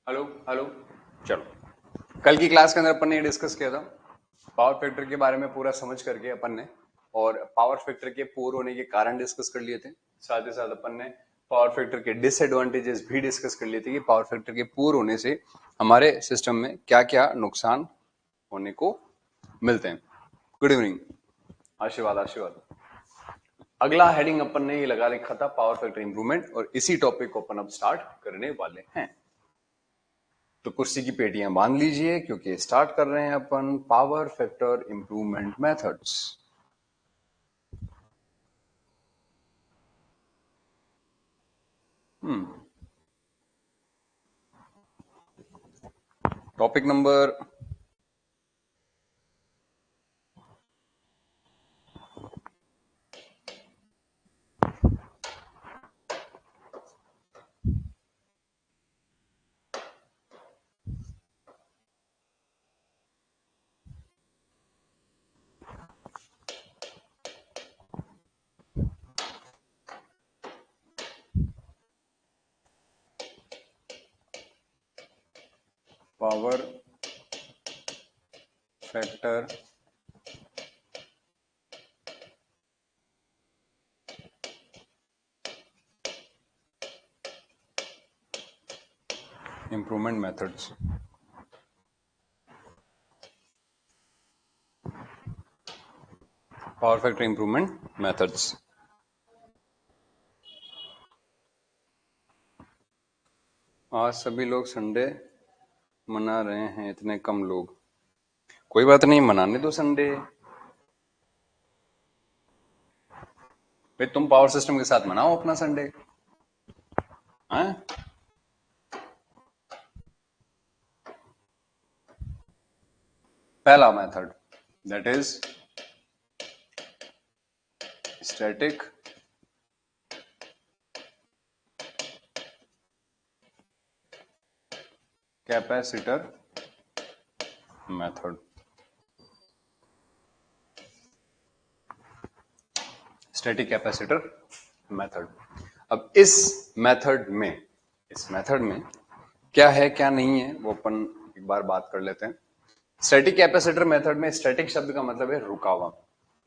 Hello hello. चलो, कल की क्लास के अंदर अपन ने ये डिस्कस किया था पावर फैक्टर के बारे में पूरा समझ करके अपन ने, और पावर फैक्टर के पुअर होने के कारण डिस्कस कर लिए थे। साथ ही साथ अपन ने पावर फैक्टर के डिसएडवांटेजेस भी डिस्कस कर लिए थे कि पावर फैक्टर के पुअर होने से हमारे सिस्टम में क्या क्या नुकसान होने को मिलते हैं। Good evening. आशीर्वाद आशीर्वाद। अगला हेडिंग अपन ने ये लगा रखा था पावर फैक्टर इंप्रूवमेंट, और इसी टॉपिक को अपन अब स्टार्ट करने वाले हैं। तो कुर्सी की पेटियां बांध लीजिए क्योंकि स्टार्ट कर रहे हैं अपन power factor improvement methods. Topic number power factor improvement methods. Power factor improvement methods. आज सभी लोग संडे मना रहे हैं, इतने कम लोग। कोई बात नहीं, मनाने दो संडे। भाई तुम पावर सिस्टम के साथ मनाओ अपना संडे। हैं? पहला method, that is static capacitor method. Static capacitor method. अब इस मेथड में क्या है क्या नहीं है वो अपन एक बार बात कर लेते हैं। स्टैटिक कैपेसिटर मेथड में स्टैटिक शब्द का मतलब है रुका हुआ।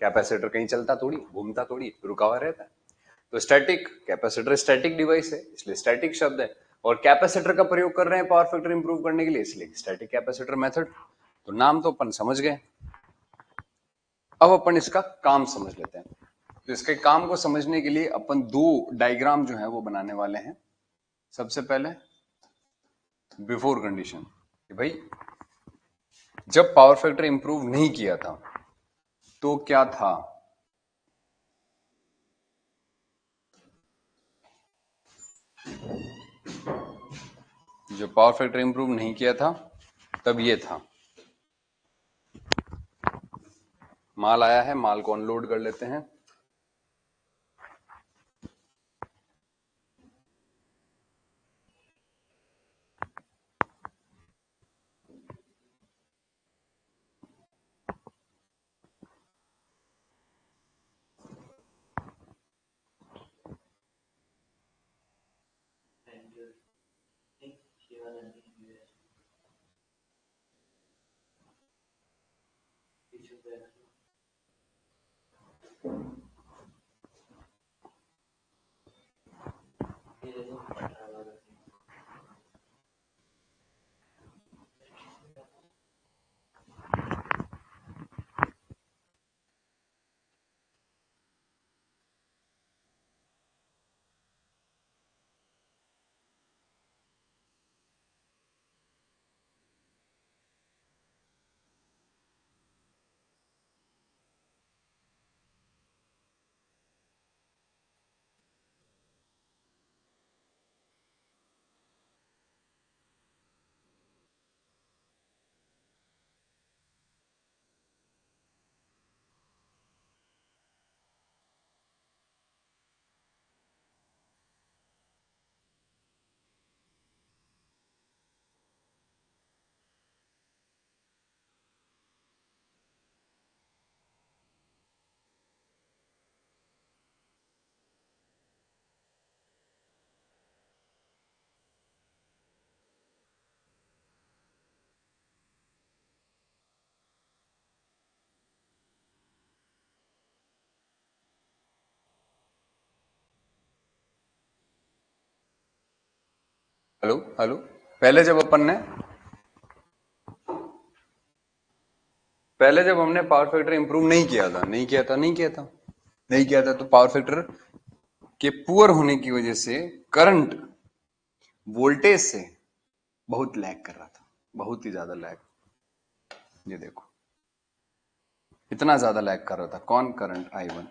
कैपेसिटर कहीं चलता थोड़ी, घूमता थोड़ी, रुका हुआ रहता है। तो स्टैटिक कैपेसिटर स्टैटिक डिवाइस है, इसलिए स्टैटिक शब्द है। और कैपेसिटर का प्रयोग कर रहे हैं पावर फैक्टर इंप्रूव करने के लिए, इसलिए स्टैटिक कैपेसिटर मेथड। तो नाम तो अपन समझ गए। अब अपन इसका काम समझ लेते हैं। तो इसके काम को समझने के लिए अपन दो डायग्राम जो है वो बनाने वाले हैं। सबसे पहले बिफोर कंडीशन, कि भाई जब पावर फैक्टर इंप्रूव नहीं किया था तो क्या था। जो पावर फैक्टर इंप्रूव नहीं किया था तब ये था। माल आया है, माल को अनलोड कर लेते हैं। Hello hello. पहले जब अपन ने पहले जब हमने पावर फैक्टर इंप्रूव नहीं किया था तो पावर फैक्टर के पुअर होने की वजह से करंट वोल्टेज से बहुत लैग कर रहा था, बहुत ही ज्यादा लैग। ये देखो, इतना ज्यादा लैग कर रहा था। कौन? Current I one.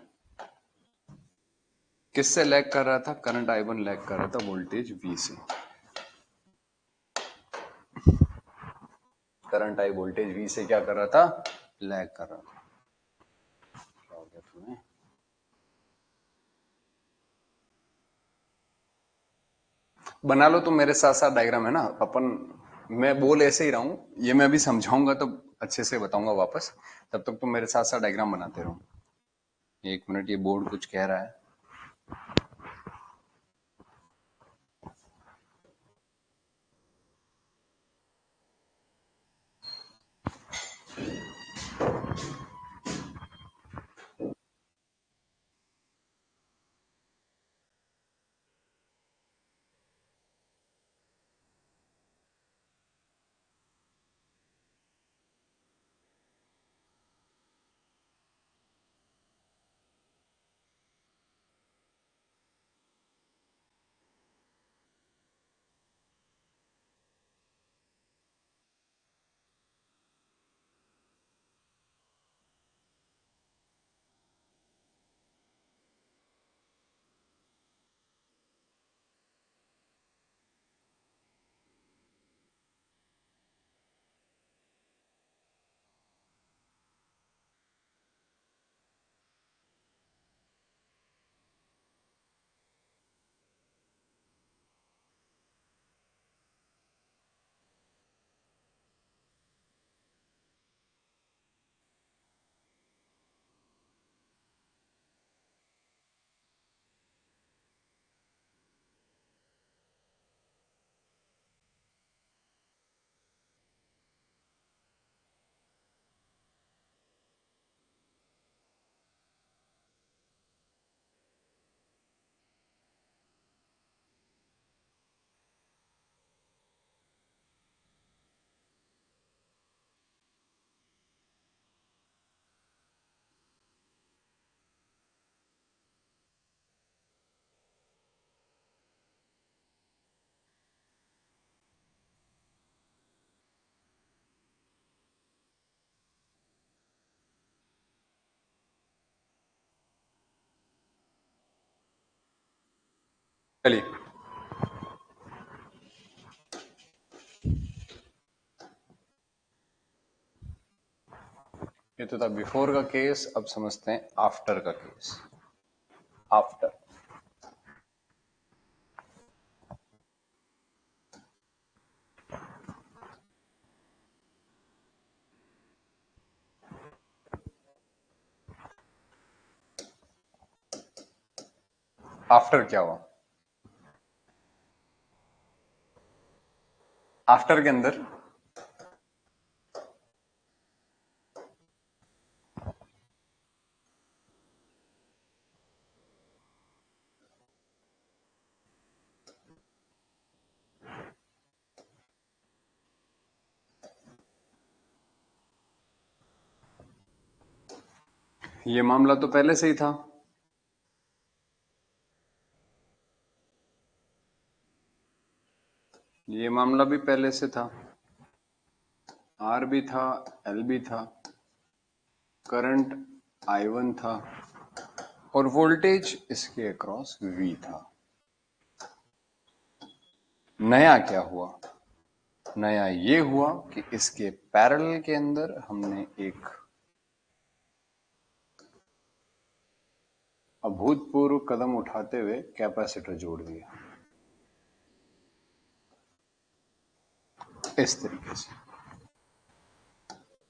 किससे लैग कर रहा था? करंट आई वन लैग कर रहा था वोल्टेज वी से। करंट आई वोल्टेज वी से क्या कर रहा था? लैग कर रहा था। क्या हो गया तुम्हें? बना लो तुम मेरे साथ साथ डायग्राम, है ना अपन। मैं बोल ऐसे ही रहा हूं, ये मैं अभी समझाऊंगा तो अच्छे से बताऊंगा वापस। तब तक तुम मेरे साथ साथ डायग्राम बनाते रहो। एक मिनट, ये बोर्ड कुछ कह रहा है। चलिए, ये तो था बिफोर का केस। अब समझते हैं आफ्टर का केस। आफ्टर आफ्टर क्या हुआ? आफ्टर के अंदर ये मामला तो पहले से ही था। ये मामला भी पहले से था। आर भी था, एल भी था, करंट आई वन था और वोल्टेज इसके अक्रॉस वी था। नया क्या हुआ? नया ये हुआ कि इसके पैरेलल के अंदर हमने एक अभूतपूर्व कदम उठाते हुए कैपेसिटर जोड़ दिया, इस तरीके से।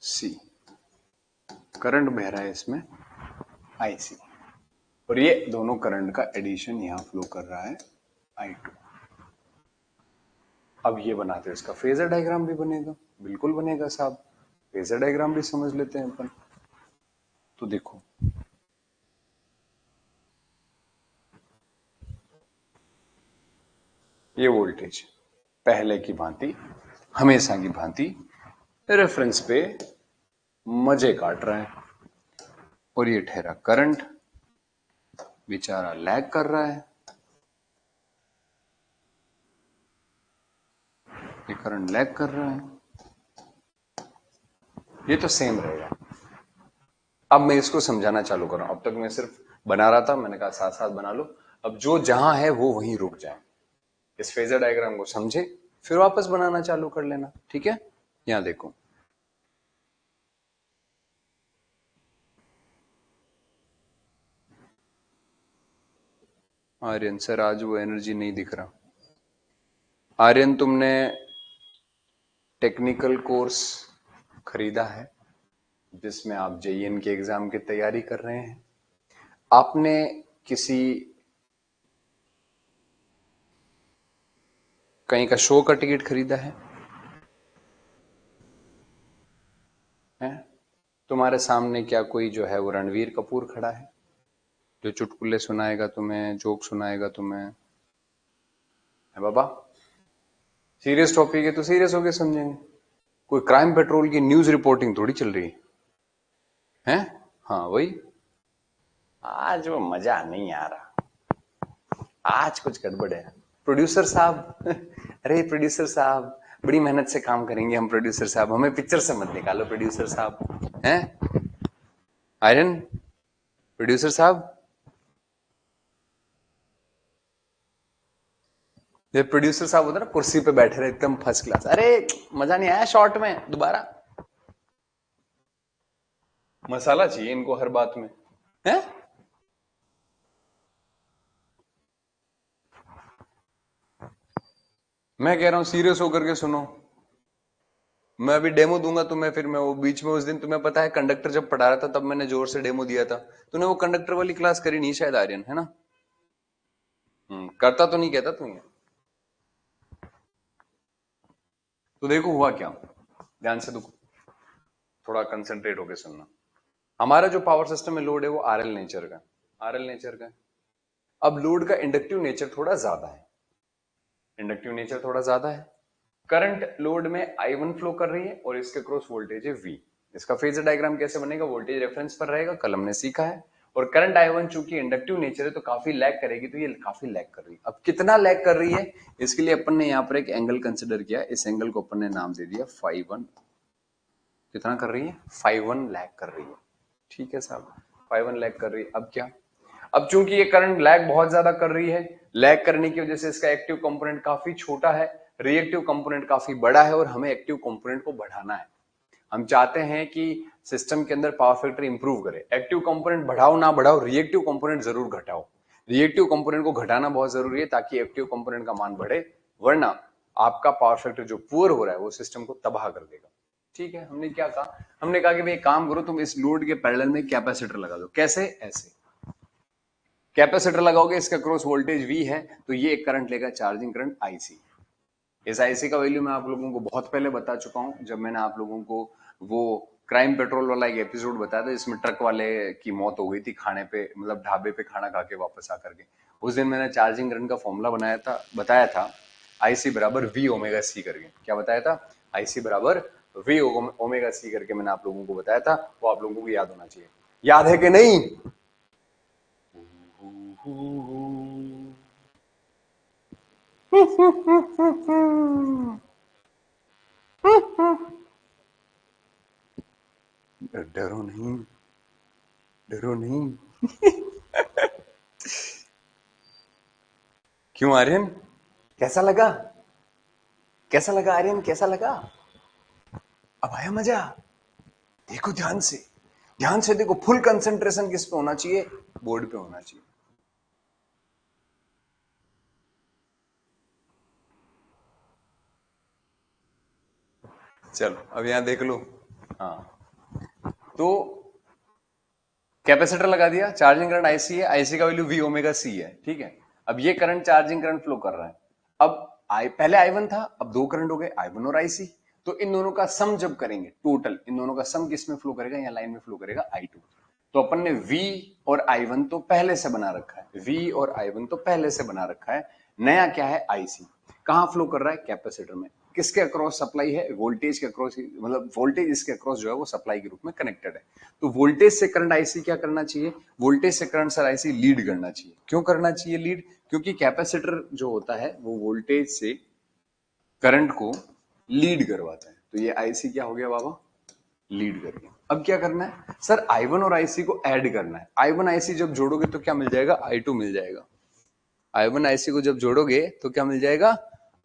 सी करंट बह रहा है इसमें, आई सी, और ये दोनों करंट का एडिशन यहां फ्लो कर रहा है, आई टू। अब ये बनाते हैं, इसका फेजर डायग्राम भी बनेगा। बिल्कुल बनेगा साहब, फेजर डायग्राम भी समझ लेते हैं अपन। तो देखो, ये वोल्टेज, पहले की भांति, हमेशा की भांति रेफरेंस पे मजे काट रहा है और ये ठहरा करंट बेचारा लैग कर रहा है। ये करंट लैग कर रहा है, ये तो सेम रहेगा। अब मैं इसको समझाना चालू कर रहा हूं। अब तक मैं सिर्फ बना रहा था, मैंने कहा साथ साथ बना लो। अब जो जहां है वो वहीं रुक जाए, इस फेजर डायग्राम को समझे, फिर वापस बनाना चालू कर लेना, ठीक है। यहां देखो, आर्यन सर आज वो एनर्जी नहीं दिख रहा। आर्यन तुमने टेक्निकल कोर्स खरीदा है जिसमें आप जेईएन के एग्जाम की तैयारी कर रहे हैं। आपने किसी कहीं का शो का टिकट खरीदा है? तुम्हारे सामने क्या कोई जो है वो रणवीर कपूर खड़ा है जो चुटकुले सुनाएगा तुम्हें, जोक सुनाएगा तुम्हें? है बाबा, सीरियस टॉपिक है तो सीरियस होके समझेंगे। कोई क्राइम पेट्रोल की न्यूज रिपोर्टिंग थोड़ी चल रही है। हाँ वही, आज वो मजा नहीं आ रहा, आज कुछ गड़बड़ है। प्रोड्यूसर साहब अरे प्रोड्यूसर साहब, बड़ी मेहनत से काम करेंगे हम, प्रोड्यूसर साहब हमें पिक्चर से मत निकालो प्रोड्यूसर साहब। हैं आयरन प्रोड्यूसर साहब, ये प्रोड्यूसर साहब होता है ना, कुर्सी पे बैठे रहे एकदम फर्स्ट क्लास, अरे मजा नहीं आया शॉर्ट में, दोबारा। मसाला चाहिए इनको हर बात में, है? मैं कह रहा हूं सीरियस होकर के सुनो। मैं अभी डेमो दूंगा तुम्हें, फिर मैं वो बीच में उस दिन तुम्हें पता है कंडक्टर जब पढ़ा रहा था तब मैंने जोर से डेमो दिया था। तूने वो कंडक्टर वाली क्लास करी नहीं शायद आर्यन, है ना? करता तो नहीं कहता तू ये। तो देखो हुआ क्या, ध्यान से देखो, थोड़ा कंसंट्रेट होके सुनना। हमारा जो पावर सिस्टम में लोड है वो आरएल नेचर का, आरएल नेचर का। अब लोड का इंडक्टिव नेचर थोड़ा ज्यादा है, इंडक्टिव नेचर थोड़ा ज्यादा है। करंट लोड में I1 फ्लो कर रही है और इसके क्रॉस वोल्टेज है V। इसका फेजर डायग्राम कैसे बनेगा, वोल्टेज रेफरेंस पर रहेगा, कल हमने सीखा है। और करंट I1 चूंकि इंडक्टिव नेचर है तो काफी लैग करेगी, तो ये काफी लैग कर रही है। अब कितना लैग कर रही है, इसके लिए अपन ने यहाँ पर एक एंगल कंसिडर किया, इस एंगल को अपन ने नाम दे दिया φ1। कितना कर रही है, φ1 लैग कर रही है, ठीक है साहब, φ1 लैग कर रही है। अब क्या, अब चूंकि ये करंट लैग बहुत ज्यादा कर रही है, लैग करने की वजह से इसका एक्टिव कंपोनेंट काफी छोटा है, रिएक्टिव कंपोनेंट काफी बड़ा है, और हमें एक्टिव कंपोनेंट को बढ़ाना है। हम चाहते हैं कि सिस्टम के अंदर पावर फैक्टर इंप्रूव करे। एक्टिव कंपोनेंट बढ़ाओ ना बढ़ाओ, रिएक्टिव कंपोनेंट जरूर घटाओ। रिएक्टिव कंपोनेंट को घटाना बहुत जरूरी है ताकि एक्टिव कंपोनेंट का मान बढ़े, वरना आपका पावर फैक्टर जो पुअर हो रहा है वो सिस्टम को तबाह कर देगा। ठीक है, हमने क्या कहा, हमने कहा कि भाई काम करो, तुम इस लोड के पैरेलल में कैपेसिटर लगा दो। कैसे, ऐसे कैपेसिटर लगाओगे, इसका क्रॉस वोल्टेज V है, तो ये करंट लेगा, चार्जिंग करंट IC। इस IC का वैल्यू मैं आप लोगों को बहुत पहले बता चुका हूं, जब मैंने आप लोगों को वो क्राइम पेट्रोल वाला एक एपिसोड बताया था जिसमें ट्रक वाले की मौत हो गई थी खाने पे, मतलब ढाबे पे खाना खा के वापस आकर के। उस दिन मैंने चार्जिंग करंट का फॉर्मूला बताया था IC बराबर V ओमेगा C करके। क्या बताया था, IC बराबर V ओमेगा C करके मैंने आप लोगों को बताया था, वो आप लोगों को याद होना चाहिए। याद है कि नहीं? डरो नहीं, डरो नहीं। क्यों आर्यन, कैसा लगा, कैसा लगा आर्यन, कैसा लगा? अब आया मजा? देखो ध्यान से, ध्यान से देखो, फुल कंसंट्रेशन किस पे होना चाहिए, बोर्ड पे होना चाहिए। चलो अब यहां देख लो। हाँ, तो कैपेसिटर लगा दिया, चार्जिंग करंट IC है, IC का वैल्यू V ओमेगा C है, ठीक है। अब ये करंट चार्जिंग करंट फ्लो कर रहा है। अब पहले I1 था, अब दो करंट हो गए, I1 और IC। तो इन दोनों का सम जब करेंगे, टोटल इन दोनों का सम किस में फ्लो करेगा, या लाइन में फ्लो करेगा, I2। तो अपन ने V और I1 तो पहले से बना रखा है, V और I1 तो पहले से बना रखा है, नया क्या है, IC। कहाँ फ्लो कर रहा है? कैपेसिटर में। किसके अक्रॉस सप्लाई है? वोल्टेज के अक्रॉस, मतलब वोल्टेज इसके अक्रॉस जो है वो सप्लाई के रूप में कनेक्टेड है। तो वोल्टेज से करंट आईसी क्या करना चाहिए? वोल्टेज से करंट सर आईसी लीड करना चाहिए। क्यों करना चाहिए लीड? क्योंकि कैपेसिटर जो होता है वो वोल्टेज से करंट को लीड करवाता है। तो ये आईसी क्या हो गया बाबा? लीड कर गया। अब क्या करना है सर? I1 और IC को ऐड करना है। I1 IC जब जोड़ोगे तो क्या मिल जाएगा? I2 मिल जाएगा। I1 IC को जब जोड़ोगे तो क्या मिल जाएगा?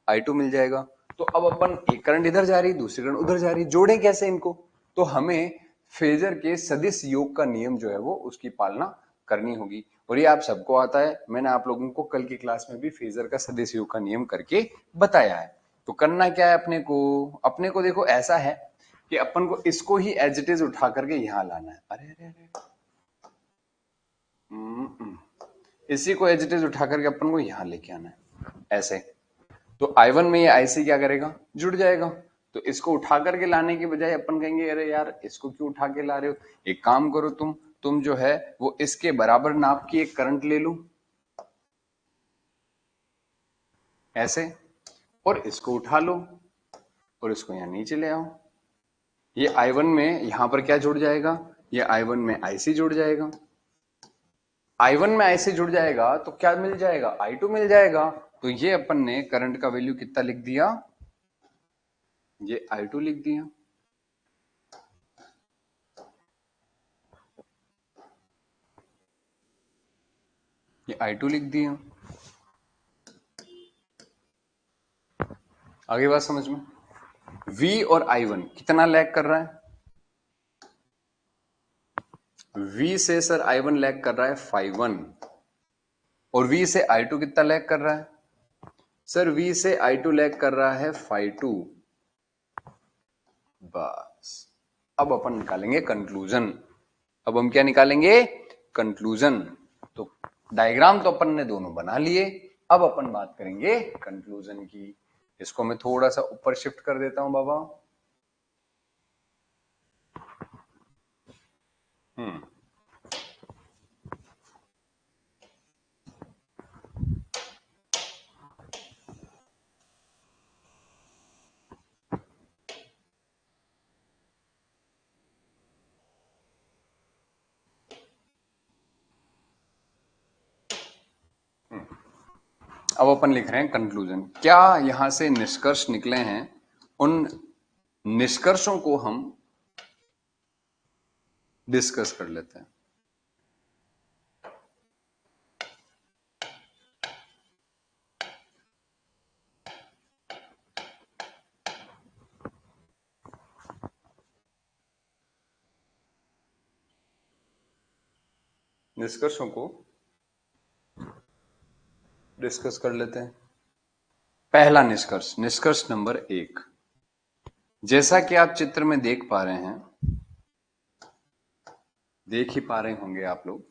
I2 मिल जाएगा। तो अब अपन एक करंट इधर जा रही, दूसरी करंट उधर जा रही, जोड़े कैसे इनको? तो हमें फेजर के सदिश योग का नियम जो है वो उसकी पालना करनी होगी। और ये आप सबको आता है, मैंने आप लोगों को कल की क्लास में भी फेजर का सदिश योग का नियम करके बताया है। तो करना क्या है अपने को? अपने को देखो ऐसा है कि अपन को इसको ही एज इट इज उठा करके यहां लाना है। अरे अरे अरे, इसी को एज इट इज उठा करके अपन को यहां लेके आना है ऐसे। तो I1 में ये IC क्या करेगा? जुड़ जाएगा। तो इसको उठा करके लाने की बजाय अपन कहेंगे अरे यार इसको क्यों उठा के ला रहे हो? एक काम करो, तुम जो है वो इसके बराबर नाप की एक करंट ले लो ऐसे, और इसको उठा लो और इसको यहां नीचे ले आओ। ये I1 में यहां पर क्या जुड़ जाएगा? ये I1 में IC जुड़ जाएगा। I1 में IC जुड़ जाएगा तो क्या मिल जाएगा? I2 मिल जाएगा। तो ये अपन ने करंट का वैल्यू कितना लिख दिया? ये I2 लिख दिया। ये I2 लिख दिया। आगे बात समझ में? V और I1 कितना लैग कर रहा है? V से सर I1 लैग कर रहा है 5-1, और V से I2 कितना लैग कर रहा है? सर V से I2 लैग कर रहा है 5-2। बस अब अपन निकालेंगे कंक्लूजन। अब हम क्या निकालेंगे? कंक्लूजन। तो डायग्राम तो अपन ने दोनों बना लिए, अब अपन बात करेंगे कंक्लूजन की। इसको मैं थोड़ा सा ऊपर शिफ्ट कर देता हूं बाबा। अब अपन लिख रहे हैं कंक्लूजन। क्या यहां से निष्कर्ष निकले हैं, उन निष्कर्षों को हम डिस्कस कर लेते हैं। निष्कर्षों को डिस्कस कर लेते हैं। पहला निष्कर्ष, निष्कर्ष नंबर 1, जैसा कि आप चित्र में देख पा रहे हैं, देख ही पा रहे होंगे आप लोग।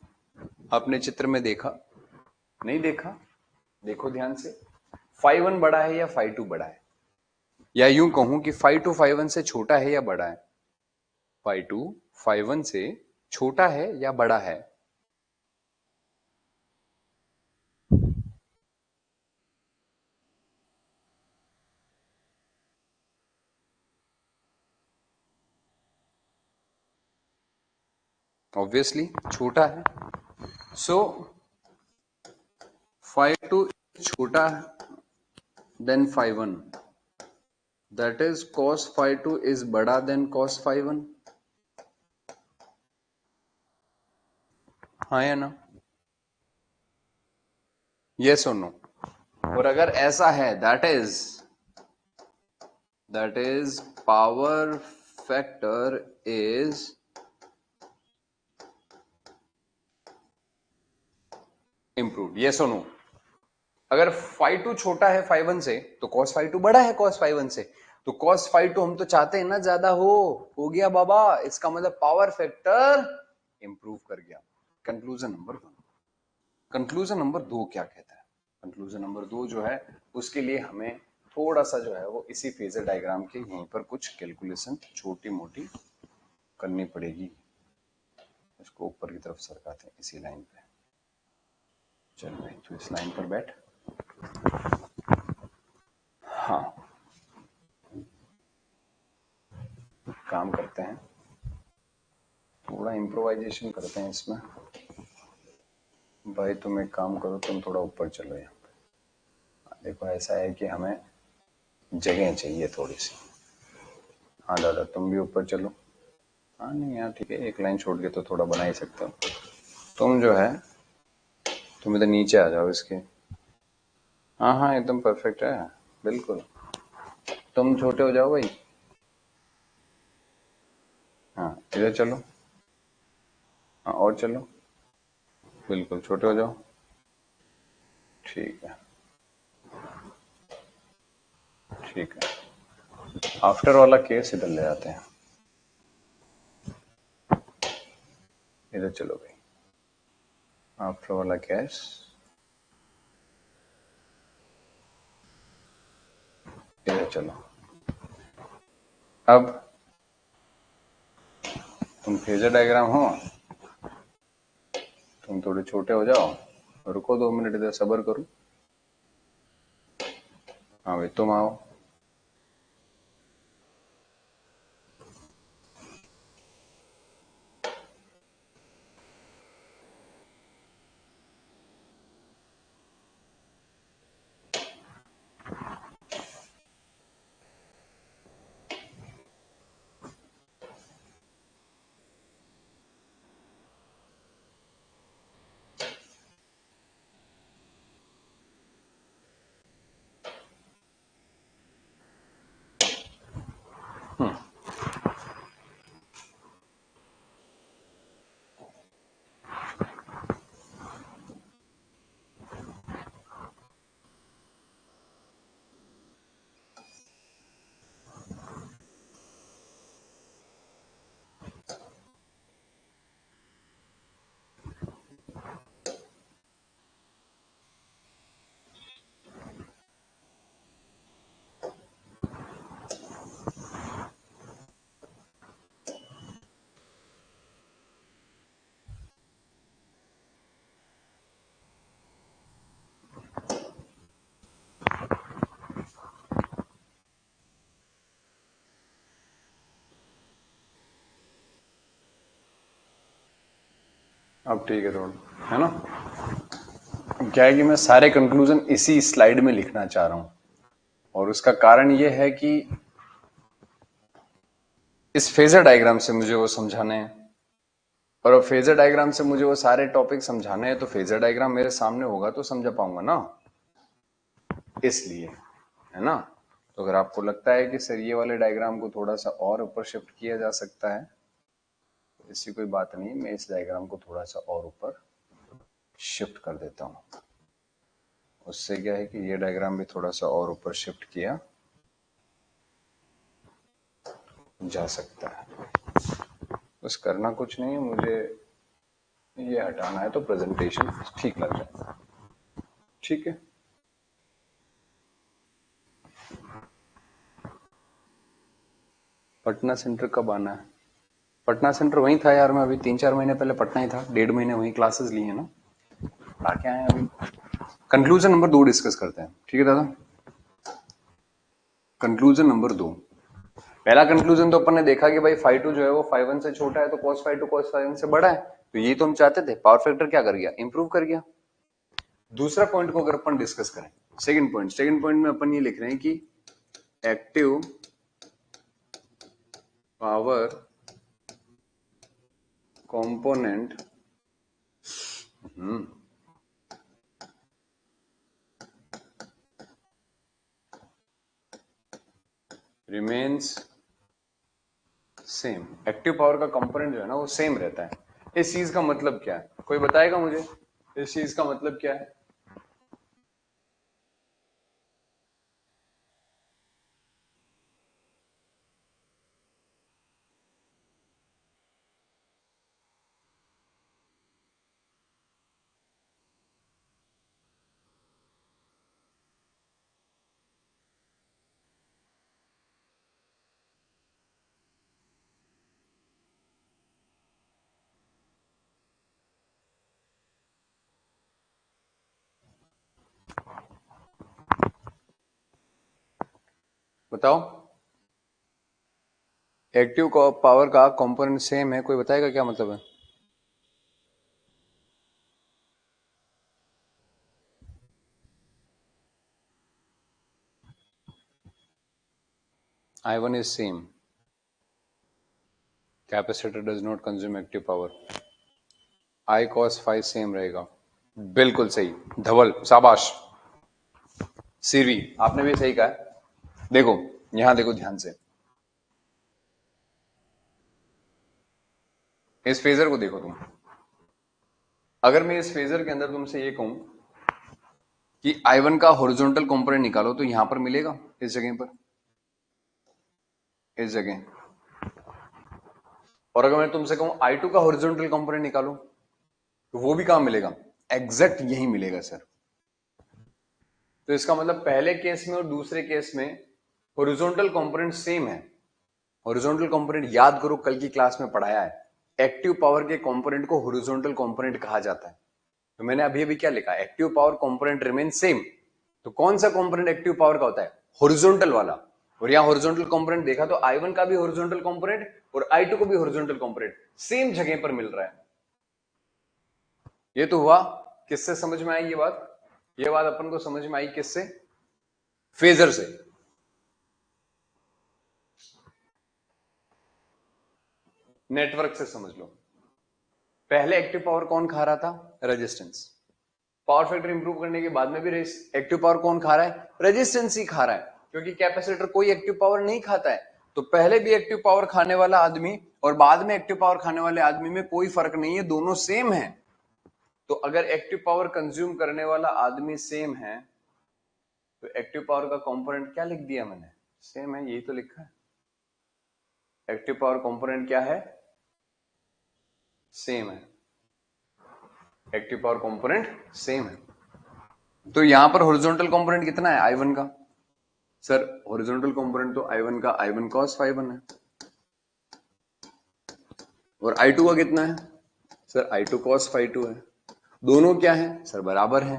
आपने चित्र में देखा? नहीं देखा? देखो ध्यान से। 5-1 बड़ा है या 5-2 बड़ा है? या यूं कहूं कि 5-2 5-1 से छोटा है या बड़ा है? 5-2 5-1 से छोटा है या बड़ा है? ऑब्वियसली छोटा है। सो 5-2 छोटा than 5-1, that is cos 5-2 is बड़ा देन cos 5-1। हाँ या ना? यस और नो? और अगर ऐसा है, that is power factor is improve. Yes और नो? अगर 5-2 छोटा है 5-1 से तो cos 5-2 बड़ा है cos 5-1 से। तो cos 5-2 हम तो चाहते हैं ना ज्यादा हो गया बाबा, इसका मतलब पावर फैक्टर इंप्रूव कर गया। Conclusion number 1। कंक्लूजन नंबर 2 क्या कहता है? कंक्लूजन नंबर 2 जो है उसके लिए हमें थोड़ा सा जो है वो इसी फेजर डायग्राम के यहीं पर कुछ कैलकुलेशन छोटी मोटी करनी पड़ेगी। इसको ऊपर की तरफ सरकाते हैं इसी लाइन पे। चल भाई, तो इस लाइन पर बैठ। काम करते हैं, थोड़ा इम्प्रोवाइजेशन करते हैं इसमें। भाई तुम एक काम करो, तुम थोड़ा ऊपर चलो यहाँ पे। देखो ऐसा है कि हमें जगह चाहिए थोड़ी सी। हाँ दादा तुम भी ऊपर चलो। हाँ नहीं यहाँ ठीक है, एक लाइन छोड़ के तो थोड़ा बना ही सकते हो। तुम जो है तुम इधर नीचे आ जाओ इसके। हाँ हाँ एकदम परफेक्ट है, बिल्कुल। तुम छोटे हो जाओ भाई। हाँ इधर चलो। हाँ और चलो, बिल्कुल छोटे हो जाओ। ठीक है, ठीक है। आफ्टर वाला केस इधर ले आते हैं। इधर चलो भाई, आफ्टर वाला केस इधर चलो। अब तुम फेजर डायग्राम हो, तुम थोड़े छोटे हो जाओ। रुको 2 मिनट, इधर सब्र करो। हाँ भाई तुम आओ। अब ठीक है थोड़ा, है ना। अब क्या है कि मैं सारे कंक्लूजन इसी स्लाइड में लिखना चाह रहा हूं, और उसका कारण ये है कि इस फेजर डायग्राम से मुझे वो समझाने हैं, और अब फेजर डायग्राम से मुझे वो सारे टॉपिक समझाने हैं, तो फेजर डायग्राम मेरे सामने होगा तो समझा पाऊंगा ना, इसलिए, है ना। तो अगर आपको लगता है कि सर ये वाले डायग्राम को थोड़ा सा और ऊपर शिफ्ट किया जा सकता है, तो इससे कोई बात नहीं, मैं इस डायग्राम को थोड़ा सा और ऊपर शिफ्ट कर देता हूं। उससे क्या है कि ये डायग्राम भी थोड़ा सा और ऊपर शिफ्ट किया जा सकता है। बस करना कुछ नहीं है, मुझे ये हटाना है तो प्रेजेंटेशन ठीक लग जाएगा। ठीक है, पटना सेंटर कब आना है? पटना सेंटर वहीं था यार, मैं अभी 3-4 महीने पहले पटना ही था, 1.5 महीने वहीं क्लासेस ली है ना, आके आए हैं अभी। कंक्लूजन नंबर 2 डिस्कस करते हैं, ठीक है दादा। कंक्लूजन नंबर 2, पहला कंक्लूजन तो अपन ने देखा कि भाई फाई टू जो है वो फाई वन से छोटा है, तो cos phi two cos phi one से बड़ा है, तो ये तो हम चाहते थे। पावर फैक्टर क्या कर गया, इंप्रूव कर गया। दूसरा पॉइंट को अगर अपन डिस्कस करें, सेकंड पॉइंट में अपन ये लिख रहे हैं कि active power component remains same. Active power का कंपोनेंट जो है ना वो सेम रहता है। इस चीज का मतलब क्या है, कोई बताएगा मुझे, इस चीज का मतलब क्या है? बताओ। एक्टिव पावर का कंपोनेंट सेम है, कोई बताएगा क्या मतलब है? I1 is same. Capacitor does not consume active power. I cos phi same रहेगा. बिल्कुल सही धवल, शाबाश. सीरी आपने भी सही कहा है. देखो यहां देखो ध्यान से, इस फेजर को देखो तुम. अगर मैं इस फेजर के अंदर तुमसे ये कहूं कि I1 का हॉरिजॉन्टल कंपोनेंट निकालो तो यहां पर मिलेगा, इस जगह पर, इस जगह. और अगर मैं तुमसे कहूं I2 का हॉरिजॉन्टल कंपोनेंट निकालो तो वो भी कहां मिलेगा? एग्जैक्ट यही मिलेगा सर. तो इसका मतलब पहले केस में और दूसरे केस में हॉरिजॉन्टल कंपोनेंट सेम है. हॉरिजॉन्टल कंपोनेंट याद करो, कल की क्लास में पढ़ाया है. एक्टिव पावर के कंपोनेंट को हॉरिजॉन्टल कंपोनेंट कहा जाता है. तो मैंने अभी अभी क्या लिखा? Active power component remain same. तो कौन सा कंपोनेंट एक्टिव पावर का होता है? हॉरिजॉन्टल वाला. और यहां हॉरिजॉन्टल कंपोनेंट देखा तो I1 का भी हॉरिजॉन्टल कंपोनेंट और I2 को भी हॉरिजॉन्टल कंपोनेंट सेम जगह पर मिल रहा है. ये तो हुआ. किससे समझ में आई ये बात? ये बात अपन को समझ में आई किससे? फेजर से. नेटवर्क से समझ लो. पहले एक्टिव पावर कौन खा रहा था? रेजिस्टेंस. पावर फैक्टर इंप्रूव करने के बाद में भी एक्टिव पावर कौन खा रहा है? रेजिस्टेंस ही खा रहा है, क्योंकि कैपेसिटर कोई एक्टिव पावर नहीं खाता है. तो पहले भी एक्टिव पावर खाने वाला आदमी और बाद में एक्टिव पावर खाने वाले आदमी में कोई फर्क नहीं है, दोनों सेम है. तो अगर एक्टिव पावर कंज्यूम करने वाला आदमी सेम है तो एक्टिव पावर का कंपोनेंट क्या लिख दिया मैंने? सेम है, यही तो लिखा है. एक्टिव पावर कंपोनेंट क्या है? सेम है. एक्टिव पावर कंपोनेंट सेम है. तो यहां पर हॉरिजॉन्टल कंपोनेंट कितना है I1 का? सर हॉरिजॉन्टल कंपोनेंट तो I1 का I1 cos phi1 है. और I2 का कितना है? सर I2 cos phi2 है. दोनों क्या है सर? बराबर है.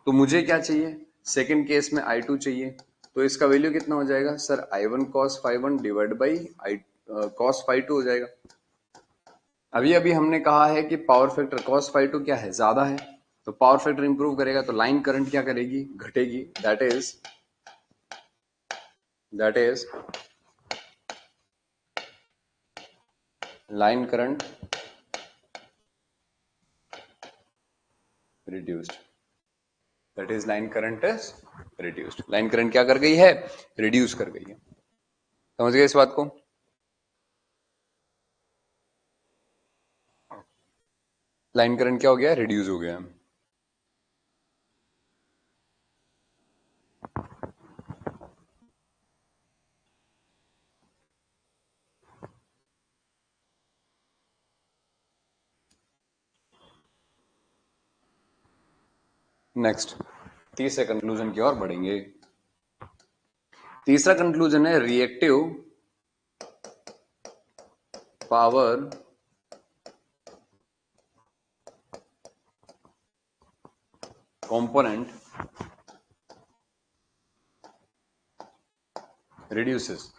तो मुझे क्या चाहिए? सेकंड केस में I2 चाहिए. तो इसका वैल्यू कितना हो जाएगा sir? I1 cos phi1 divide by cos phi2 हो जाएगा. अभी अभी हमने कहा है कि पावर फैक्टर cos phi2 क्या है? ज्यादा है. तो पावर फैक्टर इंप्रूव करेगा तो लाइन करंट क्या करेगी? घटेगी. That is line current reduced. That is line current is reduced. Line current क्या कर गई है? रिड्यूस कर गई है. समझ गए इस बात को? लाइन करंट क्या हो गया? रिड्यूस हो गया. नेक्स्ट तीसरे कंक्लूजन की ओर बढ़ेंगे. तीसरा कंक्लूजन है reactive power component reduces.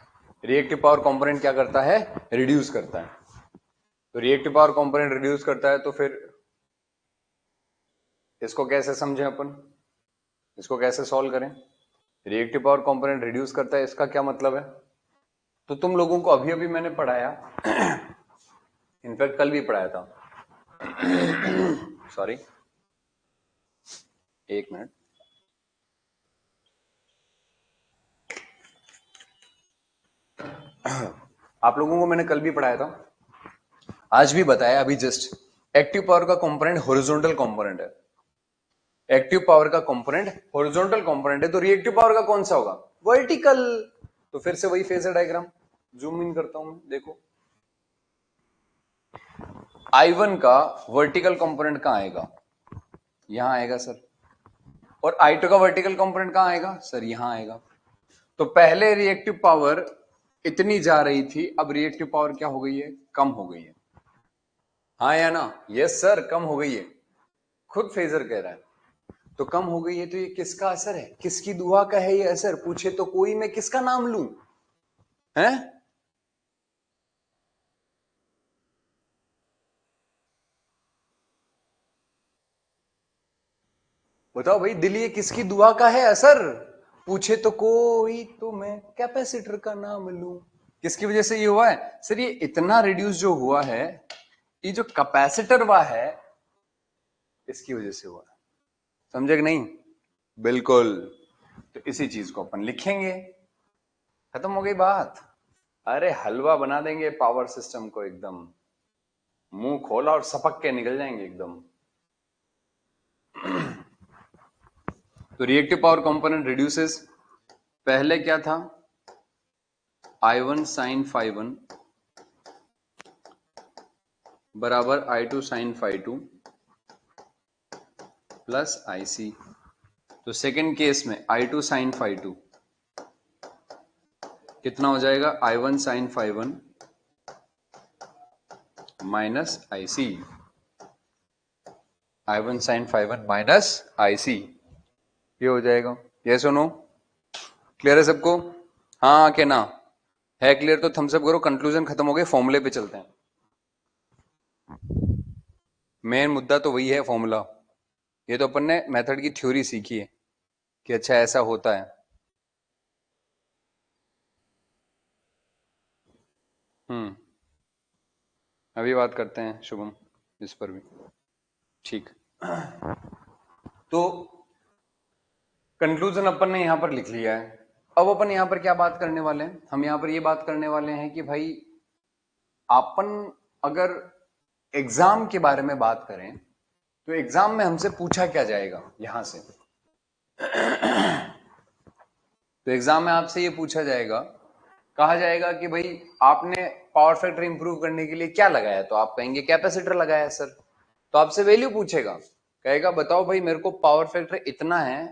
Reactive power component क्या करता है? रिड्यूस करता है. तो रिएक्टिव पावर कंपोनेंट रिड्यूस करता है तो फिर इसको कैसे समझें अपन? इसको कैसे सॉल्व करें? रिएक्टिव पावर कंपोनेंट रिड्यूस करता है, इसका क्या मतलब है? तो तुम लोगों को अभी अभी मैंने पढ़ाया, इनफैक्ट कल भी पढ़ाया था. सॉरी, एक मिनट. आप लोगों को मैंने कल भी पढ़ाया था, आज भी बताया अभी जस्ट. एक्टिव पावर का कंपोनेंट हॉरिजॉन्टल कंपोनेंट है. एक्टिव पावर का कंपोनेंट हॉरिजॉन्टल कंपोनेंट है, तो रिएक्टिव पावर का कौन सा होगा? वर्टिकल. तो फिर से वही फेजर डायग्राम जूम इन करता हूं मैं. देखो I1 का वर्टिकल कंपोनेंट कहां आएगा? यहां आएगा सर. और I2 का वर्टिकल कंपोनेंट कहां आएगा सर? यहां आएगा. तो पहले रिएक्टिव पावर इतनी जा रही थी, अब रिएक्टिव पावर क्या हो गई है? कम हो गई है. हाँ या ना? यस सर, कम हो गई है. खुद फेजर कह रहा है. तो कम हो गई है तो ये किसका असर है? किसकी दुआ का है ये असर? पूछे तो कोई, मैं किसका नाम लूं? हैं? बताओ भाई, दिल ये किसकी दुआ का है असर? पूछे तो कोई तो मैं कैपेसिटर का नाम लूं। किसकी वजह से ये हुआ है सर? ये इतना रिड्यूस जो हुआ है, ये जो कैपेसिटर हुआ है, इसकी वजह से हुआ है। समझे कि नहीं? बिल्कुल। तो इसी चीज को अपन लिखेंगे, खत्म हो गई बात। अरे हलवा बना देंगे पावर सिस्टम को एकदम, मुंह खोला और सपक के निकल जाएंगे एकदम। तो रिएक्टिव पावर कंपोनेंट रिड्यूसेस, पहले क्या था? I1 sin phi 1 बराबर I2 sin phi 2 plus IC। तो सेकेंड केस में I2 sin phi 2 कितना हो जाएगा? I1 sin phi 1 minus IC। I1 sin phi 1 minus IC, ये हो जाएगा। ये सुनो, क्लियर है सबको? हाँ के ना? है क्लियर तो थम्स अप करो। कंक्लूजन खत्म हो गए, फॉर्मूले पे चलते हैं। मेन मुद्दा तो वही है, फॉर्मूला। ये तो अपन ने मेथड की थ्योरी सीखी है कि अच्छा ऐसा होता है। अभी बात करते हैं शुभम इस पर भी, ठीक। तो कंक्लूजन अपन ने यहां पर लिख लिया है। अब अपन यहां पर क्या बात करने वाले हैं? हम यहां पर ये बात करने वाले हैं कि भाई अपन अगर एग्जाम के बारे में बात करें तो एग्जाम में हमसे पूछा क्या जाएगा यहां से? तो एग्जाम में आपसे ये पूछा जाएगा, कहा जाएगा कि भाई आपने पावर फैक्टर इंप्रूव करने के लिए क्या लगाया? तो आप कहेंगे कैपेसिटर लगाया सर। तो आपसे वैल्यू पूछेगा, कहेगा बताओ भाई मेरे को पावर फैक्टर इतना है,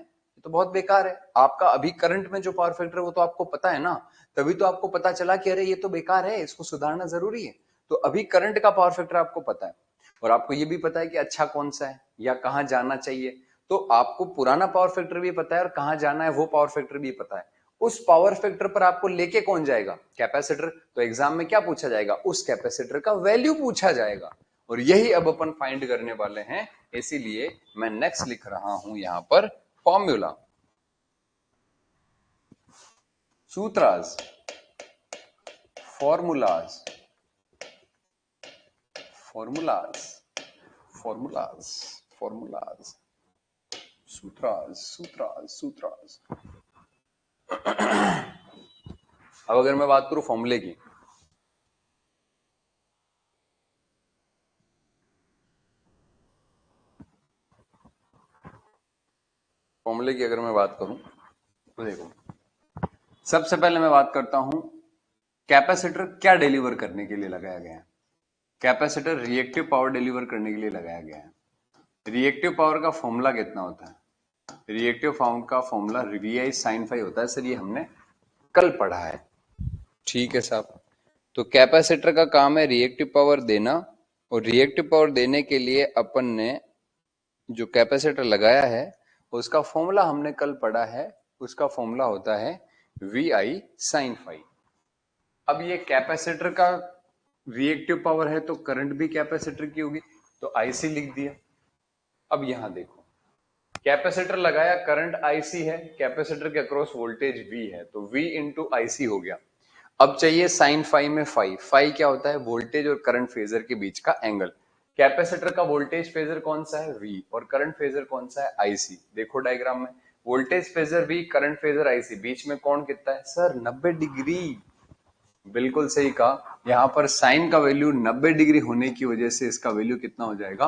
तो बहुत बेकार है। आपका अभी करंट में जो पावर फैक्टर है वो तो आपको पता है ना, तभी तो आपको पता चला कि अरे ये तो बेकार है, इसको सुधारना जरूरी है। तो अभी करंट का पावर फैक्टर आपको पता है, और आपको ये भी पता है कि अच्छा कौन सा है या कहां जाना चाहिए। तो आपको पुराना पावर फैक्टर भी पता है और कहां जाना है वो पावर फैक्टर भी पता है। उस पावर फैक्टर पर आपको लेके कौन जाएगा? कैपेसिटर। तो एग्जाम में क्या पूछा जाएगा? उस कैपेसिटर का वैल्यू पूछा जाएगा, और यही अब अपन फाइंड करने वाले हैं। इसीलिए मैं नेक्स्ट लिख रहा हूं यहां पर फॉर्मूला, सूत्रास, फॉर्मूलाज, फॉर्मूलाज, फॉर्मूलाज, फॉर्मूलाज, सूत्रास, सूत्रास, सूत्रास। अब अगर मैं बात करूं फॉर्मूले की, फॉर्मूले की अगर मैं बात करूं तो देखो, सबसे पहले मैं बात करता हूं कैपेसिटर क्या डिलीवर करने के लिए लगाया गया है। कैपेसिटर रिएक्टिव पावर डिलीवर करने के लिए लगाया गया है। रिएक्टिव पावर का फॉर्मूला कितना होता है? रिएक्टिव पावर का फॉर्मूला VI sin phi होता है सर, ये हमने कल पढ़ा है। ठीक है साहब। तो कैपेसिटर का काम है रिएक्टिव पावर देना, और रिएक्टिव पावर देने के लिए अपन ने जो कैपेसिटर लगाया है उसका फॉर्मूला हमने कल पढ़ा है। उसका फॉर्मूला होता है VI sin phi। अब ये कैपेसिटर का रिएक्टिव पावर है तो करंट भी कैपेसिटर की होगी, तो IC लिख दिया। अब यहां देखो, कैपेसिटर लगाया, करंट IC है, कैपेसिटर के अक्रॉस वोल्टेज V है, तो V इंटू IC हो गया। अब चाहिए साइन फाई में फाई। फाई क्या होता है? वोल्टेज और करंट फेजर के बीच का एंगल। कैपेसिटर का वोल्टेज फेजर कौन सा है? V, और करंट फेजर कौन सा है? IC। देखो डायग्राम में, voltage phasor V, current phasor IC, बीच में कौन कितना है सर? 90 डिग्री। बिल्कुल सही कहा। यहां पर साइन का वैल्यू 90 डिग्री होने की वजह से इसका वैल्यू कितना हो जाएगा?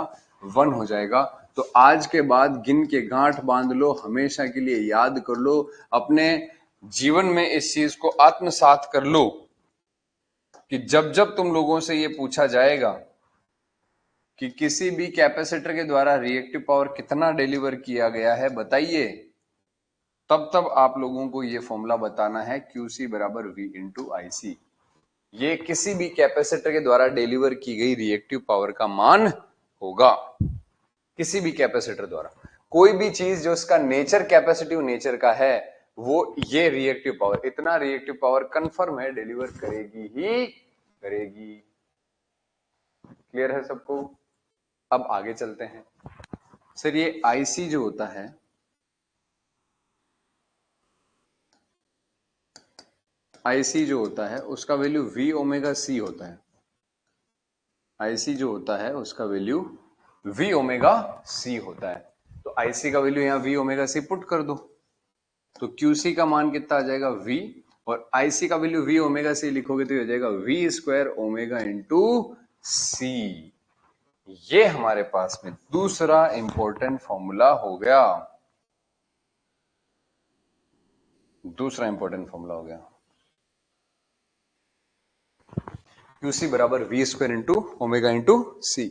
1 हो जाएगा। तो आज के बाद गिन के गांठ बांध लो, हमेशा के लिए याद कर लो, अपने जीवन में इस चीज को आत्मसात कर लो कि जब जब तुम लोगों से ये पूछा जाएगा कि किसी भी कैपेसिटर के द्वारा रिएक्टिव पावर कितना डिलीवर किया गया है बताइए, तब तब आप लोगों को ये फॉर्मूला बताना है, QC बराबर V इंटू IC। ये किसी भी कैपेसिटर के द्वारा डिलीवर की गई रिएक्टिव पावर का मान होगा। किसी भी कैपेसिटर द्वारा कोई भी चीज जो उसका नेचर कैपेसिटिव नेचर का है, वो ये रिएक्टिव पावर, इतना रिएक्टिव पावर कंफर्म है डिलीवर करेगी ही करेगी। क्लियर है सबको? अब आगे चलते हैं। सर ये IC जो होता है आईसी जो होता है उसका वैल्यू वी ओमेगा सी होता है। आईसी जो होता है उसका वैल्यू वी ओमेगा सी होता है। तो आईसी का वैल्यू यहाँ वी ओमेगा सी पुट कर दो, तो क्यूसी का मान कितना आ जाएगा वी, और आईसी का वैल्यू वी ओमेगा सी लिखोगे तो हो जाएगा वी स्क्वायर ओमेगा इंटू सी। ये हमारे पास में दूसरा इंपॉर्टेंट फॉर्मूला हो गया। दूसरा इंपॉर्टेंट फॉर्मूला हो गया क्यूसी बराबर V square into omega into C.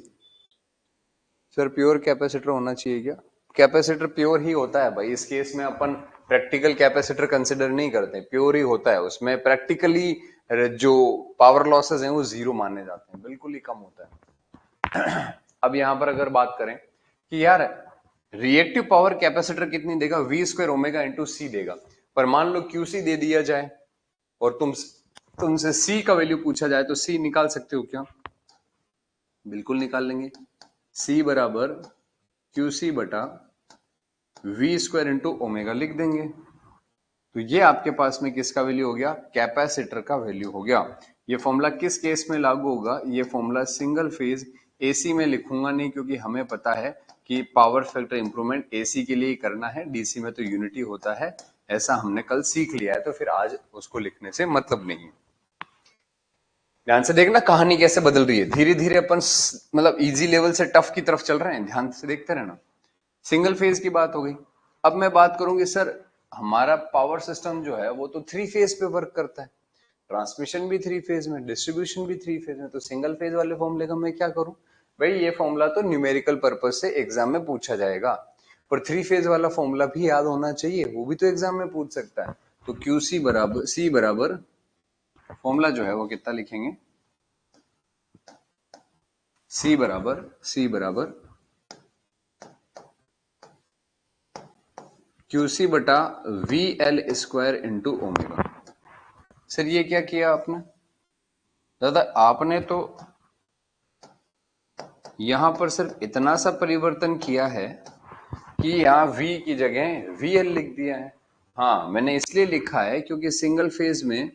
Sir pure capacitor होना चाहिए क्या? कैपेसिटर प्योर ही होता है भाई। इस केस में अपन प्रैक्टिकल कैपेसिटर कंसिडर नहीं करते, प्योर ही होता है। उसमें प्रैक्टिकली जो पावर लॉसेस हैं वो जीरो माने जाते हैं, बिल्कुल ही कम होता है। अब यहां पर अगर बात करें कि यार रिएक्टिव पावर कैपेसिटर कितनी देगा, वी स्क्वायर ओमेगा इंटू सी देगा। पर मान लो क्यूसी दे दिया जाए और तुमसे सी का वैल्यू पूछा जाए तो सी निकाल सकते हो क्या? बिल्कुल निकाल लेंगे। सी बराबर क्यूसी बटा वी स्क्वायर इंटू ओमेगा लिख देंगे। तो ये आपके पास में किसका वैल्यू हो गया? कैपेसिटर का वैल्यू हो गया। ये फॉर्मूला किस केस में लागू होगा? ये फॉर्मूला सिंगल फेज एसी में लिखूंगा नहीं, क्योंकि हमें पता है कि पावर फैक्टर इंप्रूवमेंट एसी के लिए ही करना है, डीसी में तो यूनिटी होता है, ऐसा हमने कल सीख लिया है, तो फिर आज उसको लिखने से मतलब नहीं। ध्यान से देखना कहानी कैसे बदल रही है, धीरे धीरे अपन मतलब इजी लेवल से टफ की तरफ चल रहे हैं, ध्यान से देखते रहना। सिंगल फेज की बात हो गई। अब मैं बात करूंगी सर हमारा पावर सिस्टम जो है वो तो थ्री फेज पे वर्क करता है, ट्रांसमिशन भी थ्री फेज में, डिस्ट्रीब्यूशन भी थ्री फेज में, तो सिंगल फेज वाले फॉर्मूले का मैं क्या करूं? भाई ये फॉर्मूला तो न्यूमेरिकल पर्पज से एग्जाम में पूछा जाएगा, पर थ्री फेज वाला फॉर्मूला भी याद होना चाहिए, वो भी तो एग्जाम में पूछ सकता है। तो क्यू सी बराबर फॉर्मूला जो है वो कितना लिखेंगे? सी बराबर क्यूसी बटा V L square into omega. Sir ये क्या किया आपने? दादा आपने तो यहां पर सिर्फ इतना सा परिवर्तन किया है कि यहाँ V की जगह VL लिख दिया है। हाँ मैंने इसलिए लिखा है क्योंकि सिंगल फेज में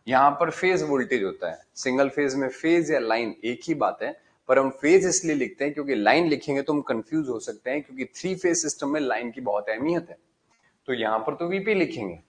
यहाँ पर फेज वोल्टेज होता है, सिंगल फेज में फेज या लाइन एक ही बात है, पर हम फेज इसलिए लिखते हैं क्योंकि लाइन लिखेंगे तो हम कंफ्यूज हो सकते हैं, क्योंकि थ्री फेज सिस्टम में लाइन की बहुत अहमियत है। तो यहाँ पर तो वीपी लिखेंगे,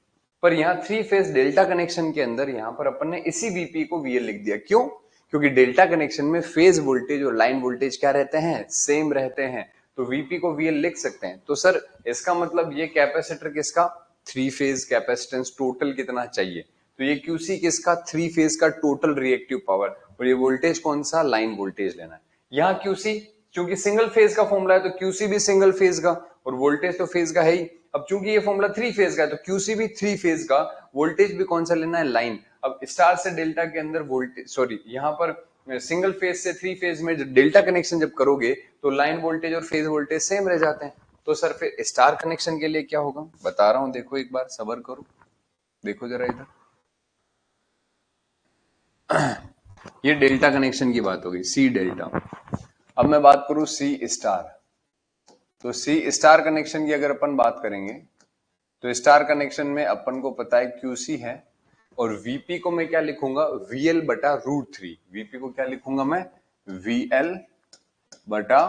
पर यहाँ थ्री फेज डेल्टा कनेक्शन के अंदर यहाँ पर अपन ने इसी वीपी को वीएल लिख दिया। क्यों? क्योंकि डेल्टा कनेक्शन में फेज वोल्टेज और लाइन वोल्टेज क्या रहते हैं? सेम रहते हैं, तो वीपी को वीएल लिख सकते हैं। तो सर इसका मतलब ये कैपेसिटर किसका? थ्री फेज कैपेसिटेंस टोटल कितना चाहिए? तो ये क्यूसी किसका? थ्री फेज का टोटल रिएक्टिव पावर, और ये वोल्टेज कौन सा? लाइन वोल्टेज लेना है। यहाँ क्यूसी क्योंकि सिंगल फेज का फॉर्मूला है तो क्यूसी भी सिंगल फेज का, और वोल्टेज तो फेज का है ही। अब चूंकि ये फॉर्मूला थ्री फेज का है तो क्यूसी भी थ्री फेज का, वोल्टेज भी कौन सा लेना है? लाइन। अब स्टार से डेल्टा के अंदर वोल्टेज, सॉरी यहाँ पर सिंगल फेज से थ्री फेज में डेल्टा कनेक्शन जब करोगे तो लाइन वोल्टेज और फेज वोल्टेज सेम रह जाते हैं। तो सर फिर स्टार कनेक्शन के लिए क्या होगा? बता रहा हूं, देखो एक बार सबर करो, देखो जरा इधर। ये डेल्टा कनेक्शन की बात हो गई, सी डेल्टा। अब मैं बात करूं सी स्टार, तो सी स्टार कनेक्शन की अगर अपन बात करेंगे तो स्टार कनेक्शन में अपन को पता है क्यूसी है, और वीपी को मैं क्या लिखूंगा? वीएल बटा रूट थ्री। वीपी को क्या लिखूंगा मैं? वीएल बटा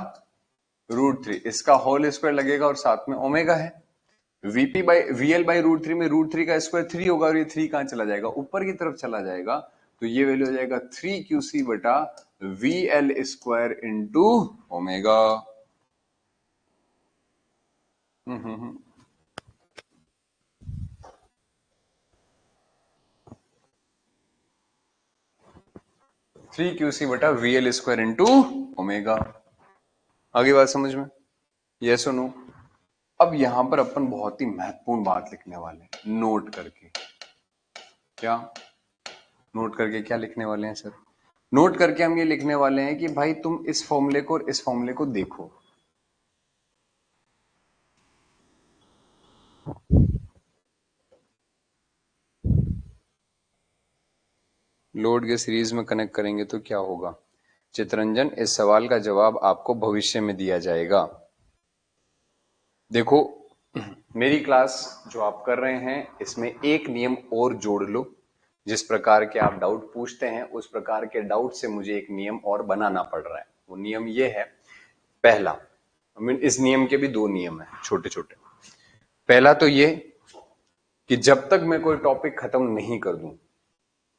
रूट थ्री, इसका होल स्क्वायर लगेगा और साथ में ओमेगा है। VP by VL by root three में रूट थ्री का स्क्वायर थ्री होगा, और ये थ्री कहां चला जाएगा? ऊपर की तरफ चला जाएगा, तो ये वैल्यू हो जाएगा थ्री क्यूसी बटा VL square into omega. Three QC बटा वीएल स्क्वायर इंटू ओमेगा। आगे बात समझ में? यस और नो? अब यहां पर अपन बहुत ही महत्वपूर्ण बात लिखने वाले हैं, नोट करके। क्या नोट करके क्या लिखने वाले हैं सर? नोट करके हम ये लिखने वाले हैं कि भाई तुम इस फॉर्मूले को और इस फॉर्मूले को देखो। लोड के सीरीज में कनेक्ट करेंगे तो क्या होगा? चितरंजन इस सवाल का जवाब आपको भविष्य में दिया जाएगा। देखो मेरी क्लास जो आप कर रहे हैं इसमें एक नियम और जोड़ लो, जिस प्रकार के आप डाउट पूछते हैं उस प्रकार के डाउट से मुझे एक नियम और बनाना पड़ रहा है। वो नियम ये है, पहला, इस नियम के भी दो नियम है छोटे छोटे। पहला तो ये कि जब तक मैं कोई टॉपिक खत्म नहीं कर दूं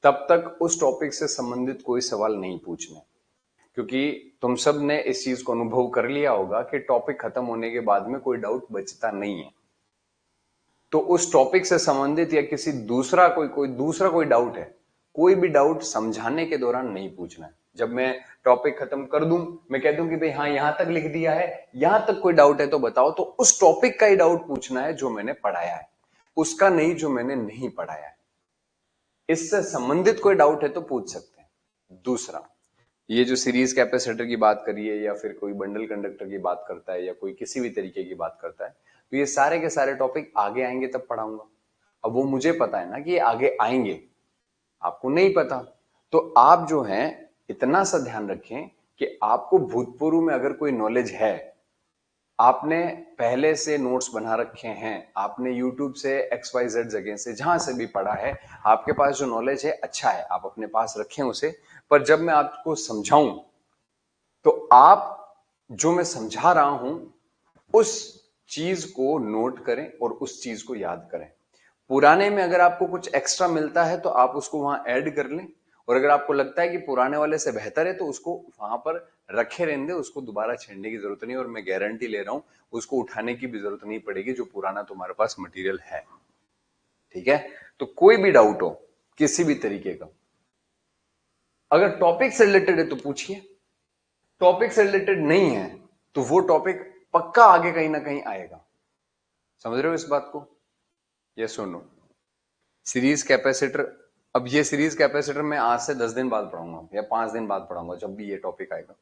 तब तक उस टॉपिक से संबंधित कोई सवाल नहीं पूछना, क्योंकि तुम सब ने इस चीज को अनुभव कर लिया होगा कि टॉपिक खत्म होने के बाद में कोई डाउट बचता नहीं है। तो उस टॉपिक से संबंधित या किसी दूसरा कोई डाउट है, कोई भी डाउट समझाने के दौरान नहीं पूछना है। जब मैं टॉपिक खत्म कर दूं, मैं कह दूं कि भाई हाँ यहां तक लिख दिया है, यहां तक कोई डाउट है तो बताओ, तो उस टॉपिक का ही डाउट पूछना है जो मैंने पढ़ाया है, उसका नहीं जो मैंने नहीं पढ़ाया है। इससे संबंधित कोई डाउट है तो पूछ सकते हैं। दूसरा, ये जो सीरीज कैपेसिटर की बात करिए या फिर कोई बंडल कंडक्टर की बात करता है या कोई किसी भी तरीके की बात करता है, तो ये सारे के सारे टॉपिक आगे आएंगे तब पढ़ाऊंगा। अब वो मुझे पता है ना कि ये आगे आएंगे, आपको नहीं पता। तो आप जो हैं इतना सा ध्यान रखें कि आपको भूतपूर्व में अगर कोई नॉलेज है, आपने पहले से नोट्स बना रखे हैं, आपने YouTube से XYZ जगह से जहां से भी पढ़ा है, आपके पास जो नॉलेज है अच्छा है, आप अपने पास रखें उसे। पर जब मैं आपको समझाऊं तो आप जो मैं समझा रहा हूं उस चीज को नोट करें और उस चीज को याद करें। पुराने में अगर आपको कुछ एक्स्ट्रा मिलता है तो आप उसको वहां ऐड कर लें, और अगर आपको लगता है कि पुराने वाले से बेहतर है तो उसको वहां पर रखे रहने दें, उसको दोबारा छेड़ने की जरूरत नहीं। और मैं गारंटी ले रहा हूं उसको उठाने की भी जरूरत नहीं पड़ेगी जो पुराना तुम्हारे पास मटेरियल है। ठीक है? तो कोई भी डाउट हो किसी भी तरीके का, अगर टॉपिक से रिलेटेड है तो पूछिए, टॉपिक से रिलेटेड नहीं है तो वो टॉपिक पक्का आगे कहीं ना कहीं आएगा। समझ रहे हो इस बात को? ये सुनो, सीरीज कैपेसिटर, अब ये सीरीज कैपेसिटर मैं आज से 10 दिन बाद पढ़ाऊंगा या 5 दिन बाद पढ़ाऊंगा जब भी ये टॉपिक आएगा।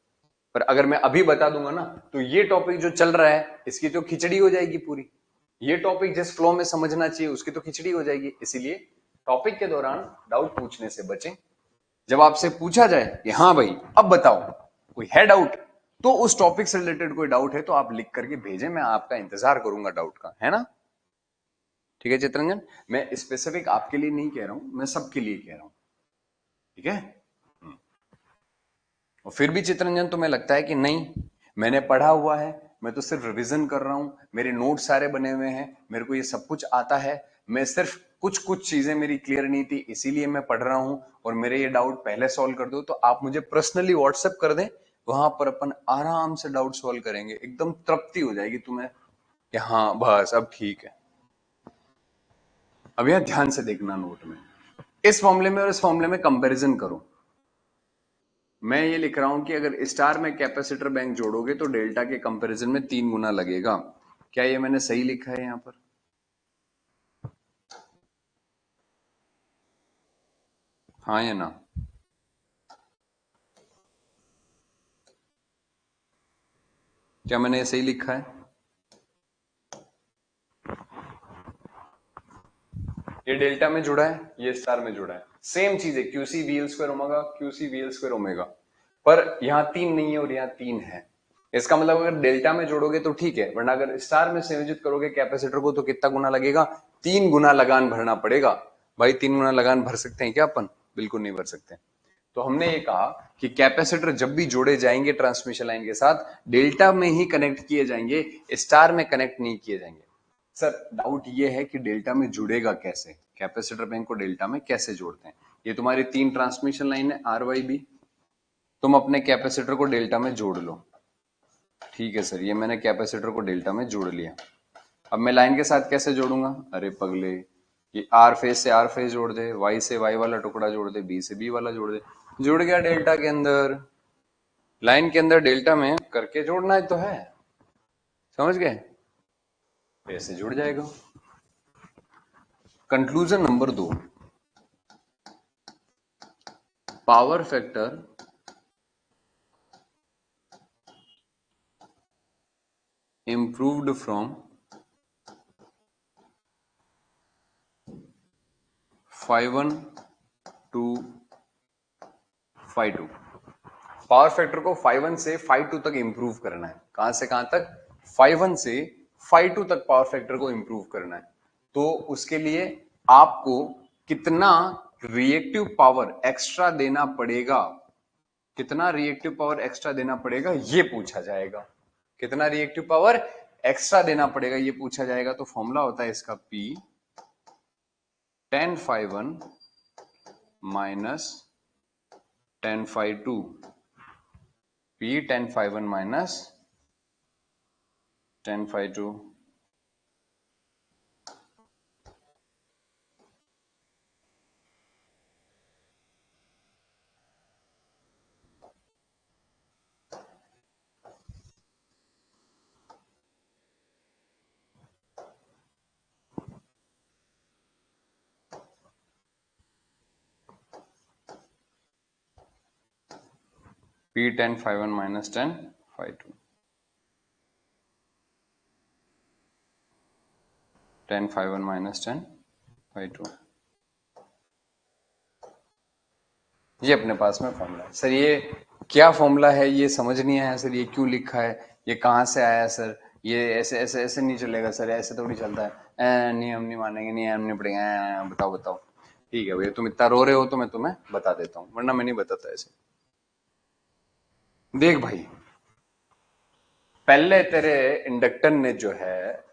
पर अगर मैं अभी बता दूंगा ना तो ये टॉपिक जो चल रहा है इसकी तो खिचड़ी हो जाएगी पूरी। ये टॉपिक जिस फ्लो में समझना चाहिए उसकी तो खिचड़ी हो जाएगी। इसीलिए टॉपिक के दौरान डाउट पूछने से बचें। जब आपसे पूछा जाए कि हाँ भाई अब बताओ कोई है डाउट, तो उस टॉपिक से रिलेटेड कोई डाउट है तो आप लिख करके भेजें, मैं आपका इंतजार करूंगा डाउट का, है ना? ठीक है चित्रंजन, मैं स्पेसिफिक आपके लिए नहीं कह रहा हूं, मैं सबके लिए कह रहा हूं। ठीक है? और फिर भी चित्रंजन तुम्हें लगता है कि नहीं मैंने पढ़ा हुआ है, मैं तो सिर्फ रिवीजन कर रहा हूं, मेरे नोट सारे बने हुए हैं, मेरे को ये सब कुछ आता है, मैं सिर्फ कुछ कुछ चीजें मेरी क्लियर नहीं थी इसीलिए मैं पढ़ रहा हूं और मेरे ये डाउट पहले सॉल्व कर दो, तो आप मुझे पर्सनली व्हाट्सएप कर दें, वहां पर अपन आराम से डाउट सॉल्व करेंगे, एकदम तृप्ति हो जाएगी तुम्हें कि हाँ बस अब ठीक है। अब यह ध्यान से देखना, नोट में इस फॉर्मूले में और इस फॉर्मूले में कंपैरिजन करो। मैं ये लिख रहा हूं कि अगर स्टार में कैपेसिटर बैंक जोड़ोगे तो डेल्टा के कंपैरिजन में 3 गुना लगेगा। क्या ये मैंने सही लिखा है यहां पर? हाँ या ना? क्या मैंने ये सही लिखा है? ये डेल्टा में जुड़ा है, ये स्टार में जुड़ा है, सेम चीज है, QC VL square omega, QC VL square omega. पर यहां 3 नहीं है और यहां 3 है। इसका मतलब अगर डेल्टा में जोड़ोगे तो ठीक है, वरना अगर स्टार में संयोजित करोगे कैपेसिटर को तो कितना गुना लगेगा? 3 गुना लगान भरना पड़ेगा। भाई 3 गुना लगान भर सकते हैं क्या अपन? बिल्कुल नहीं भर सकते। तो हमने ये कहा कि कैपेसिटर जब भी जोड़े जाएंगे ट्रांसमिशन लाइन के साथ, डेल्टा में ही कनेक्ट किए जाएंगे, स्टार में कनेक्ट नहीं किए जाएंगे। सर डाउट ये है कि डेल्टा में जुड़ेगा कैसे, कैपेसिटर बैंक को डेल्टा में कैसे जोड़ते हैं? ये तुम्हारी 3 ट्रांसमिशन लाइन है आर वाई बी, तुम अपने कैपेसिटर को डेल्टा में जोड़ लो। ठीक है सर, ये मैंने कैपेसिटर को डेल्टा में जोड़ लिया। अब मैं लाइन के साथ कैसे जोड़ूंगा? अरे पगले, ये आर फेज से आर फेज जोड़ दे, वाई से वाई वाला टुकड़ा जोड़ दे, बी से बी वाला जोड़ दे, जुड़ गया डेल्टा के अंदर। लाइन के अंदर डेल्टा में करके जोड़ना है तो है, समझ गए? ऐसे जुड़ जाएगा। Conclusion number 2, power factor improved from 5:1 to 5:2। Power factor को 5:1 से 5:2 तक इंप्रूव करना है। कहां से कहां तक? 5:1 से 5:2 तक पावर फैक्टर को इंप्रूव करना है। तो उसके लिए आपको कितना रिएक्टिव पावर एक्स्ट्रा देना पड़ेगा, कितना रिएक्टिव पावर एक्स्ट्रा देना पड़ेगा ये पूछा जाएगा, कितना रिएक्टिव पावर एक्स्ट्रा देना पड़ेगा ये पूछा जाएगा। तो फॉर्मूला होता है इसका P tan phi 1 minus tan phi 2, P tan phi 1 minus tan phi 2। P tan phi 1 minus tan phi 2, tan phi 1 minus tan phi 2, ये अपने पास में फॉर्मूला है। सर ये क्या फॉर्मूला है, ये समझ नहीं आया सर, ये क्यों लिखा है, ये कहाँ से आया सर, ये ऐसे ऐसे ऐसे नहीं चलेगा सर, ऐसे थोड़ी चलता है, नहीं हम नहीं मानेंगे, नहीं हम नहीं पढ़ेंगे, बताओ बताओ। ठीक है भैया, तुम इतना रो रहे हो तो मैं तुम्हें बता देता हूँ, वरना मैं नहीं बताता ऐसे। देख भाई, पहले तेरे इंडक्टर ने जो है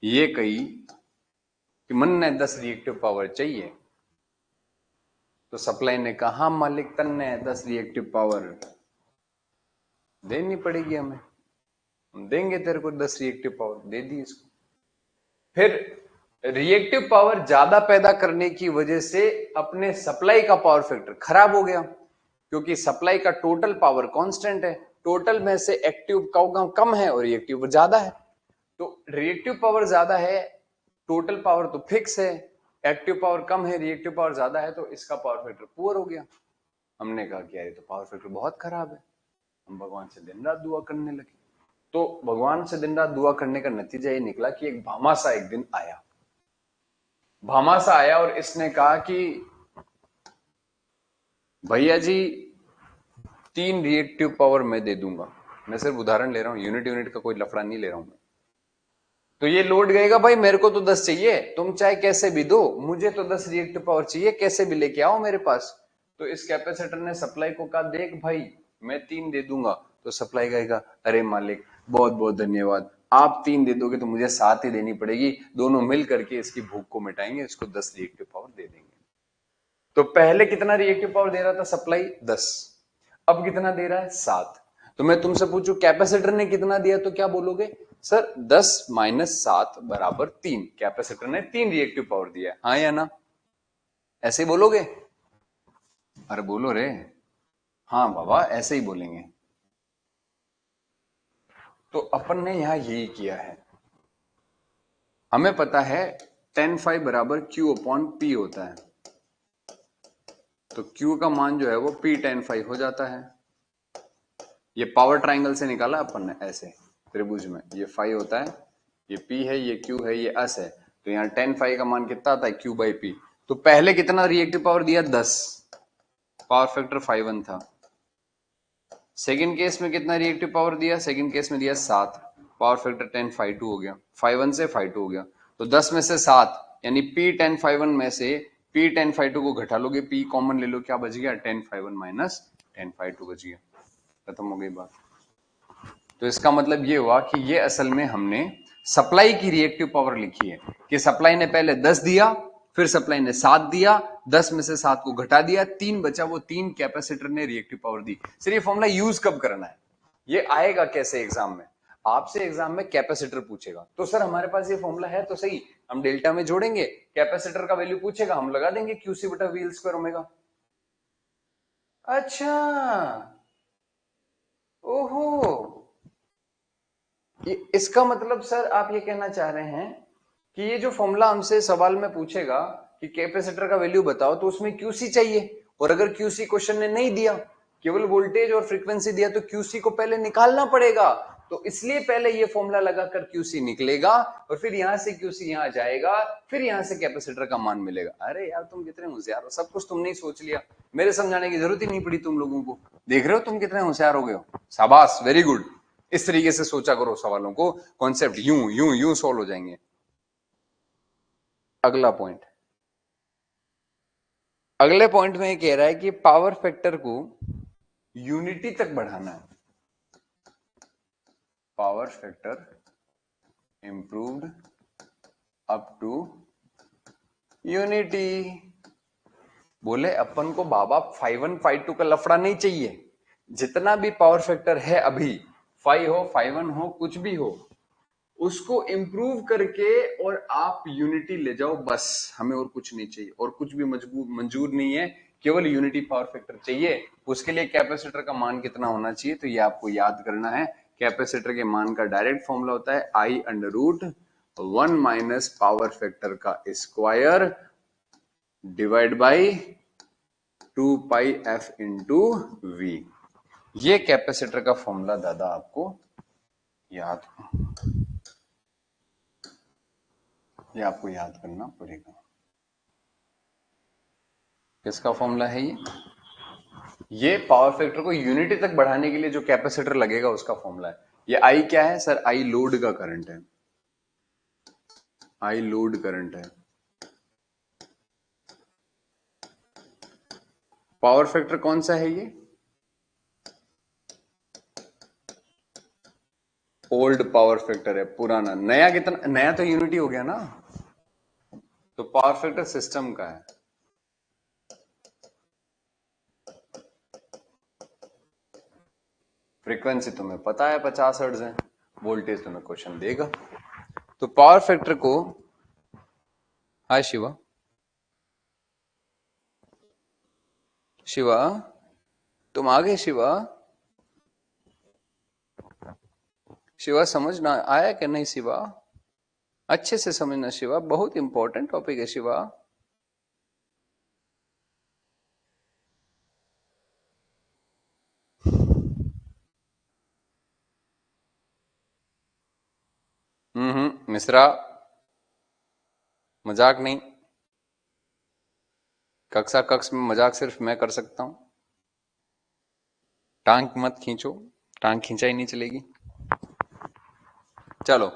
ये कही कि मन ने 10 रिएक्टिव पावर चाहिए, तो सप्लाई ने कहा हाँ मालिक तन ने 10 रिएक्टिव पावर देनी पड़ेगी हमें, हम देंगे तेरे को 10 रिएक्टिव पावर, दे दी इसको। फिर रिएक्टिव पावर ज्यादा पैदा करने की वजह से अपने सप्लाई का पावर फैक्टर खराब हो गया, क्योंकि सप्लाई का टोटल पावर कांस्टेंट है, टोटल में से एक्टिव कम है और रिएक्टिव ज्यादा है। तो रिएक्टिव पावर ज्यादा है, टोटल पावर तो फिक्स है, एक्टिव पावर कम है, रिएक्टिव पावर ज्यादा है, तो इसका पावर फैक्टर पुअर हो गया। हमने कहा कि यार ये तो पावर फैक्टर बहुत खराब है, हम भगवान से दिन रात दुआ करने लगे। तो भगवान से दिन रात दुआ करने का नतीजा ये निकला कि एक भामासा एक दिन आया, भामासा आया और इसने कहा कि भैया जी 3 रिएक्टिव पावर मैं दे दूंगा। मैं सिर्फ उदाहरण ले रहा हूं, यूनिट का कोई लफड़ा नहीं ले रहा हूं मैं। तो ये लोड गएगा भाई मेरे को तो 10 चाहिए, तुम चाहे कैसे भी दो, मुझे तो 10 रिएक्टिव पावर चाहिए, कैसे भी लेके आओ मेरे पास। तो इस कैपेसिटर ने सप्लाई को कहा देख भाई मैं 3 दे दूंगा। तो सप्लाई कहेगा अरे मालिक बहुत बहुत धन्यवाद, आप 3 दे दोगे तो मुझे 7 ही देनी पड़ेगी, दोनों मिल करके इसकी भूख को मिटाएंगे, इसको 10 रिएक्टिव पावर दे देंगे। तो पहले कितना रिएक्टिव पावर दे रहा था सप्लाई 10, अब कितना दे रहा है 7। तो मैं तुमसे पूछूं कैपेसिटर ने कितना दिया, तो क्या बोलोगे सर 10 माइनस 7 बराबर 3, कैपेसिटर ने 3 रिएक्टिव पावर दिया, हाँ या ना, ऐसे ही बोलोगे? अरे बोलो रे, हाँ बाबा ऐसे ही बोलेंगे। तो अपन ने यहां यही किया है, हमें पता है tan phi बराबर Q अपॉन P होता है, तो Q का मान जो है वो P tan phi हो जाता है। ये पावर ट्राइंगल से निकाला अपन ने, ऐसे त्रिभुज में ये phi होता है, ये P है, ये Q है, ये S है, तो यहाँ tan phi का मान कितना आता है Q बाई P। तो पहले कितना रिएक्टिव पावर दिया 10, पावर फैक्टर 5 था। सेकंड केस में कितना रिएक्टिव पावर दिया, सेकंड केस में दिया 7, पावर फैक्टर tan phi 2 हो गया, 5 से phi 2 हो गया। तो 10 में से 7 यानी P tan phi 1 में से P tan phi 2 को घटा लोगे, P कॉमन ले लो, क्या बच गया tan phi 1 minus tan phi 2 बच गया, खत्म हो गई बात। तो इसका मतलब ये हुआ कि ये असल में हमने सप्लाई की रिएक्टिव पावर लिखी है कि सप्लाई ने पहले 10 दिया, फिर सप्लाई ने 7 दिया, 10 में से 7 को घटा दिया, 3 बचा, वो 3 कैपेसिटर ने रिएक्टिव पावर दी। सर ये फॉर्मूला यूज कब करना है, ये आएगा कैसे एग्जाम में, आपसे एग्जाम में कैपेसिटर पूछेगा, तो सर हमारे पास ये फॉर्मूला है तो सही, हम डेल्टा में जोड़ेंगे, कैपेसिटर का वैल्यू पूछेगा, हम लगा देंगे क्यूसी बटा वी स्क्वायर ओमेगा। अच्छा, ओहो, इसका मतलब सर आप ये कहना चाह रहे हैं कि ये जो फॉर्मूला हमसे सवाल में पूछेगा कि कैपेसिटर का वैल्यू बताओ, तो उसमें क्यूसी चाहिए, और अगर क्यूसी क्वेश्चन ने नहीं दिया, केवल वोल्टेज और फ्रीक्वेंसी दिया, तो क्यूसी को पहले निकालना पड़ेगा। तो इसलिए पहले ये फॉर्मूला लगाकर क्यूसी निकलेगा, और फिर यहां से क्यूसी यहां जाएगा, फिर यहां से कैपेसिटर का मान मिलेगा। अरे यार तुम कितने होशियार हो, सब कुछ तुमने ही सोच लिया, मेरे समझाने की जरूरत ही नहीं पड़ी तुम लोगों को। देख रहे हो तुम कितने होशियार हो गए हो, शाबाश, वेरी गुड। इस तरीके से सोचा करो सवालों को, कॉन्सेप्ट यूं यूं यूं सॉल्व हो जाएंगे। अगला पॉइंट, अगले पॉइंट में ये कह रहा है कि पावर फैक्टर को यूनिटी तक बढ़ाना है। Power factor improved up to unity. बोले अपन को बाबा 5-1 5-2 का लफड़ा नहीं चाहिए। जितना भी पावर फैक्टर है अभी 5 हो 5-1 हो कुछ भी हो, उसको इंप्रूव करके और आप यूनिटी ले जाओ, बस हमें और कुछ नहीं चाहिए, और कुछ भी मंजूर नहीं है, केवल यूनिटी पावर फैक्टर चाहिए। उसके लिए कैपेसिटर का मान कितना होना चाहिए, तो ये आपको याद करना है। कैपेसिटर के मान का डायरेक्ट फॉर्मूला होता है I√1 माइनस पावर फैक्टर का square divide by 2πf into V. ये कैपेसिटर का फॉर्मूला दादा आपको याद करना पड़ेगा। किसका फॉर्मूला है ये पावर फैक्टर को यूनिटी तक बढ़ाने के लिए जो कैपेसिटर लगेगा उसका फॉर्मूला है। ये आई क्या है सर? आई लोड का करंट है। आई लोड करंट है। पावर फैक्टर कौन सा है ये? ओल्ड पावर फैक्टर है, पुराना। नया कितना? नया तो यूनिटी हो गया ना, तो पावर फैक्टर सिस्टम का है। फ्रीक्वेंसी तुम्हें पता है 50 हर्ट्ज है, वोल्टेज तुम्हें क्वेश्चन देगा। तो पावर फैक्टर को, हाय शिवा, शिवा तुम आ गए? शिवा, शिवा समझ ना आया कि नहीं? शिवा अच्छे से समझना शिवा, बहुत इंपॉर्टेंट टॉपिक है शिवा। मिश्रा, मजाक नहीं। कक्ष में मजाक सिर्फ मैं कर सकता हूं। टांग मत खींचो, टांग खींचाई नहीं चलेगी। चलो,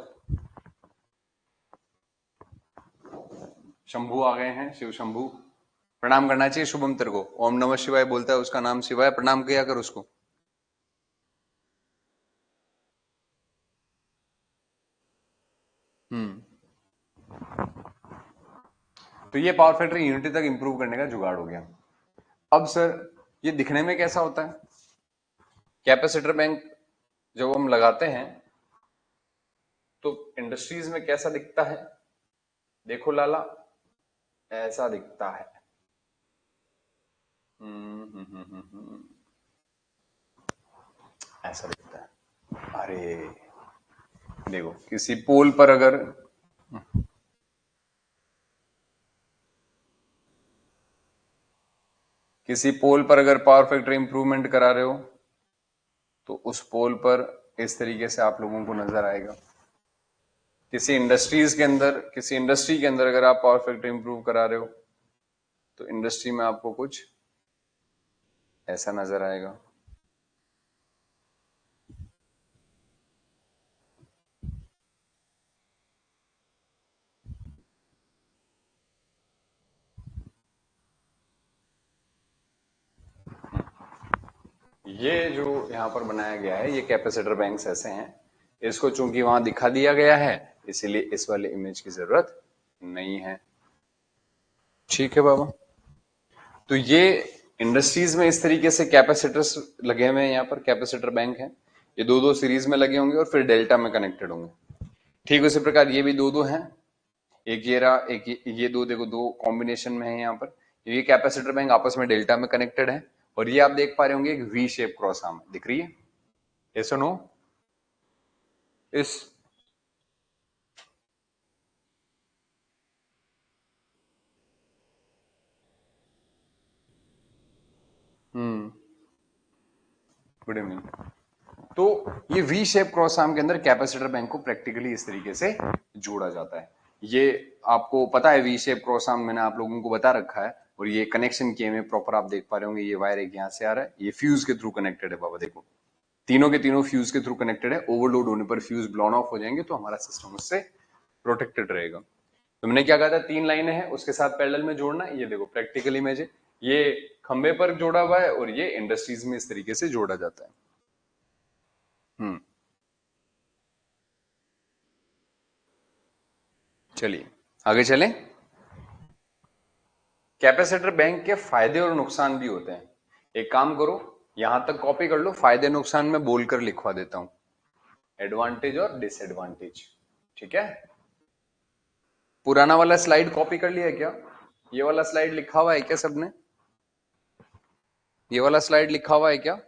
शंभू आ गए हैं, शिव शंभू। प्रणाम करना चाहिए शुभम तेरे को। ओम नमः शिवाय बोलता है, उसका नाम शिवाय, प्रणाम किया कर उसको। तो ये पावर फैक्टर यूनिटी तक इंप्रूव करने का जुगाड़ हो गया। अब सर ये दिखने में कैसा होता है? कैपेसिटर बैंक जब हम लगाते हैं तो इंडस्ट्रीज में कैसा दिखता है? देखो लाला, ऐसा दिखता है। ऐसा दिखता है। अरे देखो, किसी पोल पर अगर पावर फैक्टर इंप्रूवमेंट करा रहे हो तो उस पोल पर इस तरीके से आप लोगों को नजर आएगा। किसी इंडस्ट्री के अंदर अगर आप पावर फैक्टर इंप्रूव करा रहे हो तो इंडस्ट्री में आपको कुछ ऐसा नजर आएगा। ये जो यहां पर बनाया गया है, ये कैपेसिटर बैंक्स ऐसे हैं। इसको चूंकि वहां दिखा दिया गया है, इसीलिए इस वाले इमेज की जरूरत नहीं है। ठीक है बाबा। तो ये इंडस्ट्रीज में इस तरीके से कैपेसिटर्स लगे हुए हैं। यहाँ पर कैपेसिटर बैंक है, ये दो दो सीरीज में लगे होंगे और फिर डेल्टा में कनेक्टेड होंगे। ठीक उसी प्रकार ये भी दो दो हैं, एक ये रहा, एक ये दो, देखो दो कॉम्बिनेशन में है यहाँ पर। ये कैपेसिटर बैंक आपस में डेल्टा में कनेक्टेड है, और ये आप देख पा रहे होंगे एक वी शेप क्रॉस आर्म दिख रही है। यस और नो? इस गुड इवनिंग। तो ये वी शेप क्रॉस आर्म के अंदर कैपेसिटर बैंक को प्रैक्टिकली इस तरीके से जोड़ा जाता है। ये आपको पता है, वी शेप क्रॉस आर्म मैंने आप लोगों को बता रखा है, और ये कनेक्शन किए हुए प्रॉपर आप देख पा रहे होंगे। ये वायर एक यहाँ से आ रहा है, ये फ्यूज के थ्रू कनेक्टेड है बाबा। देखो तीनों के तीनों फ्यूज के थ्रू कनेक्टेड है। ओवरलोड होने पर फ्यूज ब्लॉन ऑफ हो जाएंगे तो हमारा सिस्टम उससे प्रोटेक्टेड रहेगा। तो मैंने क्या कहा था, 3 लाइनें हैं, उसके साथ पैरेलल में जोड़ना। ये देखो प्रैक्टिकल इमेज है, ये खंबे पर जोड़ा हुआ है और ये इंडस्ट्रीज में इस तरीके से जोड़ा जाता है। चलिए आगे चलें। कैपेसिटर बैंक के फायदे और नुकसान भी होते हैं। एक काम करो, यहां तक कॉपी कर लो, फायदे नुकसान में बोलकर लिखवा देता हूं, एडवांटेज और डिसएडवांटेज। ठीक है, पुराना वाला स्लाइड कॉपी कर लिया है क्या? ये वाला स्लाइड लिखा हुआ है क्या सबने? ये वाला स्लाइड लिखा हुआ है क्या?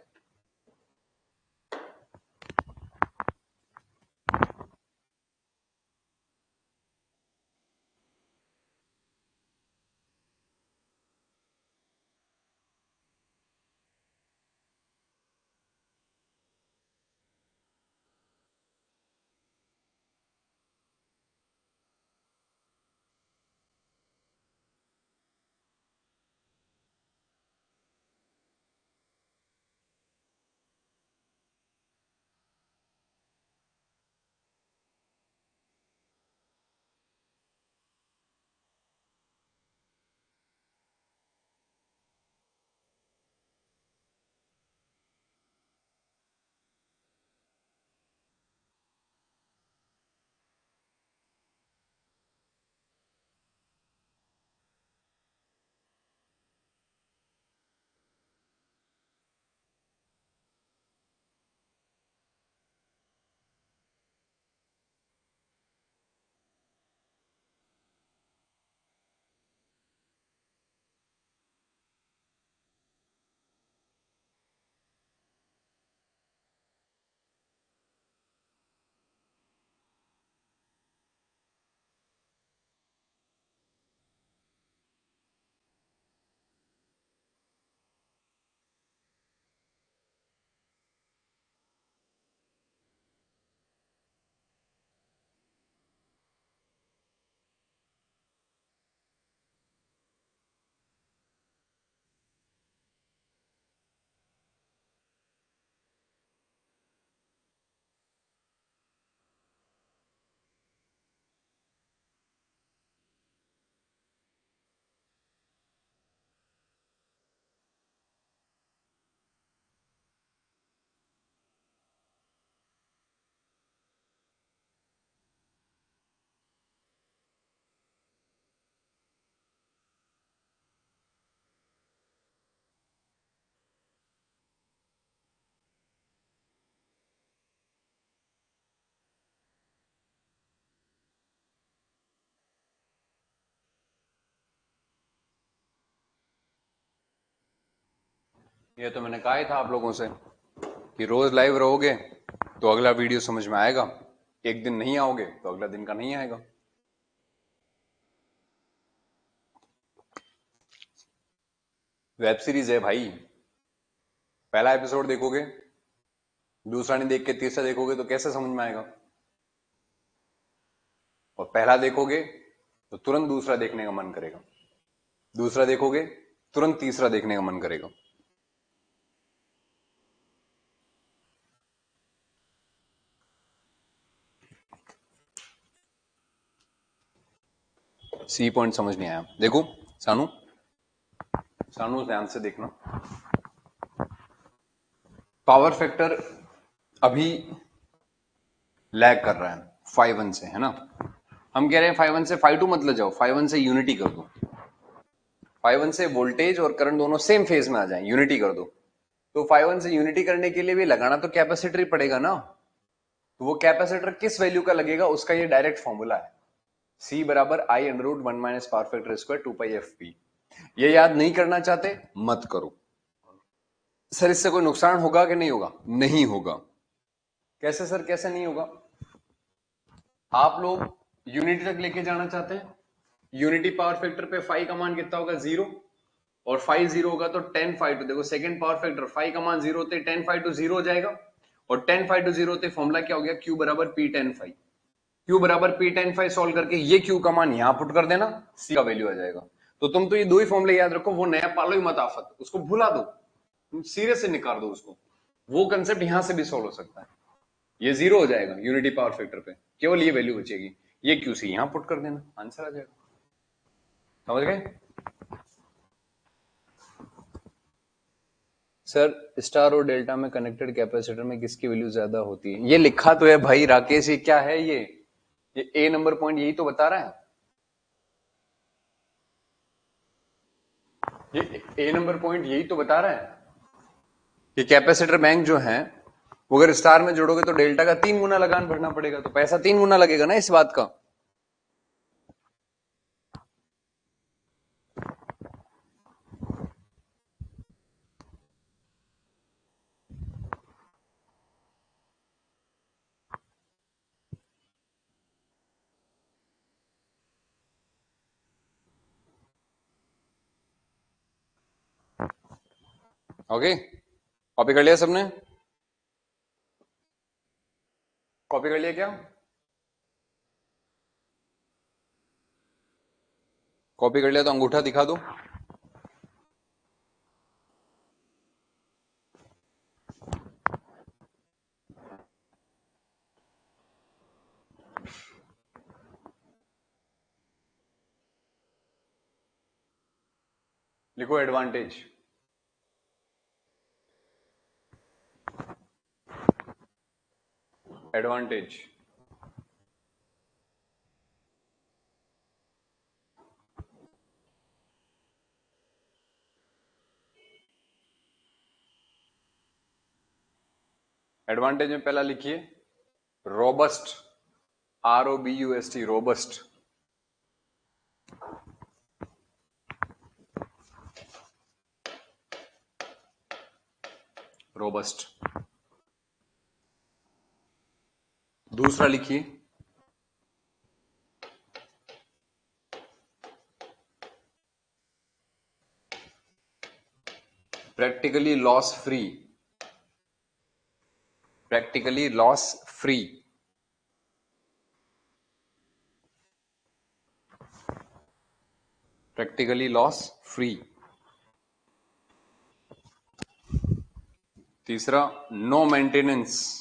ये तो मैंने कहा ही था आप लोगों से कि रोज लाइव रहोगे तो अगला वीडियो समझ में आएगा, एक दिन नहीं आओगे तो अगला दिन का नहीं आएगा। वेब सीरीज है भाई, पहला एपिसोड देखोगे, दूसरा नहीं देख के तीसरा देखोगे तो कैसे समझ में आएगा? और पहला देखोगे तो तुरंत दूसरा देखने का मन करेगा, दूसरा देखोगे तुरंत तीसरा देखने का मन करेगा। सी पॉइंट समझ नहीं आया? देखो सानू, सानू ध्यान से देखना, पावर फैक्टर अभी लैग कर रहा है 5-1 से, है ना? हम कह रहे हैं 5-1 से 5-2 मत ले जाओ, 5-1 से यूनिटी कर दो, 5-1 से वोल्टेज और करंट दोनों सेम फेज में आ जाए, यूनिटी कर दो। तो 5-1 से यूनिटी करने के लिए भी लगाना तो कैपेसिटर ही पड़ेगा ना। तो वो कैपेसिटर किस वैल्यू का लगेगा उसका ये डायरेक्ट फॉर्मूला है, C बराबर I under root 1 minus power factor square 2πfp। ये याद नहीं करना चाहते मत करो। सर इससे कोई नुकसान होगा कि नहीं होगा? नहीं होगा। कैसे सर, कैसे नहीं होगा? आप लोग यूनिटी तक लेके जाना चाहते हैं, यूनिटी पावर फैक्टर पे फाइव का मान कितना होगा? 0, और 5 0 होगा तो 10 5 देखो सेकंड पावर फैक्टर 5 का मान 0 होते 10 5 0 हो जाएगा, और 10 5 0 होते फॉर्मूला क्या हो गया? Q बराबर P10 5। Q बराबर P10 5 सॉल्व करके ये Q का मान यहां पुट कर देना, C का वैल्यू आ जाएगा। तो तुम तो ये दो ही फॉर्मूले याद रखो, वो नया पालो ही मत आफत, उसको भुला दो, तुम सीरियस से निकाल दो उसको। वो कंसेप्ट यहां से भी सॉल्व हो सकता है। ये 0 हो जाएगा यूनिटी पावर फैक्टर पे, केवल ये वैल्यू बचेगी, ये QC यहां पुट कर देना, आंसर आ जाएगा। समझ गए? सर स्टार और डेल्टा में कनेक्टेड कैपेसिटर में किसकी वैल्यू ज्यादा होती है? ये लिखा तो है भाई राकेश, ये क्या है ये ए नंबर पॉइंट यही तो बता रहा है। ये ए नंबर पॉइंट यही तो बता रहा है कि कैपेसिटर बैंक जो है वो अगर स्टार में जोड़ोगे तो डेल्टा का 3 गुना लगान भरना पड़ेगा, तो पैसा 3 गुना लगेगा ना इस बात का। ओके, कॉपी कर लिया सबने? कॉपी कर लिया क्या? कॉपी कर लिया तो अंगूठा दिखा दो। लिखो एडवांटेज। एडवांटेज एडवांटेज में पहला लिखिए रोबस्ट, ROBUST, रोबस्ट। रोबस्ट। दूसरा लिखिए practically loss free. Practically loss free. Practically loss free. तीसरा नो मेंटेनेंस।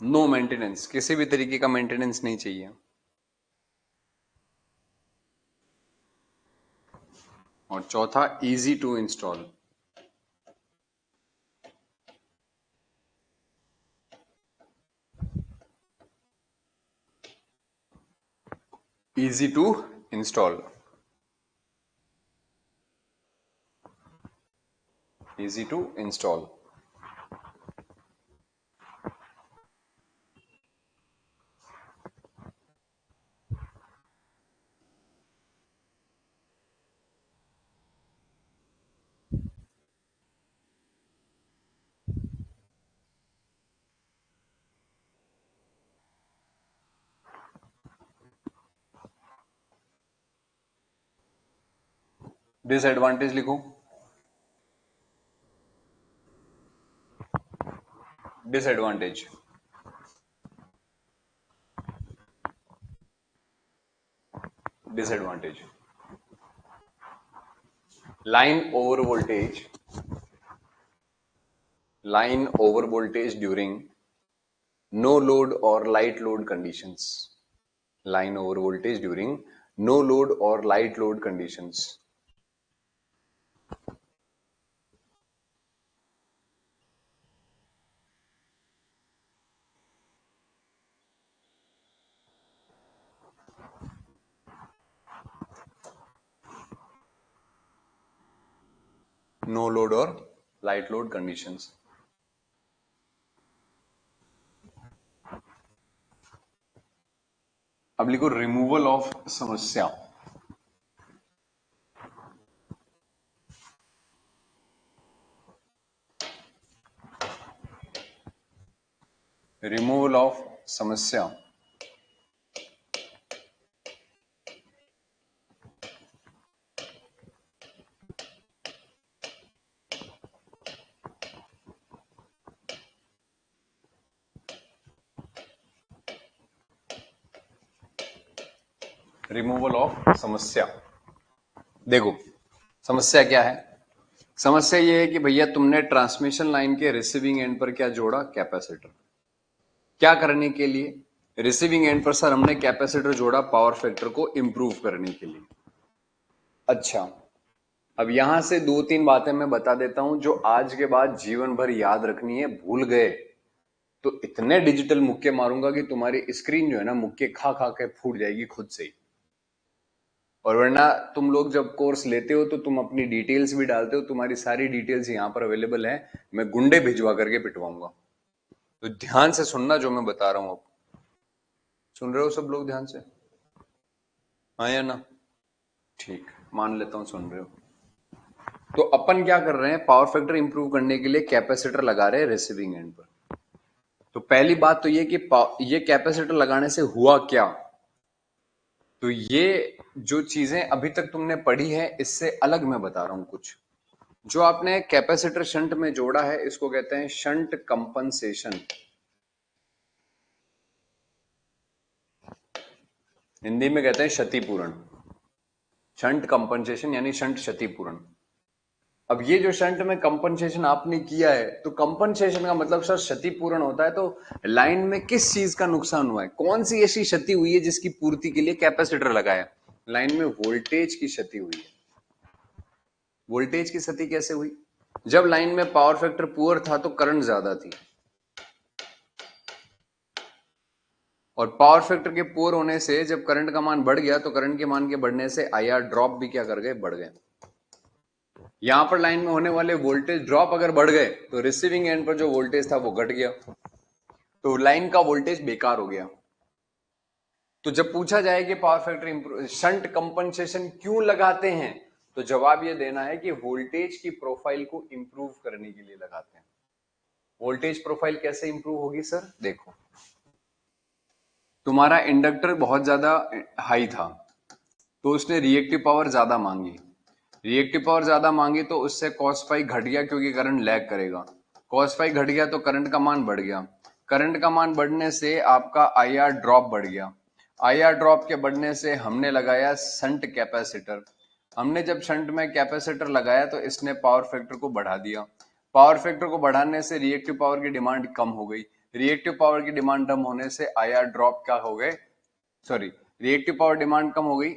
नो मेंटेनेंस, किसी भी तरीके का मेंटेनेंस नहीं चाहिए। और चौथा easy to install. Easy to install. Easy to install. Disadvantage लिखो। Disadvantage disadvantage line over voltage. Line over voltage during no load और light load conditions. Line over voltage during no load और light load conditions. No load और light load conditions. अब लिखो removal of समस्या। Removal of समस्या। Removal of समस्या। देखो समस्या क्या है? समस्या ये है कि भैया तुमने ट्रांसमिशन लाइन के रिसीविंग एंड पर क्या जोड़ा? कैपेसिटर। क्या करने के लिए? रिसीविंग एंड पर सर हमने कैपेसिटर जोड़ा पावर फैक्टर को इंप्रूव करने के लिए। अच्छा, अब यहां से दो तीन बातें मैं बता देता हूं जो आज के बाद जीवन भर याद रखनी है। भूल गए तो इतने डिजिटल मुक्के मारूंगा कि तुम्हारी स्क्रीन जो है ना मुक्के खा खा के फूट जाएगी खुद से ही। और वरना तुम लोग जब कोर्स लेते हो तो तुम अपनी डिटेल्स भी डालते हो, तुम्हारी सारी डिटेल्स यहां पर अवेलेबल है। मैं गुंडे भिजवा करके पिटवाऊंगा। तो ध्यान से सुनना जो मैं बता रहा हूं। अब सुन रहे हो सब लोग ध्यान से? हाँ या ना? ठीक, मान लेता हूं सुन रहे हो। तो अपन क्या कर रहे हैं, पावर फैक्टर इंप्रूव करने के लिए कैपेसिटर लगा रहे हैं रिसीविंग एंड पर। तो पहली बात तो ये कि ये कैपेसिटर लगाने से हुआ क्या। तो ये जो चीजें अभी तक तुमने पढ़ी है इससे अलग मैं बता रहा हूं कुछ। जो आपने कैपेसिटर शंट में जोड़ा है इसको कहते हैं शंट कंपनसेशन। हिंदी में कहते हैं क्षतिपूरण। शंट कंपनसेशन यानी शंट क्षतिपूरण। अब ये जो शंट में कंपनसेशन आपने किया है, तो कंपनसेशन का मतलब सर क्षतिपूरण होता है। तो लाइन में किस चीज का नुकसान हुआ है, कौन सी ऐसी क्षति हुई है जिसकी पूर्ति के लिए कैपेसिटर लगाया? लाइन में वोल्टेज की क्षति हुई है। वोल्टेज की क्षति कैसे हुई? जब लाइन में पावर फैक्टर पुअर था तो करंट ज्यादा थी, और पावर फैक्टर के पुअर होने से जब करंट का मान बढ़ गया तो करंट के मान के बढ़ने से आईआर ड्रॉप भी क्या कर गए, बढ़ गए। यहां पर लाइन में होने वाले वोल्टेज ड्रॉप अगर बढ़ गए तो रिसीविंग एंड पर जो वोल्टेज था वो घट गया, तो लाइन का वोल्टेज बेकार हो गया। तो जब पूछा जाए कि पावर फैक्टर शंट कंपनसेशन क्यों लगाते हैं, तो जवाब ये देना है कि वोल्टेज की प्रोफाइल को इंप्रूव करने के लिए लगाते हैं। वोल्टेज प्रोफाइल कैसे इंप्रूव होगी सर? देखो, तुम्हारा इंडक्टर बहुत ज्यादा हाई था तो उसने रिएक्टिव पावर ज्यादा मांगी। रिएक्टिव पावर ज्यादा मांगी तो उससे cos फाई घट गया क्योंकि करंट लैग करेगा। cos फाई घट गया तो करंट का मान बढ़ गया। करंट का मान बढ़ने से आपका आईआर ड्रॉप बढ़ गया। आईआर ड्रॉप के बढ़ने से हमने लगाया शंट कैपेसिटर। हमने जब शंट में कैपेसिटर लगाया तो इसने पावर फैक्टर को बढ़ा दिया। पावर फैक्टर को बढ़ाने से रिएक्टिव पावर की डिमांड कम हो गई। रिएक्टिव पावर की डिमांड कम होने से आईआर ड्रॉप क्या हो गए, सॉरी, रिएक्टिव पावर डिमांड कम हो गई।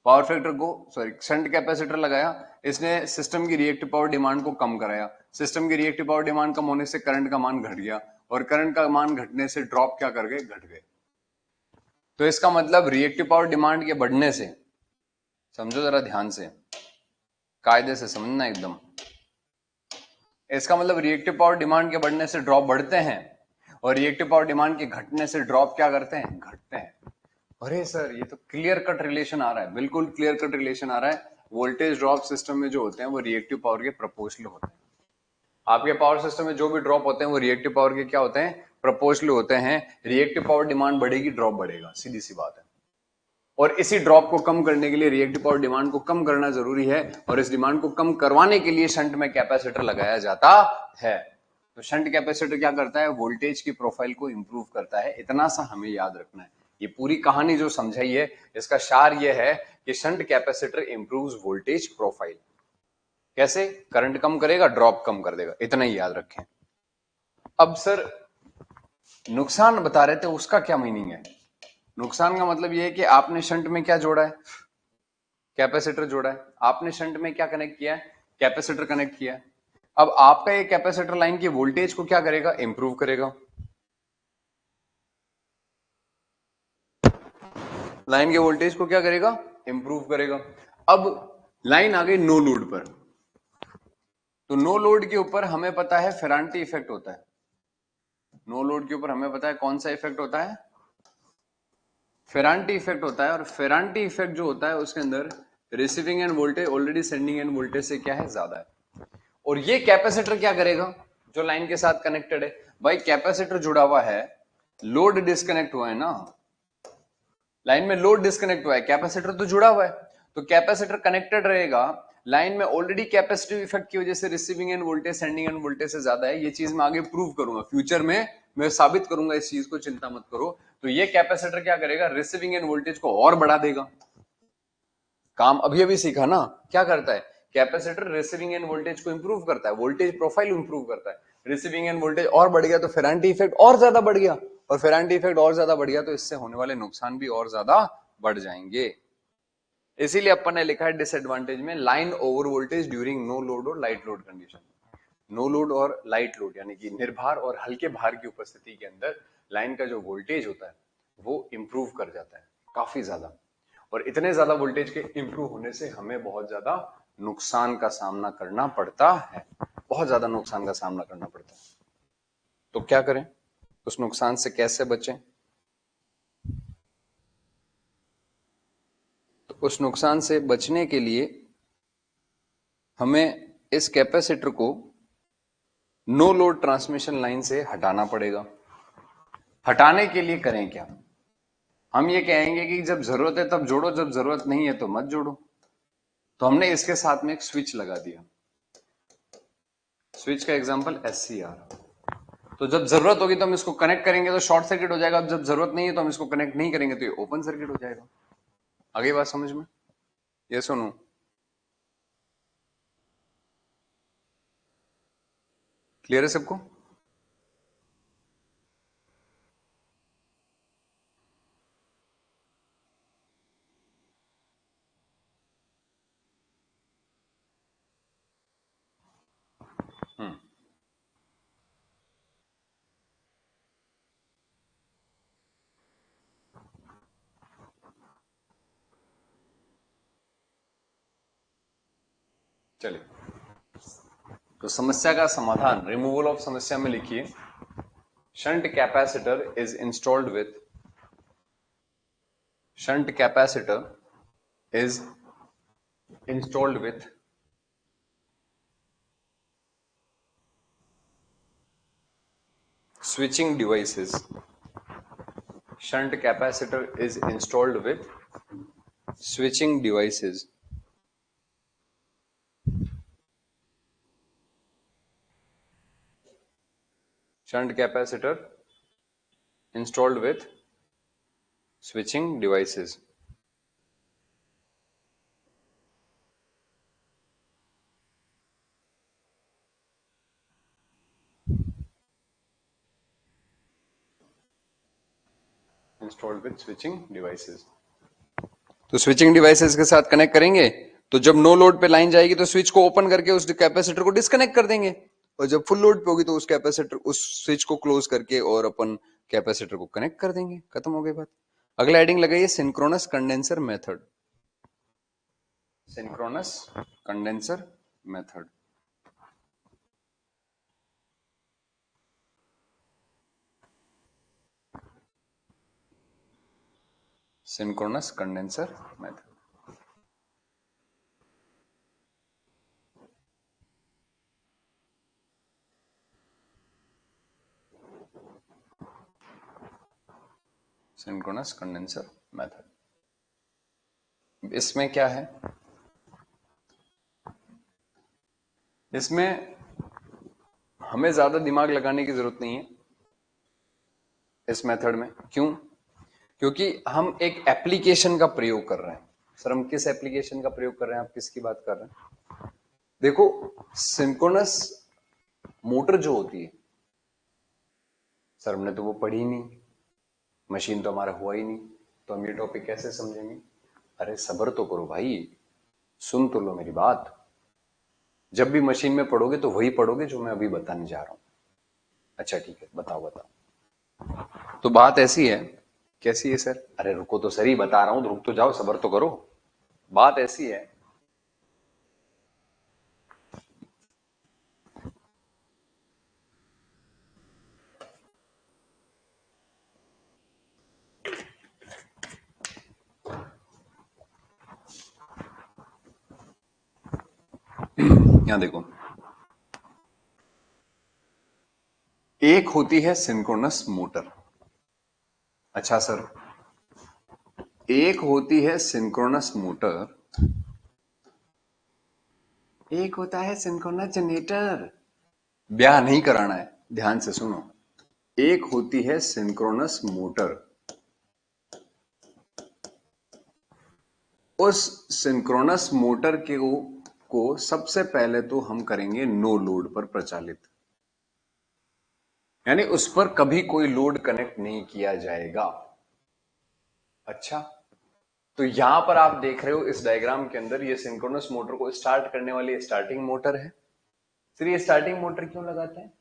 पावर फैक्टर को, सॉरी, शंट कैपेसिटर लगाया, इसने सिस्टम की रिएक्टिव पावर डिमांड को कम कराया। सिस्टम की रिएक्टिव पावर डिमांड कम होने से करंट का मान घट गया, और करंट का मान घटने से ड्रॉप क्या कर गए, घट गए। तो इसका मतलब रिएक्टिव पावर डिमांड के बढ़ने से, समझो जरा ध्यान से, कायदे से समझना एकदम। इसका मतलब रिएक्टिव पावर डिमांड के बढ़ने से ड्रॉप बढ़ते हैं, और रिएक्टिव पावर डिमांड के घटने से ड्रॉप क्या करते हैं, घटते हैं। अरे सर ये तो क्लियर कट रिलेशन आ रहा है, बिल्कुल क्लियर कट रिलेशन आ रहा है। वोल्टेज ड्रॉप सिस्टम में जो होते हैं वो रिएक्टिव पावर के प्रोपोर्शनल होते हैं। आपके पावर सिस्टम में जो भी ड्रॉप होते हैं वो रिएक्टिव पावर के क्या होते हैं, प्रोपोर्शनल होते हैं। रिएक्टिव पावर डिमांड बढ़ेगी, ड्रॉप बढ़ेगा, सीधी सी बात है। और इसी ड्रॉप को कम करने के लिए, रिएक्टिव पावर डिमांड को कम करना जरूरी है, और इस डिमांड को कम करवाने के लिए शंट में कैपेसिटर लगाया जाता है। तो शंट कैपेसिटर क्या करता है, वोल्टेज की प्रोफाइल को इंप्रूव करता है। इतना सा हमें याद रखना है। ये पूरी कहानी जो समझाई है इसका सार ये है कि shunt capacitor improves voltage profile. कैसे? करंट कम करेगा, ड्रॉप कम कर देगा, इतना ही याद रखें। अब सर नुकसान बता रहे थे, उसका क्या मीनिंग है? नुकसान का मतलब यह है कि आपने शंट में क्या जोड़ा है, कैपेसिटर जोड़ा है। आपने शंट में क्या कनेक्ट किया है, कैपेसिटर कनेक्ट किया है। अब आपका ये कैपेसिटर लाइन की वोल्टेज को क्या करेगा, इंप्रूव करेगा। लाइन के वोल्टेज को क्या करेगा, इंप्रूव करेगा। अब लाइन आ गई नो लोड पर, तो नो लोड के ऊपर हमें पता है फेरांटी इफेक्ट होता है। नो लोड के ऊपर हमें पता है कौन सा इफेक्ट होता है, फेरांटी इफेक्ट होता है। और फेरांटी इफेक्ट जो होता है उसके अंदर receiving end voltage already sending end voltage से क्या है, ज्यादा है। और ये कैपेसिटर क्या करेगा, जो लाइन के साथ कनेक्टेड है, भाई कैपेसिटर जुड़ा हुआ है, लोड डिस्कनेक्ट हुआ है ना, लाइन में लोड डिस्कनेक्ट हुआ है, कैपेसिटर तो जुड़ा हुआ है, तो कैपेसिटर कनेक्टेड रहेगा। लाइन में ऑलरेडी कैपेसिटिव इफेक्ट की वजह से receiving end voltage sending end voltage से ज्यादा है। ये चीज मैं आगे प्रूव करूंगा, फ्यूचर में मैं साबित करूंगा इस चीज को, चिंता मत करो। तो ये कैपेसिटर क्या करेगा, रिसीविंग एंड वोल्टेज को और बढ़ा देगा। काम अभी अभी सीखा ना, क्या करता है कैपेसिटर, रिसीविंग एंड वोल्टेज को इंप्रूव करता है, वोल्टेज प्रोफाइल इंप्रूव करता है। रिसीविंग एंड वोल्टेज और बढ़ गया तो फेरांटी इफेक्ट और ज्यादा बढ़ गया, और फेरांटी इफेक्ट और ज्यादा बढ़ गया तो इससे होने वाले नुकसान भी और ज्यादा बढ़ जाएंगे। इसीलिए अपन ने लिखा है डिसएडवांटेज में line over voltage during no load और light load condition. No load और लाइट लोड यानी कि निर्भार और हल्के भार की उपस्थिति के अंदर लाइन का जो वोल्टेज होता है वो इंप्रूव कर जाता है काफी ज्यादा, और इतने ज्यादा वोल्टेज के इंप्रूव होने से हमें बहुत ज्यादा नुकसान का सामना करना पड़ता है, बहुत ज्यादा नुकसान का सामना करना पड़ता है। तो क्या करें, उस नुकसान से कैसे बचें? तो उस नुकसान से बचने के लिए हमें इस कैपेसिटर को नो लोड ट्रांसमिशन लाइन से हटाना पड़ेगा। हटाने के लिए करें क्या? हम ये कहेंगे कि जब जरूरत है तब जोड़ो, जब जरूरत नहीं है तो मत जोड़ो। तो हमने इसके साथ में एक स्विच लगा दिया। स्विच का एग्जांपल SCR। तो जब जरूरत होगी तो हम इसको कनेक्ट करेंगे तो शॉर्ट सर्किट हो जाएगा, अब जब जरूरत नहीं है तो हम इसको कनेक्ट नहीं करेंगे तो ये ओपन सर्किट हो जाएगा। आगे बात समझ में? ये सुनो, क्लियर है सबको? चलिए, तो समस्या का समाधान रिमूवल ऑफ समस्या में लिखिए, shunt capacitor is installed with shunt capacitor is installed with switching devices. Shunt capacitor is installed with switching devices. Shunt capacitor installed with switching devices. Installed with switching devices. तो switching devices के साथ connect करेंगे तो जब no load पे line जाएगी तो switch को ओपन करके उस कैपेसिटर को डिस्कनेक्ट कर देंगे, और जब फुल लोड पे होगी तो उस कैपेसिटर उस स्विच को क्लोज करके और अपन कैपेसिटर को कनेक्ट कर देंगे। खत्म हो गई बात। अगला हेडिंग लगाइए synchronous condenser method. Synchronous condenser method. Synchronous condenser method. Synchronous condenser method. इसमें क्या है? इसमें हमें ज्यादा दिमाग लगाने की जरूरत नहीं है इस मेथड में। क्यों? क्योंकि हम एक एप्लीकेशन का प्रयोग कर रहे हैं। सर हम किस एप्लीकेशन का प्रयोग कर रहे हैं, आप किसकी बात कर रहे हैं? देखो, सिंक्रोनस मोटर जो होती है, सर हमने तो वो पढ़ी नहीं, मशीन तो हमारा हुआ ही नहीं, तो हम ये टॉपिक कैसे समझेंगे? अरे सब्र तो करो भाई, सुन तो लो मेरी बात। जब भी मशीन में पढ़ोगे तो वही पढ़ोगे जो मैं अभी बताने जा रहा हूं। अच्छा ठीक है, बताओ बताओ। तो बात ऐसी है। कैसी है सर? अरे रुको तो सर, ही बता रहा हूं, तो रुक तो जाओ, सब्र तो करो। बात ऐसी है, यहां देखो, एक होती है सिंक्रोनस मोटर। अच्छा सर, एक होती है सिंक्रोनस मोटर, एक होता है सिंक्रोनस जनरेटर। ब्याह नहीं कराना है, ध्यान से सुनो। एक होती है सिंक्रोनस मोटर, उस सिंक्रोनस मोटर को सबसे पहले तो हम करेंगे नो लोड पर प्रचालित। यानी उस पर कभी कोई लोड कनेक्ट नहीं किया जाएगा। अच्छा, तो यहां पर आप देख रहे हो इस डायग्राम के अंदर ये सिंक्रोनस मोटर को स्टार्ट करने वाली स्टार्टिंग मोटर है। फिर ये स्टार्टिंग मोटर क्यों लगाते हैं?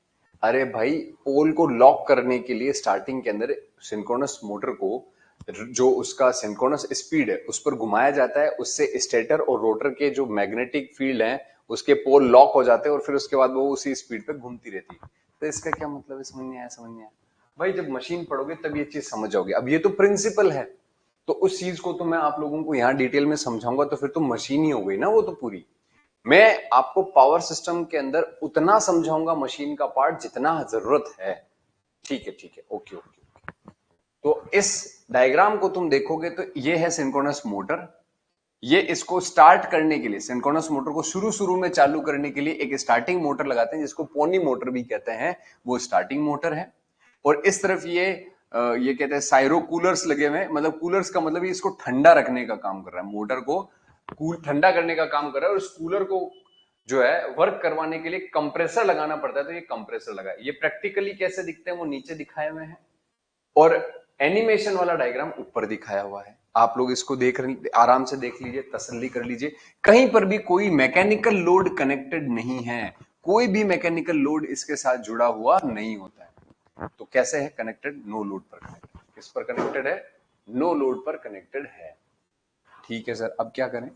अरे भाई, पोल को लॉक करने के लिए स्टार्टिंग के अंदर सिंक्रोनस मोटर को जो उसका सिंक्रोनस स्पीड है उस पर घुमाया जाता है, उससे स्टेटर और रोटर के जो मैग्नेटिक फील्ड हैं उसके पोल लॉक हो जाते हैं और फिर उसके बाद वो उसी स्पीड पे घूमती रहती है। तो इसका क्या मतलब है? समझ नहीं आया? समझ नहीं आया भाई, जब मशीन पढ़ोगे तब ये चीज समझ जाओगे। अब ये तो प्रिंसिपल है, तो उस चीज को तो मैं आप लोगों को यहाँ डिटेल में समझाऊंगा तो फिर तो मशीन ही हो गई ना वो तो पूरी। मैं आपको पावर सिस्टम के अंदर उतना समझाऊंगा मशीन का पार्ट जितना जरूरत है। ठीक है, ठीक है, ओके ओके। तो इस डायग्राम को तुम देखोगे तो ये है सिंक्रोनस मोटर। ये इसको स्टार्ट करने के लिए, सिंक्रोनस मोटर को शुरू शुरू में चालू करने के लिए एक स्टार्टिंग मोटर लगाते हैं जिसको पोनी मोटर भी कहते हैं, वो स्टार्टिंग मोटर है। और इस तरफ ये कहते हैं साइरो कूलर्स लगे हुए हैं। मतलब कूलर्स का मतलब ये इसको ठंडा रखने का काम कर रहा है, मोटर को ठंडा करने का काम कर रहा है। और इस कूलर को जो है वर्क करवाने के लिए कंप्रेसर लगाना पड़ता है, तो ये कंप्रेसर लगा है। ये प्रैक्टिकली कैसे दिखते हैं वो नीचे दिखाए हुए हैं और एनिमेशन वाला डायग्राम ऊपर दिखाया हुआ है। आप लोग इसको आराम से देख लीजिए, तसल्ली कर लीजिए। कहीं पर भी कोई मैकेनिकल लोड कनेक्टेड नहीं है, कोई भी मैकेनिकल लोड इसके साथ जुड़ा हुआ नहीं होता है। तो कैसे है कनेक्टेड? नो लोड पर कनेक्टेड। किस पर कनेक्टेड है? नो लोड पर कनेक्टेड है। ठीक है सर, अब क्या करें?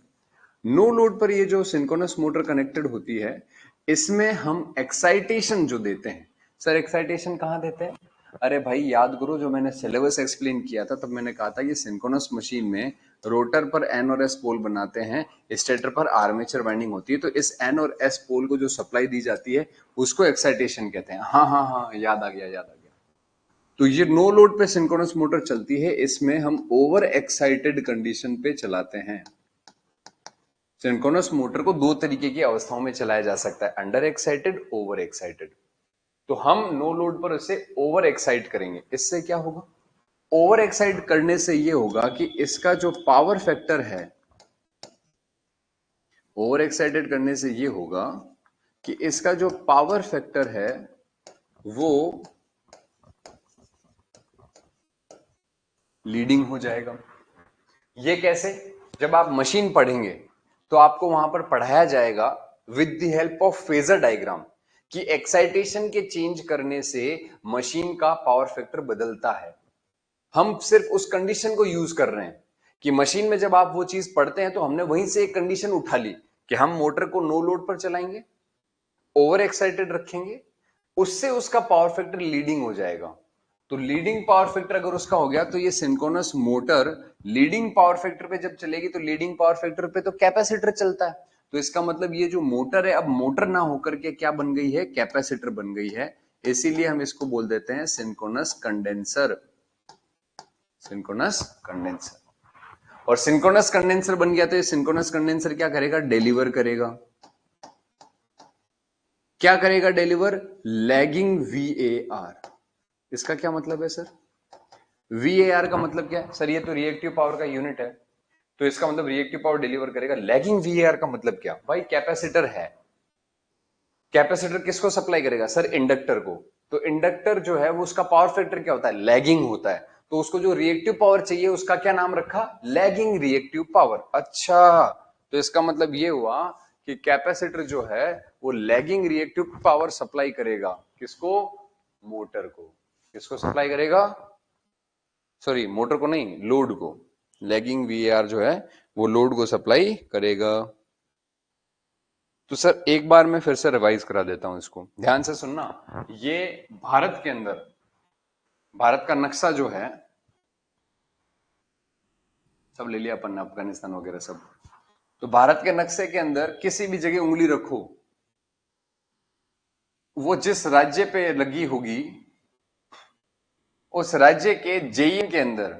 नो लोड पर ये जो सिंक्रोनस मोटर कनेक्टेड होती है इसमें हम एक्साइटेशन जो देते हैं, सर एक्साइटेशन कहां देते हैं? अरे भाई याद करो, जो मैंने सिलेबस एक्सप्लेन किया था तब मैंने कहा था ये सिंक्रोनस मशीन में रोटर पर एन और एस पोल बनाते हैं, स्टेटर पर आर्मेचर वाइंडिंग होती है। तो इस एन और एस पोल को जो सप्लाई दी जाती है उसको एक्साइटेशन कहते हैं। हाँ हाँ हाँ, याद आ गया, याद आ गया। तो ये नो लोड पे सिंक्रोनस मोटर चलती है, इसमें हम ओवर एक्साइटेड कंडीशन पे चलाते हैं। सिंक्रोनस मोटर को दो तरीके की अवस्थाओं में चलाया जा सकता है, अंडर एक्साइटेड, ओवर एक्साइटेड। तो हम नो लोड पर इसे ओवर एक्साइट करेंगे। इससे क्या होगा? ओवर एक्साइट करने से यह होगा कि इसका जो पावर फैक्टर है, ओवर एक्साइटेड करने से यह होगा कि इसका जो पावर फैक्टर है वो लीडिंग हो जाएगा। ये कैसे? जब आप मशीन पढ़ेंगे तो आपको वहां पर पढ़ाया जाएगा with the help of phasor diagram कि एक्साइटेशन के चेंज करने से मशीन का पावर फैक्टर बदलता है। हम सिर्फ उस कंडीशन को यूज कर रहे हैं कि मशीन में जब आप वो चीज पढ़ते हैं तो हमने वहीं से एक कंडीशन उठा ली कि हम मोटर को नो लोड पर चलाएंगे, ओवर एक्साइटेड रखेंगे, उससे उसका पावर फैक्टर लीडिंग हो जाएगा। तो लीडिंग पावर फैक्टर अगर उसका हो गया तो ये synchronous motor leading power factor पे जब चलेगी तो लीडिंग पावर फैक्टर पे तो कैपेसिटर चलता है। तो इसका मतलब ये जो मोटर है अब मोटर ना होकर के क्या बन गई है? कैपेसिटर बन गई है। इसीलिए हम इसको बोल देते हैं सिंक्रोनस कंडेंसर। Synchronous condenser. और सिंक्रोनस कंडेंसर बन गया तो ये सिंक्रोनस कंडेंसर क्या करेगा? डिलीवर करेगा। क्या करेगा? Deliver lagging VAR। इसका क्या मतलब है सर? VAR का मतलब क्या है सर? ये तो रिएक्टिव पावर का यूनिट है, तो इसका मतलब रिएक्टिव पावर डिलीवर करेगा। लैगिंग VAR का मतलब क्या? भाई कैपेसिटर है, कैपेसिटर किसको सप्लाई करेगा सर? इंडक्टर को। तो इंडक्टर जो है वो उसका पावर फैक्टर क्या होता है? लैगिंग होता है। तो उसको जो रिएक्टिव पावर चाहिए उसका क्या नाम रखा? Lagging reactive power. अच्छा, तो इसका मतलब ये हुआ कि कैपेसिटर जो है वो लैगिंग रिएक्टिव पावर सप्लाई करेगा। किसको? मोटर को। किसको सप्लाई करेगा? सॉरी, मोटर को नहीं, लोड को। लैगिंग VAR जो है वो लोड को सप्लाई करेगा। तो सर एक बार मैं फिर से रिवाइज करा देता हूं, इसको ध्यान से सुनना। ये भारत के अंदर, भारत का नक्शा जो है, सब ले लिया अपन ने, अफगानिस्तान वगैरह सब। तो भारत के नक्शे के अंदर किसी भी जगह उंगली रखो, वो जिस राज्य पे लगी होगी उस राज्य के जेई के अंदर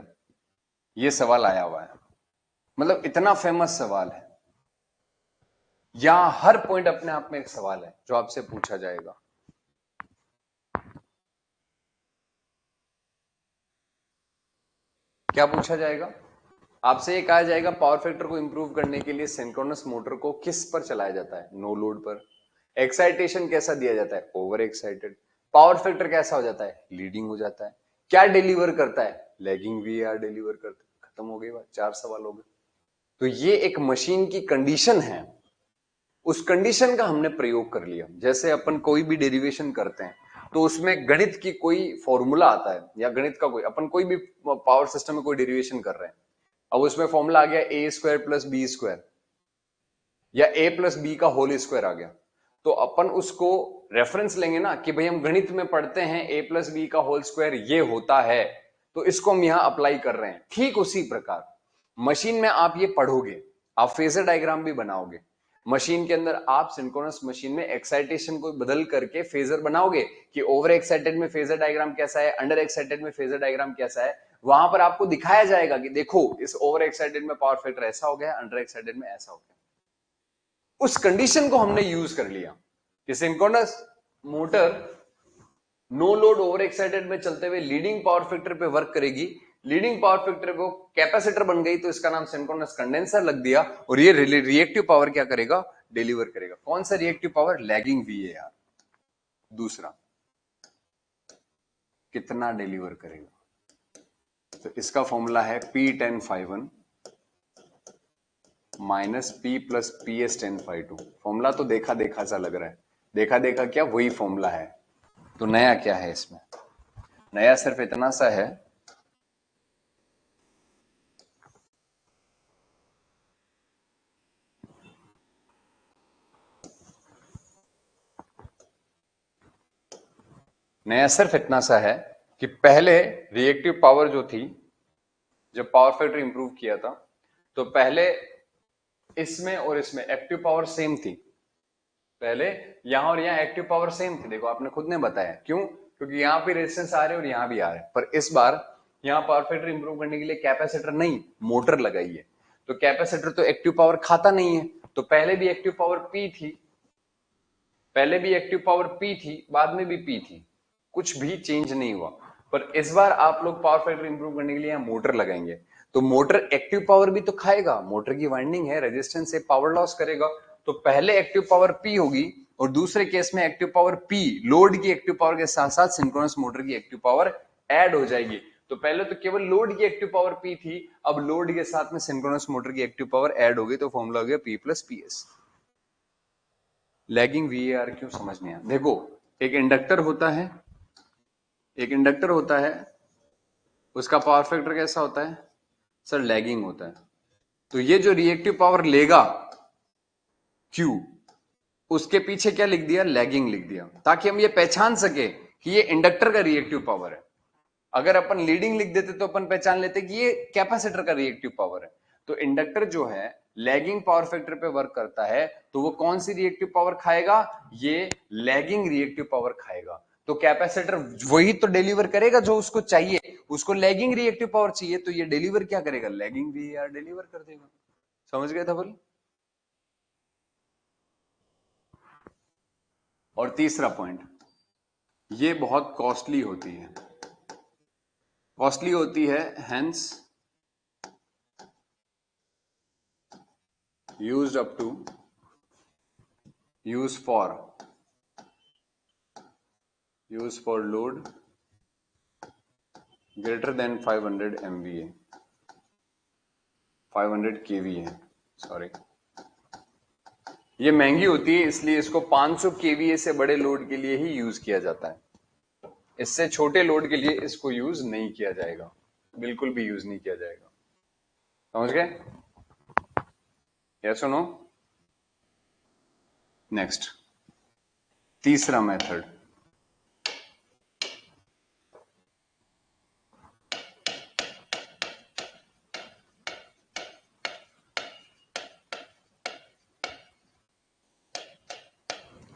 ये सवाल आया हुआ है। मतलब इतना फेमस सवाल है, यहां हर पॉइंट अपने आप में एक सवाल है जो आपसे पूछा जाएगा। क्या पूछा जाएगा? आपसे ये कहा जाएगा पावर फैक्टर को इंप्रूव करने के लिए सिंक्रोनस मोटर को किस पर चलाया जाता है? नो लोड पर। एक्साइटेशन कैसा दिया जाता है? Over excited. पावर फैक्टर कैसा हो जाता है, लीडिंग हो जाता है। क्या डिलीवर करता है, लैगिंग वीएआर डिलीवर करता है। खत्म हो गई बात, 4 सवाल हो गए। तो ये एक मशीन की कंडीशन है, उस कंडीशन का हमने प्रयोग कर लिया। जैसे अपन कोई भी डेरिवेशन करते हैं तो उसमें गणित की कोई फॉर्मूला आता है, या गणित का कोई, अपन कोई भी पावर सिस्टम में कोई डेरिवेशन कर रहे हैं, अब उसमें फॉर्मूला आ गया ए स्क्वायर प्लस बी स्क्वायर, या ए प्लस बी का होल स्क्वायर आ गया, तो अपन उसको रेफरेंस लेंगे ना कि भाई हम गणित में पढ़ते हैं ए प्लस बी का होल स्क्वायर ये होता है, तो इसको हम यहां अप्लाई कर रहे हैं। ठीक उसी प्रकार मशीन में आप ये पढ़ोगे, आप फेजर डायग्राम भी बनाओगे। मशीन के अंदर आप सिंक्रोनस मशीन में एक्साइटेशन को बदल करके फेजर बनाओगे कि ओवर एक्साइटेड में फेजर डायग्राम कैसा है, अंडर एक्साइटेड में फेजर डायग्राम कैसा है। वहां पर आपको दिखाया जाएगा कि देखो इस ओवर एक्साइटेड में पावर फैक्टर ऐसा हो गया, अंडर एक्साइटेड में ऐसा हो गया। उस कंडीशन को हमने यूज कर लिया कि synchronous motor no load over excited में चलते हुए लीडिंग पावर फैक्टर पे वर्क करेगी। लीडिंग पावर फैक्टर को कैपेसिटर बन गई तो इसका नाम सिंक्रोनस कंडेंसर लग दिया, और ये रिएक्टिव पावर क्या करेगा, डिलीवर करेगा। कौन सा रिएक्टिव पावर, लैगिंग वीएआर। दूसरा कितना डिलीवर करेगा, तो इसका फॉर्मूला है P10 φ1 minus P plus PS10 φ2। Formula तो देखा देखा सा लग रहा है, देखा देखा क्या, वही फॉर्मूला है। तो नया क्या है इसमें, नया सिर्फ इतना सा है, नया सिर्फ इतना सा है कि पहले रिएक्टिव पावर जो थी, जब पावर फैक्टर इंप्रूव किया था, तो पहले इसमें और इसमें एक्टिव पावर सेम थी। पहले यहां और यहां एक्टिव पावर सेम थी, देखो आपने खुद ने बताया क्यों, क्योंकि यहां पे रेजिस्टेंस आ रहे और यहां भी आ रहे। पर इस बार यहां पावर फैक्टर इंप्रूव करने के लिए कैपेसिटर नहीं मोटर लगाई है, तो कैपेसिटर तो एक्टिव पावर खाता नहीं है, तो पहले भी एक्टिव पावर पी थी, पहले भी एक्टिव पावर पी थी, बाद में भी पी थी, कुछ भी चेंज नहीं हुआ। पर इस बार आप लोग पावर फैक्टर इंप्रूव करने के लिए यहां मोटर लगाएंगे, तो मोटर एक्टिव पावर भी तो खाएगा, मोटर की वाइंडिंग है, रेजिस्टेंस से पावर लॉस करेगा। तो पहले एक्टिव पावर पी होगी, और दूसरे केस में एक्टिव पावर पी लोड की एक्टिव पावर के साथ साथ सिंक्रोनस मोटर की एक्टिव पावर ऐड हो जाएगी। तो पहले तो केवल लोड की एक्टिव पावर पी थी, अब लोड के साथ में सिंक्रोनस मोटर की एक्टिव पावर ऐड हो गई, तो फॉर्मूला हो गया P plus P S. Lagging VAR क्यों समझ नहीं आया, देखो एक इंडक्टर होता है, एक इंडक्टर होता है, उसका पावर फैक्टर कैसा होता है सर, लैगिंग होता है। तो ये जो रिएक्टिव पावर लेगा Q, उसके पीछे क्या लिख दिया, लैगिंग लिख दिया, ताकि हम ये पहचान सके कि ये इंडक्टर का रिएक्टिव पावर है। अगर अपन लीडिंग लिख देते तो अपन पहचान लेते कि ये कैपेसिटर का रिएक्टिव पावर है। तो इंडक्टर जो है लैगिंग पावर फैक्टर पे वर्क करता है, तो वो कौन सी रिएक्टिव पावर खाएगा, ये लैगिंग रिएक्टिव पावर खाएगा। तो कैपेसिटर वही तो डिलीवर करेगा जो उसको चाहिए, उसको लैगिंग रिएक्टिव पावर चाहिए, तो ये डिलीवर क्या करेगा, लैगिंग वीएआर डिलीवर कर देगा। समझ गए था बोल। और तीसरा पॉइंट, ये बहुत कॉस्टली होती है, कॉस्टली होती है, hence used up to use for load greater than 500 MVA 500 kVA sorry, ये महंगी होती है, इसलिए इसको 500 kVA से बड़े लोड के लिए ही यूज किया जाता है। इससे छोटे लोड के लिए इसको यूज नहीं किया जाएगा, बिल्कुल भी यूज नहीं किया जाएगा। समझ गए, यस और नो। नेक्स्ट, तीसरा method,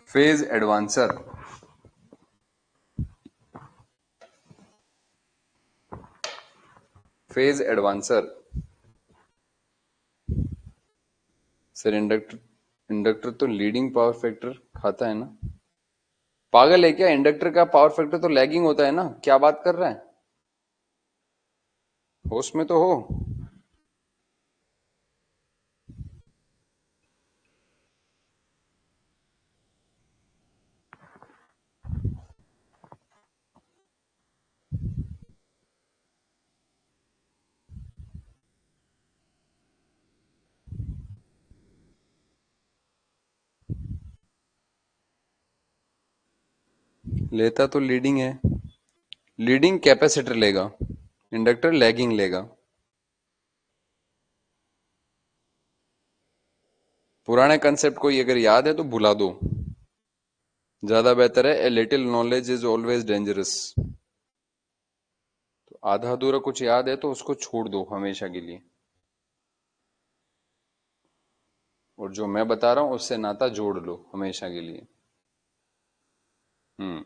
phase advancer. Phase advancer sir, inductor, inductor तो लीडिंग पावर फैक्टर खाता है ना, पागल है क्या, इंडक्टर का पावर फैक्टर तो लैगिंग होता है ना, क्या बात कर रहा है, होश में तो हो। लेता तो लीडिंग है, लीडिंग कैपेसिटर लेगा, इंडक्टर लैगिंग लेगा। पुराने कंसेप्ट को अगर याद है तो भुला दो, ज्यादा बेहतर है। A little knowledge is always dangerous. तो आधा अधूरा कुछ याद है तो उसको छोड़ दो हमेशा के लिए, और जो मैं बता रहा हूं उससे नाता जोड़ लो हमेशा के लिए। हम्म।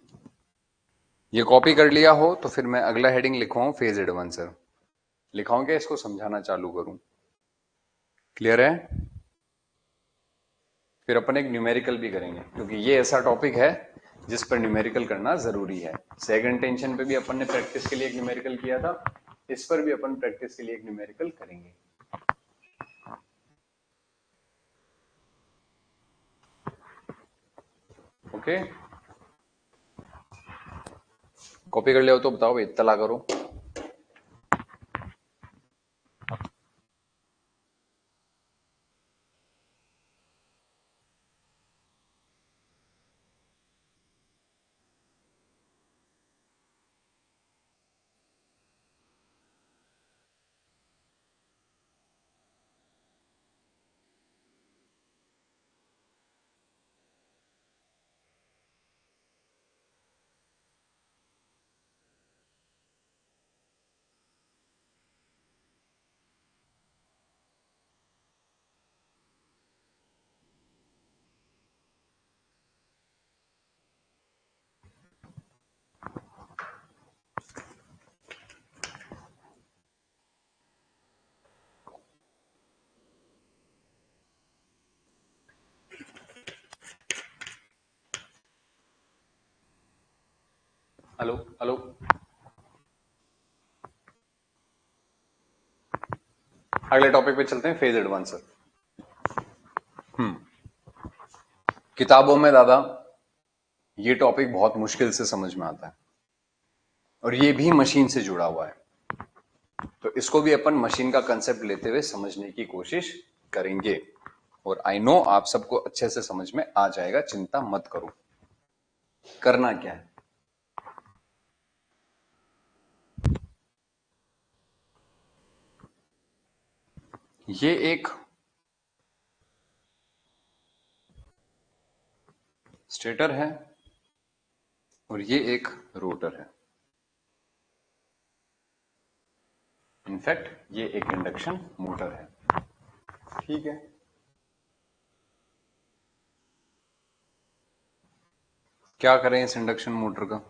ये कॉपी कर लिया हो तो फिर मैं अगला हेडिंग लिखवाऊं, फेज एडवांसर लिखाऊं क्या, इसको समझाना चालू करूं? क्लियर है? फिर अपन एक न्यूमेरिकल भी करेंगे, क्योंकि ये ऐसा टॉपिक है जिस पर न्यूमेरिकल करना जरूरी है। सेकंड टेंशन पे भी अपन ने प्रैक्टिस के लिए एक न्यूमेरिकल किया था, इस पर भी अपन प्रैक्टिस के लिए एक न्यूमेरिकल करेंगे। ओके, कॉपी कर लिया हो तो बताओ, इत्तला करो। हेलो हेलो, अगले टॉपिक पे चलते हैं, फेज एडवांसर। किताबों में दादा ये टॉपिक बहुत मुश्किल से समझ में आता है, और ये भी मशीन से जुड़ा हुआ है, तो इसको भी अपन मशीन का कंसेप्ट लेते हुए समझने की कोशिश करेंगे। और आई नो आप सबको अच्छे से समझ में आ जाएगा, चिंता मत करो। करना क्या है, ये एक स्टेटर है और ये एक रोटर है। इनफैक्ट ये एक इंडक्शन मोटर है, ठीक है। क्या करें इस इंडक्शन मोटर का?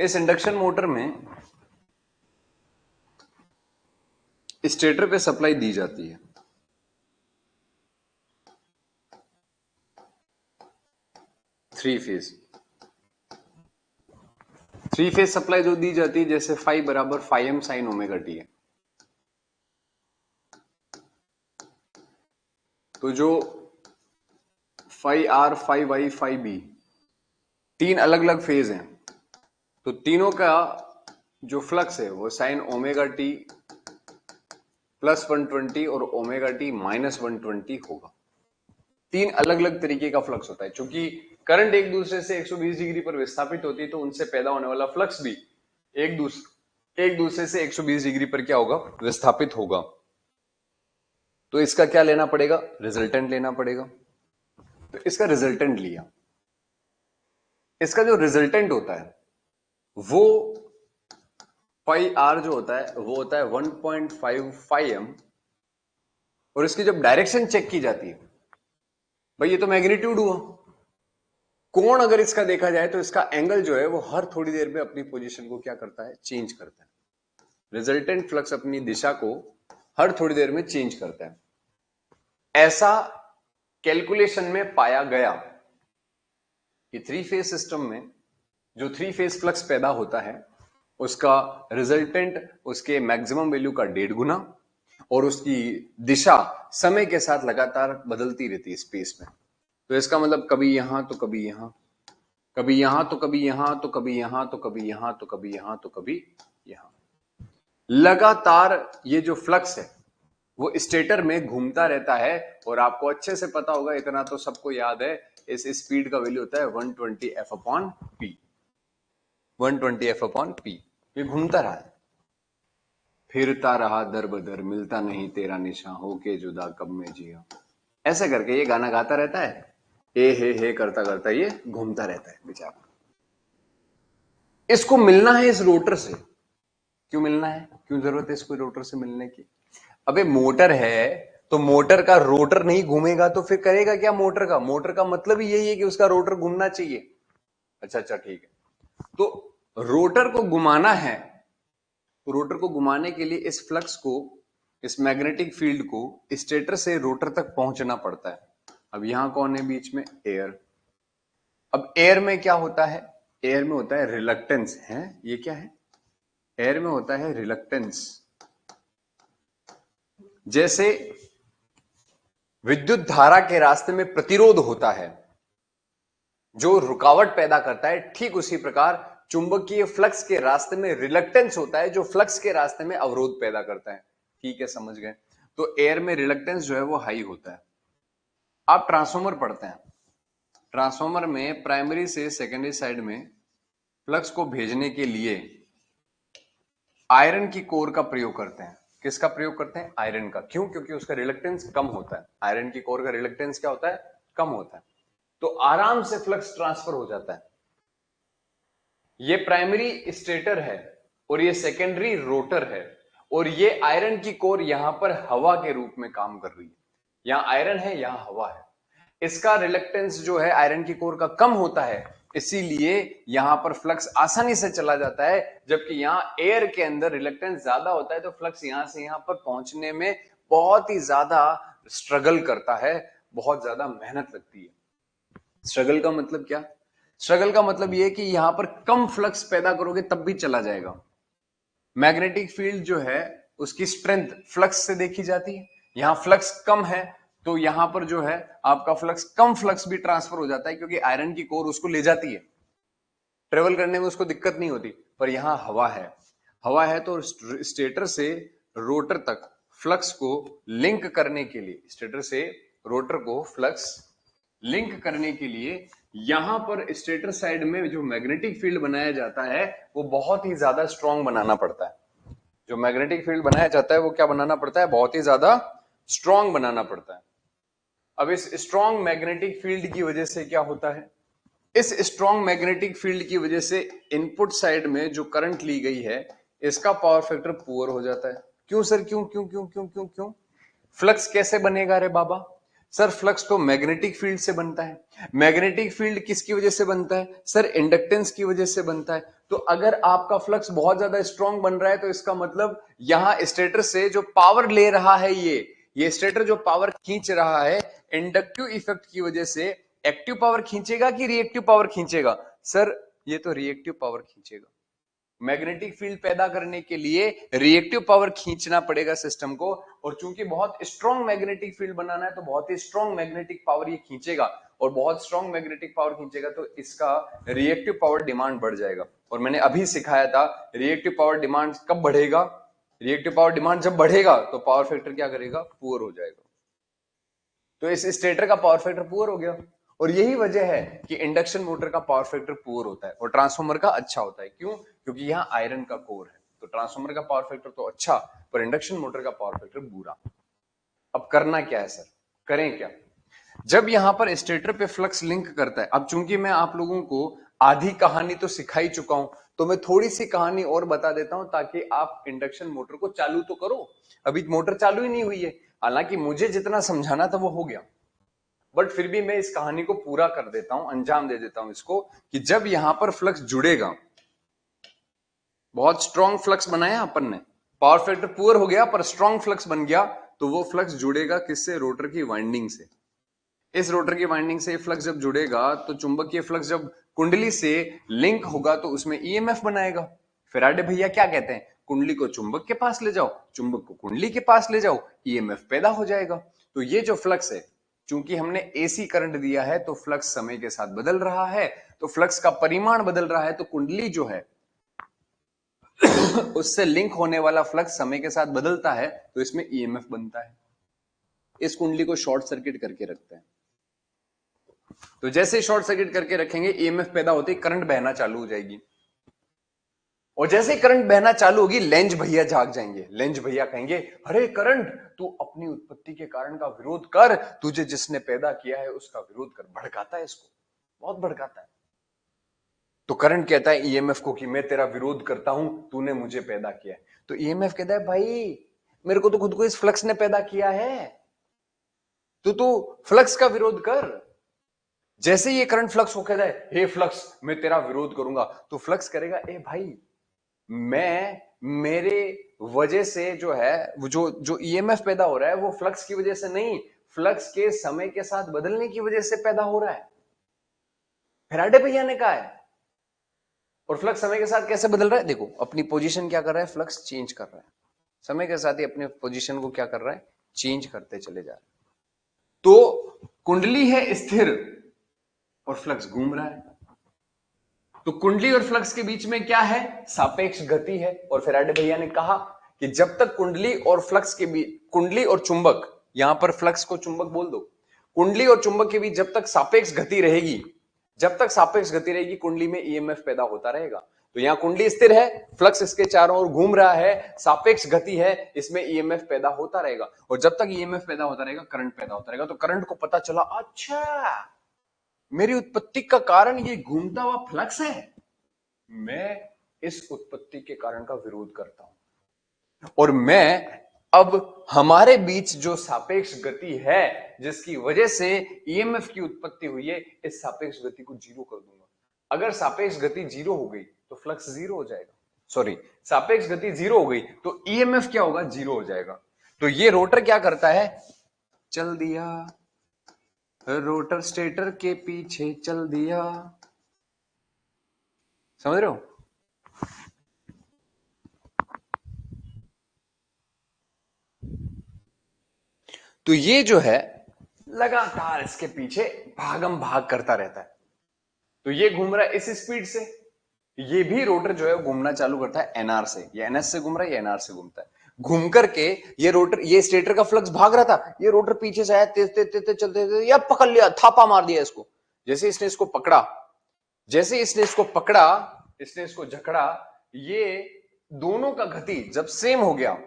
इस इंडक्शन मोटर में स्टेटर पे सप्लाई दी जाती है, three phase. Three phase supply जो दी जाती है, जैसे फाइव बराबर five M sine omega T है, तो जो five R five Y five B तीन अलग अलग फेज हैं, तो तीनों का जो फ्लक्स है वो साइन ओमेगा टी प्लस 120 और ओमेगा टी माइनस 120 होगा। तीन अलग अलग तरीके का फ्लक्स होता है, क्योंकि करंट एक दूसरे से 120 डिग्री पर विस्थापित होती है, तो उनसे पैदा होने वाला फ्लक्स भी एक दूसरे से 120 डिग्री पर क्या होगा, विस्थापित होगा। तो इसका क्या लेना पड़ेगा, रिजल्टेंट लेना पड़ेगा। तो इसका रिजल्टेंट लिया, इसका जो रिजल्टेंट होता है वो पाई आर जो होता है वो होता है 1.55 एम, और इसकी जब डायरेक्शन चेक की जाती है, भाई ये तो मैग्नीट्यूड हुआ, कोण अगर इसका देखा जाए तो इसका एंगल जो है वो हर थोड़ी देर में अपनी पोजीशन को क्या करता है, चेंज करता है। रिजल्टेंट फ्लक्स अपनी दिशा को हर थोड़ी देर में चेंज करता है। ऐसा कैलकुलेशन में पाया गया कि थ्री फेज सिस्टम में जो थ्री फेज फ्लक्स पैदा होता है उसका रिजल्टेंट उसके मैक्सिमम वैल्यू का 1.5 गुना, और उसकी दिशा समय के साथ लगातार बदलती रहती है स्पेस में। तो इसका मतलब कभी यहां तो कभी यहां, कभी यहां तो कभी यहां, तो कभी यहां तो कभी यहां, तो कभी यहां तो कभी यहां, लगातार ये जो फ्लक्स है वो स्टेटर में घूमता रहता है। और आपको अच्छे से पता होगा, इतना तो सबको याद है, इस स्पीड का वैल्यू होता है 120 f upon P. 120 f upon P. ये घूमता रहा है, फिरता रहा दर बदर, मिलता नहीं तेरा निशान, होके जुदा कब में जिया। ऐसे करके ये गाना गाता रहता है, ए हे करता करता ये घूमता रहता है बेचारा। इसको मिलना है इस रोटर से। क्यों मिलना है, क्यों जरूरत है इसको रोटर से मिलने की? अबे मोटर है तो मोटर का रोटर नहीं घूमेगा तो फिर करेगा क्या मोटर का? मोटर का मतलब ही यही है कि उसका रोटर घूमना चाहिए। अच्छा ठीक है, तो रोटर को घुमाना है, तो रोटर को घुमाने के लिए इस फ्लक्स को, इस मैग्नेटिक फील्ड को स्टेटर से रोटर तक पहुंचना पड़ता है। अब यहां कौन है बीच में? एयर। अब एयर में क्या होता है? एयर में होता है रिलक्टेंस। है ये क्या है? एयर में होता है रिलक्टेंस। जैसे विद्युत धारा के रास्ते में प्रतिरोध होता है जो रुकावट पैदा करता है, ठीक उसी प्रकार चुंबकीय फ्लक्स के रास्ते में रिलक्टेंस होता है जो फ्लक्स के रास्ते में अवरोध पैदा करता है। ठीक है, समझ गए? तो एयर में रिलक्टेंस जो है वो हाई होता है। आप ट्रांसफॉर्मर पढ़ते हैं, ट्रांसफॉर्मर में प्राइमरी से सेकेंडरी साइड में फ्लक्स को भेजने के लिए आयरन की कोर का प्रयोग करते हैं। किसका प्रयोग करते हैं? आयरन का। क्यों? क्योंकि उसका रिलक्टेंस कम होता है। आयरन की कोर का रिलक्टेंस क्या होता है? कम होता है, तो आराम से फ्लक्स ट्रांसफर हो जाता है। ये प्राइमरी स्टेटर है और ये सेकेंडरी रोटर है, और ये आयरन की कोर यहां पर हवा के रूप में काम कर रही है। यहां आयरन है, यहां हवा है। इसका रिलक्टेंस जो है आयरन की कोर का कम होता है, इसीलिए यहां पर फ्लक्स आसानी से चला जाता है, जबकि यहां एयर के अंदर रिलक्टेंस ज्यादा होता है, तो फ्लक्स यहां से यहां पर पहुंचने में बहुत ही ज्यादा स्ट्रगल करता है, बहुत ज्यादा मेहनत लगती है। स्ट्रगल का मतलब क्या? स्ट्रगल का मतलब यह है कि यहां पर कम फ्लक्स पैदा करोगे तब भी चला जाएगा। मैग्नेटिक फील्ड जो है उसकी स्ट्रेंथ फ्लक्स से देखी जाती है। यहां फ्लक्स कम है तो यहां पर जो है आपका फ्लक्स, कम फ्लक्स भी ट्रांसफर हो जाता है क्योंकि आयरन की कोर उसको ले जाती है, ट्रेवल करने में उसको दिक्कत नहीं होती। पर यहां हवा है, हवा है तो स्टेटर से रोटर तक फ्लक्स को लिंक करने के लिए, स्टेटर से रोटर को फ्लक्स लिंक करने के लिए यहां पर स्टेटर साइड में जो मैग्नेटिक फील्ड बनाया जाता है वो बहुत ही ज्यादा स्ट्रांग बनाना पड़ता है। जो मैग्नेटिक फील्ड बनाया जाता है वो क्या बनाना पड़ता है? बहुत ही ज्यादा स्ट्रांग बनाना पड़ता है। अब इस स्ट्रांग मैग्नेटिक फील्ड की वजह से क्या होता है? इस स्ट्रांग मैग्नेटिक फील्ड की वजह से इनपुट साइड में जो करंट ली गई है इसका पावर फैक्टर पुअर हो जाता है। क्यों सर? क्यों क्यों क्यों क्यों क्यों क्यों? फ्लक्स कैसे बनेगा रे बाबा? सर फ्लक्स तो मैग्नेटिक फील्ड से बनता है। मैग्नेटिक फील्ड किसकी वजह से बनता है? सर इंडक्टेंस की वजह से बनता है। तो अगर आपका फ्लक्स बहुत ज्यादा स्ट्रांग बन रहा है तो इसका मतलब यहां स्टेटर से जो पावर ले रहा है, ये स्टेटर जो पावर खींच रहा है, इंडक्टिव इफेक्ट की वजह से एक्टिव पावर खींचेगा कि रिएक्टिव पावर खींचेगा? सर ये तो रिएक्टिव पावर खींचेगा। मैग्नेटिक फील्ड पैदा करने के लिए रिएक्टिव पावर खींचना पड़ेगा सिस्टम को, और चूंकि बहुत स्ट्रांग मैग्नेटिक फील्ड बनाना है तो बहुत ही स्ट्रांग मैग्नेटिक पावर ये खींचेगा, और बहुत स्ट्रांग मैग्नेटिक पावर खींचेगा तो इसका रिएक्टिव पावर डिमांड बढ़ जाएगा। और मैंने अभी सिखाया था रिएक्टिव पावर डिमांड कब बढ़ेगा? रिएक्टिव पावर डिमांड जब बढ़ेगा तो पावर फैक्टर क्या करेगा? पुअर हो जाएगा। तो इस स्टेटर का पावर फैक्टर पुअर हो गया, और यही वजह है कि इंडक्शन मोटर का पावर फैक्टर पुअर होता है और ट्रांसफार्मर का अच्छा होता है। क्यों? क्योंकि यहां आयरन का कोर है। तो ट्रांसफार्मर का पावर फैक्टर तो अच्छा, पर इंडक्शन मोटर का पावर फैक्टर बुरा। अब करना क्या है सर? करें क्या? जब यहां पर स्टेटर पे फ्लक्स लिंक करता है, अब चूंकि मैं आप लोगों को आधी कहानी तो सिखा ही चुका हूं, तो मैं थोड़ी सी कहानी और बता देता हूं ताकि आप इंडक्शन मोटर को चालू तो करो। अभी मोटर चालू ही नहीं हुई है, हालांकि मुझे जितना समझाना था वो हो गया, बट फिर भी मैं इस कहानी को पूरा कर देता हूं, अंजाम दे देता हूं इसको, कि जब यहां पर फ्लक्स जुड़ेगा, बहुत स्ट्रॉन्ग फ्लक्स बनाया अपन ने, पावर फैक्टर पुअर हो गया पर स्ट्रॉन्ग फ्लक्स बन गया, तो वो फ्लक्स जुड़ेगा किससे? रोटर की वाइंडिंग से। इस रोटर की वाइंडिंग से फ्लक्स जब जुड़ेगा तो चुंबकीय फ्लक्स जब कुंडली से लिंक होगा तो उसमें ईएमएफ बनाएगा। फैराडे भैया क्या कहते हैं? कुंडली को चुंबक के पास ले जाओ, चुंबक को कुंडली के पास ले जाओ, ईएमएफ पैदा हो जाएगा। तो ये जो फ्लक्स है, चूंकि हमने एसी करंट दिया है तो फ्लक्स समय के साथ बदल रहा है, तो फ्लक्स का परिमाण बदल रहा है, तो कुंडली जो है उससे लिंक होने वाला फ्लक्स समय के साथ बदलता है, तो इसमें ईएमएफ बनता है। इस कुंडली को शॉर्ट सर्किट करके रखते हैं। तो जैसे शॉर्ट सर्किट करके रखेंगे ईएमएफ पैदा होते ही करंट बहना चालू हो जाएगी, और जैसे ही करंट बहना चालू होगी लेंज भैया जाग जाएंगे। लेंज भैया कहेंगे अरे करंट, तू अपनी उत्पत्ति के कारण का विरोध कर, तुझे जिसने पैदा किया है उसका विरोध कर। भड़काता है इसको, बहुत भड़काता है। तो करंट कहता है ईएमएफ को कि मैं तेरा विरोध करता हूं, तूने मुझे पैदा किया है। तो ईएमएफ कहता है भाई मेरे को तो खुद को इस फ्लक्स ने पैदा किया है, तो तू फ्लक्स का विरोध कर। जैसे ये करंट फ्लक्स को कहता है हे फ्लक्स मैं तेरा विरोध करूंगा, तो फ्लक्स करेगा ए भाई मैं, मेरे वजह से जो है वो जो ईएमएफ पैदा हो रहा है वो फ्लक्स की वजह से नहीं, फ्लक्स के समय के साथ बदलने की वजह से पैदा हो रहा है। फैराडे भैया ने कहा है। और फ्लक्स समय के साथ कैसे बदल रहा है, देखो अपनी पोजीशन क्या कर रहा है, फ्लक्स चेंज कर रहा है, समय के साथ ही अपने पोजीशन को क्या कर रहा है, चेंज करते चले जा रहा है। तो कुंडली है स्थिर और फ्लक्स घूम रहा है, तो कुंडली और फ्लक्स के बीच में क्या है, सापेक्ष गति है। और फैराडे भैया ने कहा कि जब तक कुंडली और फ्लक्स के बीच, कुंडली और चुंबक, यहां पर फ्लक्स को चुंबक बोल दो, कुंडली और चुंबक के बीच जब तक सापेक्ष गति रहेगी, जब तक सापेक्ष गति रहेगी कुंडली में ईएमएफ पैदा होता रहेगा। तो यहां कुंडली स्थिर है, फ्लक्स इसके चारों ओर घूम रहा है, सापेक्ष गति है, इसमें ईएमएफ पैदा होता रहेगा। और जब तक ईएमएफ पैदा होता रहेगा करंट पैदा होता रहेगा। तो करंट को पता चला अच्छा मेरी उत्पत्ति का कारण ये घूमता हुआ फ्लक्स है, मैं इस उत्पत्ति के कारण का विरोध करता हूं, और मैं अब हमारे बीच जो सापेक्ष गति है जिसकी वजह से ईएमएफ की उत्पत्ति हुई है, इस सापेक्ष गति को जीरो कर दूंगा। अगर सापेक्ष गति जीरो हो गई तो फ्लक्स जीरो हो जाएगा, सॉरी सापेक्ष गति जीरो हो गई तो ईएमएफ क्या होगा, जीरो हो जाएगा। तो ये रोटर क्या करता है, चल दिया, रोटर स्टेटर के पीछे चल दिया, समझ रहे हो। तो ये जो है लगातार इसके पीछे भागम भाग करता रहता है। तो ये घूम रहा है इस स्पीड से, ये भी रोटर जो है वो घूमना चालू करता है एनआर से, ये एनएस से घूम रहा है, ये एनआर से घूमता है। घूम करके ये रोटर, ये स्टेटर का फ्लक्स भाग रहा था, ये रोटर पीछे से आया, तेज तेज तेज चलते या पकड़ लिया, थापा मार दिया इसको। जैसे इसने इसको पकड़ा, जैसे इसने इसको पकड़ा, इसने इसको जकड़ा, ये दोनों का गति जब सेम हो गया,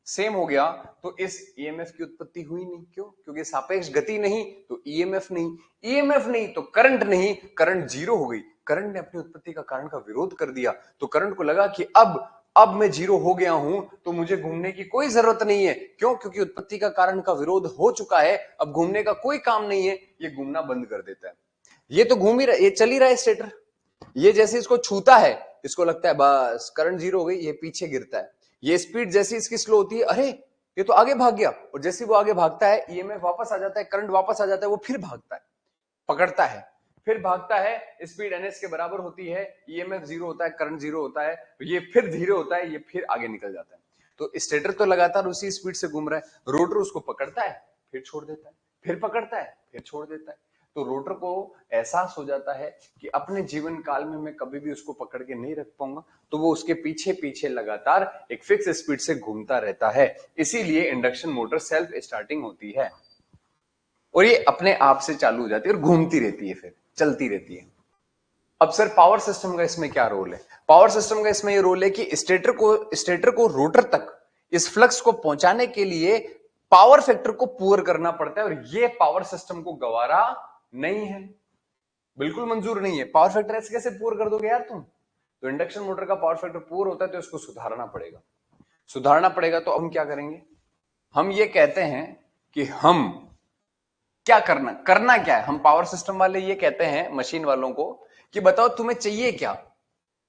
सेम हो गया, तो इस ईएमएफ की उत्पत्ति हुई नहीं। क्यों, क्योंकि सापेक्ष गति नहीं तो ईएमएफ नहीं, ईएमएफ नहीं तो करंट नहीं, करंट जीरो हो गई। करंट ने अपनी उत्पत्ति का कारण का विरोध कर दिया, तो करंट को लगा कि अब मैं जीरो हो गया हूं तो मुझे घूमने की कोई जरूरत नहीं है। क्यों, क्योंकि उत्पत्ति का कारण का विरोध हो चुका है, अब घूमने का कोई काम नहीं है, ये घूमना बंद कर देता है। ये तो घूम ही रहा, ये चल ही रहा है स्टेटर, ये जैसे इसको छूता है इसको लगता है बस करंट जीरो हो गई, ये पीछे गिरता है। ये स्पीड जैसी इसकी स्लो होती है, अरे ये तो आगे भाग गया, और जैसे वो आगे भागता है ईएमएफ वापस आ जाता है, करंट वापस आ जाता है, वो फिर भागता है, पकड़ता है, फिर भागता है, स्पीड एनएस के बराबर होती है, ईएमएफ जीरो होता है, करंट जीरो होता है, तो ये फिर धीरे होता है, ये फिर आगे निकल जाता है। तो स्टेटर तो लगातार उसी स्पीड से घूम रहा है, रोटर उसको पकड़ता है फिर छोड़ देता है, फिर पकड़ता है फिर छोड़ देता है। तो रोटर को एहसास हो जाता है कि अपने जीवन काल में मैं कभी भी उसको पकड़ के नहीं रख पाऊंगा, तो वो उसके पीछे पीछे लगातार एक फिक्स स्पीड से घूमता रहता है। इसीलिए इंडक्शन मोटर सेल्फ स्टार्टिंग होती है और ये अपने आप से चालू हो जाती है और घूमती रहती है, फिर चलती रहती है। अब सर पावर सिस्टम का इसमें क्या रोल है, पावर सिस्टम का इसमें ये रोल है कि स्टेटर को रोटर तक इस फ्लक्स को पहुंचाने के लिए पावर फैक्टर को पुअर करना पड़ता है, और ये पावर सिस्टम को गवारा नहीं है, बिल्कुल मंजूर नहीं है। पावर फैक्टर ऐसे कैसे पुअर कर दोगे यार तुम। तो इंडक्शन मोटर का पावर फैक्टर पुअर होता है तो इसको सुधारना पड़ेगा, सुधारना पड़ेगा। तो हम क्या करेंगे, हम ये कहते हैं कि हम क्या करना क्या है, हम पावर सिस्टम वाले ये कहते हैं मशीन वालों को कि बताओ तुम्हें चाहिए क्या।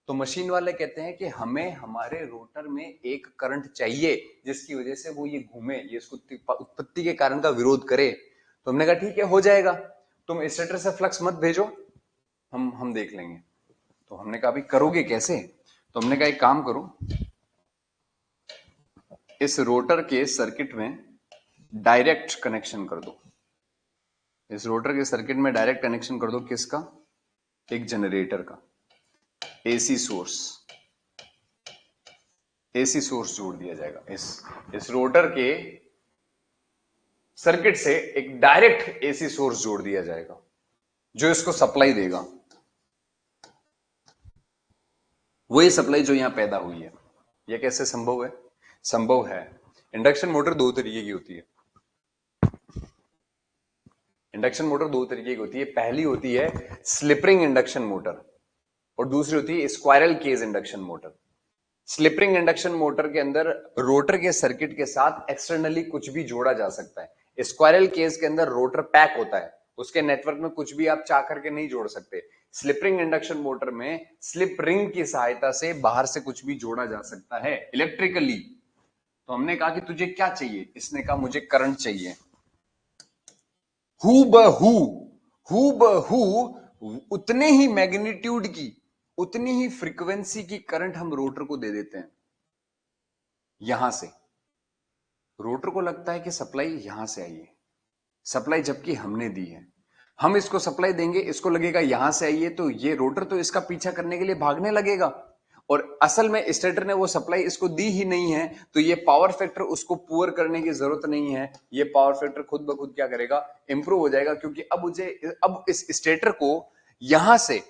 तो मशीन वाले कहते हैं कि हमें हमारे रोटर में एक करंट चाहिए जिसकी वजह से वो ये घूमे, ये इसको उत्पत्ति के कारण का विरोध करे। तो हमने कहा ठीक है हो जाएगा, तुम स्टेटर से फ्लक्स मत भेजो, हम देख लेंगे। तो हमने कहा अभी करोगे कैसे, तो हमने कहा एक काम करो, इस रोटर के सर्किट में डायरेक्ट कनेक्शन कर दो, इस रोटर के सर्किट में डायरेक्ट कनेक्शन कर दो। किसका, एक जनरेटर का, एसी सोर्स जोड़ दिया जाएगा। इस रोटर के सर्किट से एक डायरेक्ट एसी सोर्स जोड़ दिया जाएगा, जो इसको सप्लाई देगा, वही सप्लाई जो यहां पैदा हुई है। यह कैसे संभव है? संभव है। इंडक्शन मोटर दो तरीके की होती है। इंडक्शन मोटर दो तरीके की होती है। पहली होती है स्लिप रिंग इंडक्शन मोटर और दूसरी होती है squirrel cage induction motor. Slip ring induction motor के अंदर रोटर के सर्किट के साथ एक्सटर्नली कुछ भी जोड़ा जा सकता है। स्क्वायरल केज के अंदर रोटर पैक होता है, उसके नेटवर्क में कुछ भी आप चाह करके नहीं जोड़ सकते। स्लिप रिंग इंडक्शन मोटर में स्लिप रिंग की सहायता से बाहर से कुछ भी जोड़ा जा सकता है इलेक्ट्रिकली। तो हमने कहा कि तुझे क्या चाहिए? इसने कहा मुझे करंट चाहिए। हु बहू उतने ही मैग्नीट्यूड की, उतनी ही फ्रीक्वेंसी की करंट हम रोटर को दे देते हैं यहां से। रोटर को लगता है कि सप्लाई यहां से आई है, सप्लाई जबकि हमने दी है। हम इसको सप्लाई देंगे, इसको लगेगा यहां से आई है, तो ये रोटर तो इसका पीछा करने के लिए भागने लगेगा। और असल में स्टेटर ने वो सप्लाई इसको दी ही नहीं है, तो ये पावर फैक्टर उसको पुअर करने की जरूरत नहीं है। ये पावर फैक्टर खुद ब खुद क्या करेगा? इंप्रूव हो जाएगा, क्योंकि अब इस स्टेटर को यहां से,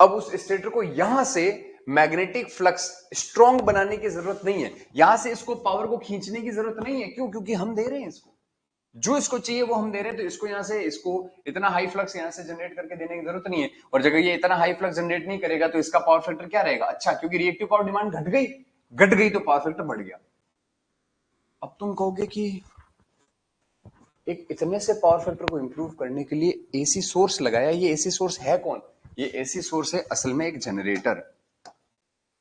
अब उस स्टेटर को यहां से मैग्नेटिक फ्लक्स स्ट्रॉन्ग बनाने की जरूरत नहीं है। यहां से इसको पावर को खींचने की जरूरत नहीं है। क्यों? क्योंकि हम दे रहे हैं इसको जो इसको चाहिए वो हम दे रहे हैं। तो इसको यहां से, इसको इतना हाई फ्लक्स यहां से जनरेट करके देने की जरूरत नहीं है। और जगह ये इतना हाई फ्लक्स जनरेट नहीं करेगा तो इसका पावर फैक्टर क्या रहेगा? अच्छा, क्योंकि रिएक्टिव पावर डिमांड घट गई तो पावर फैक्टर बढ़ गया। अब तुम कहोगे कि एक इतने से पावर फैक्टर को इंप्रूव करने के लिए एसी सोर्स लगाया, ये एसी सोर्स है कौन? ये एसी सोर्स है असल में एक जनरेटर।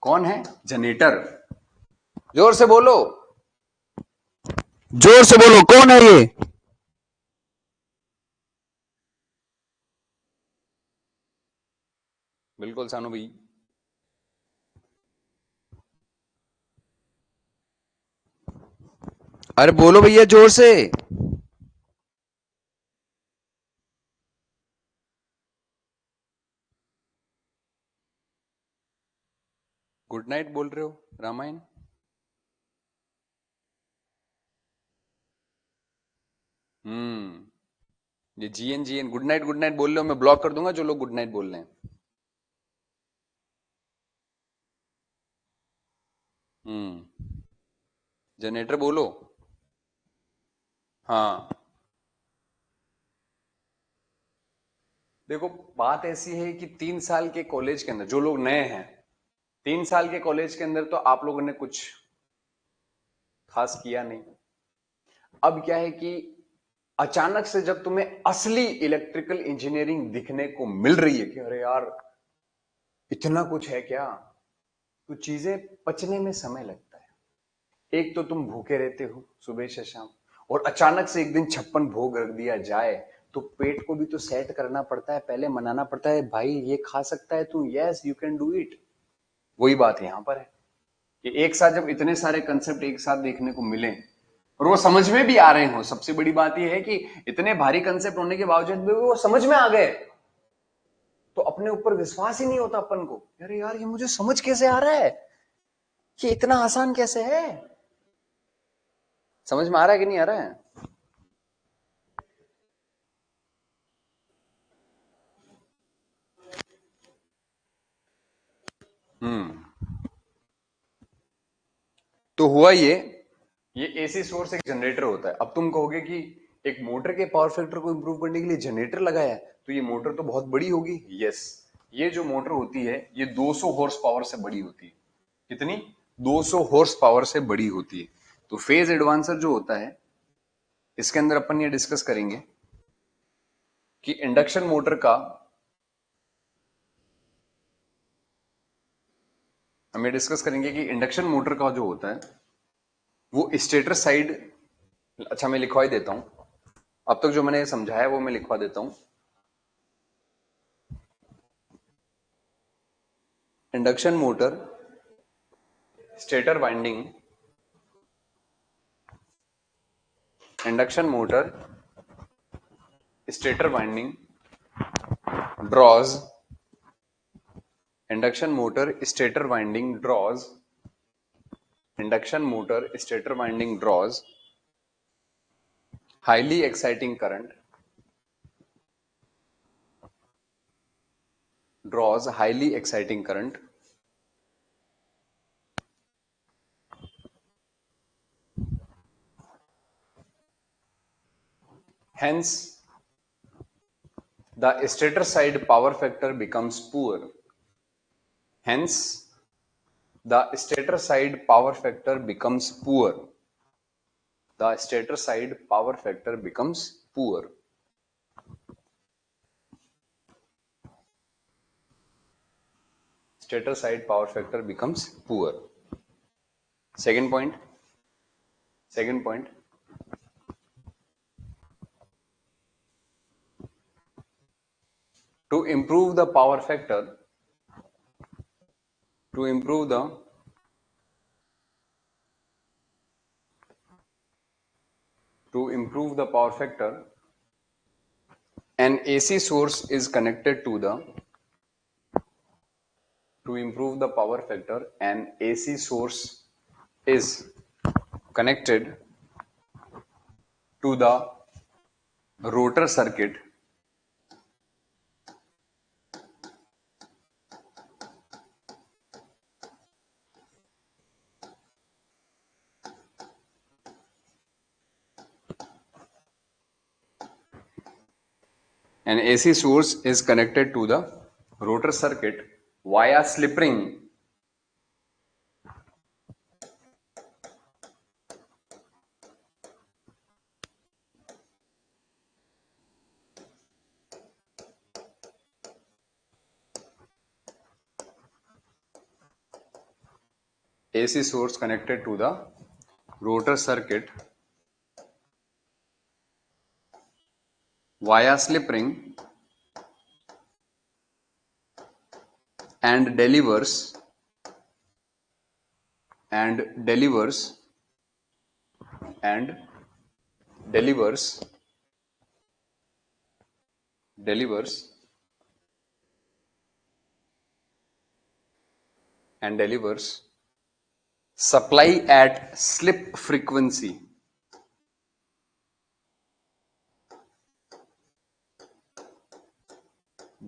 कौन है? जनरेटर। जोर से बोलो, जोर से बोलो, कौन है ये? बिल्कुल सानू भाई। अरे बोलो भैया जोर से। गुड नाइट बोल रहे हो रामायण? ये जीएन गुड नाइट बोल रहे हो, मैं ब्लॉक कर दूंगा जो लोग गुड नाइट बोल रहे हैं। जनरेटर बोलो। हाँ, देखो बात ऐसी है कि 3 साल के कॉलेज के अंदर जो लोग नए हैं, 3 साल के कॉलेज के अंदर तो आप लोगों ने कुछ खास किया नहीं। अब क्या है कि अचानक से जब तुम्हें असली इलेक्ट्रिकल इंजीनियरिंग दिखने को मिल रही है कि अरे यार इतना कुछ है क्या, तो चीजें पचने में समय लगता है। एक तो तुम भूखे रहते हो सुबह से शाम, और अचानक से एक दिन 56 भोग रख दिया जाए तो पेट को भी तो सेट करना पड़ता है, पहले मनाना पड़ता है, भाई ये खा सकता है तू, yes you can do it. वही बात यहां पर है कि एक साथ जब इतने सारे कंसेप्ट एक साथ देखने को मिले और वो समझ में भी आ रहे हो, सबसे बड़ी बात यह है कि इतने भारी कंसेप्ट होने के बावजूद भी वो समझ में आ गए, तो अपने ऊपर विश्वास ही नहीं होता अपन को। अरे यार ये मुझे समझ कैसे आ रहा है, ये इतना आसान कैसे है? समझ में आ रहा है कि नहीं आ रहा है? हम्म। तो हुआ ये एसी सोर्स एक जनरेटर होता है। अब तुम कहोगे कि एक मोटर के पावर फैक्टर को इंप्रूव करने के लिए जनरेटर लगाया है, तो ये मोटर तो बहुत बड़ी होगी। यस, ये जो मोटर होती है ये 200 हॉर्स पावर से बड़ी होती है। कितनी? 200 हॉर्स पावर से बड़ी होती है। तो फेज एडवांसर जो होता है, इसके अंदर अपन ये डिस्कस करेंगे कि इंडक्शन मोटर का, हम ये डिस्कस करेंगे कि इंडक्शन मोटर का जो होता है वो स्टेटर साइड, अच्छा मैं लिखवा ही देता हूं, अब तक जो मैंने समझाया वो मैं लिखवा देता हूं। Induction motor stator winding, induction motor stator winding draws, induction motor stator winding draws, induction motor stator winding draws highly exciting current draws highly exciting current hence the stator side power factor becomes poor. Hence the stator side power factor becomes poor. The stator side power factor becomes poor. Stator side power factor becomes poor. Second point. To improve the power factor, to improve the power factor, an AC source is connected to the to improve the power factor, an AC source is connected to the rotor circuit An AC source is connected to the rotor circuit via slip ring. AC source connected to the rotor circuit via slip ring and delivers and delivers and delivers delivers and delivers supply at slip frequency.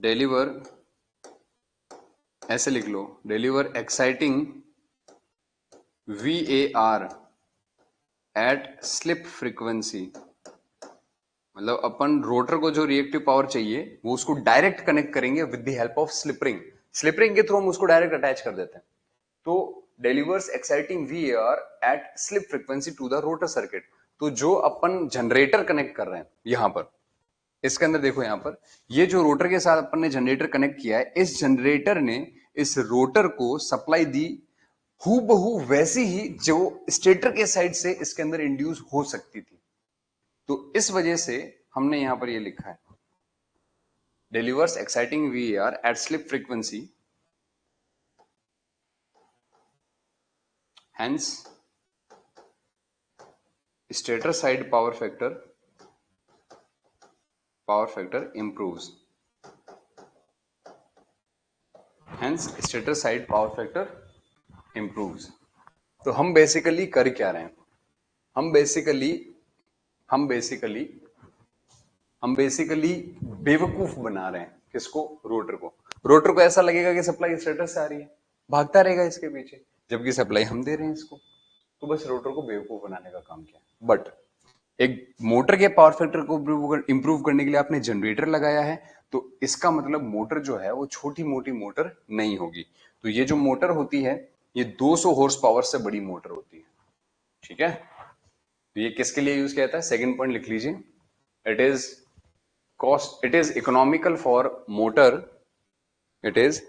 Deliver, ऐसे लिख लो, deliver exciting VAR at slip frequency. मतलब अपन rotor को जो reactive power चाहिए वो उसको direct connect करेंगे with the help of slip ring. Slip ring के थ्रू हम उसको डायरेक्ट अटैच कर देते हैं. तो delivers exciting VAR at slip frequency to the rotor circuit. तो जो अपन जनरेटर कनेक्ट कर रहे हैं यहां पर, इसके अंदर देखो, यहां पर ये जो रोटर के साथ अपन ने जनरेटर कनेक्ट किया है, इस जनरेटर ने इस रोटर को सप्लाई दी हूबहू वैसी ही जो स्टेटर के साइड से इसके अंदर इंड्यूस हो सकती थी. तो इस वजह से हमने यहां पर ये लिखा है, delivers exciting VAR at slip frequency, hence stator side power factor improves. Hence stator side power factor improves. तो हम बेसिकली कर क्या रहे हैं? हम बेसिकली बेवकूफ बना रहे हैं. किसको? रोटर को. रोटर को ऐसा लगेगा कि सप्लाई स्टेटर से आ रही है, भागता रहेगा इसके पीछे, जबकि सप्लाई हम दे रहे हैं इसको. तो बस रोटर को बेवकूफ बनाने का काम किया. बट एक मोटर के पावर फैक्टर को इंप्रूव करने के लिए आपने जनरेटर लगाया है, तो इसका मतलब मोटर जो है वो छोटी मोटी मोटर नहीं होगी. तो ये जो मोटर होती है ये 200 हॉर्स पावर से बड़ी मोटर होती है. ठीक है. तो ये किसके लिए यूज किया जाता है? सेकंड पॉइंट लिख लीजिए. It is economical for motor. It is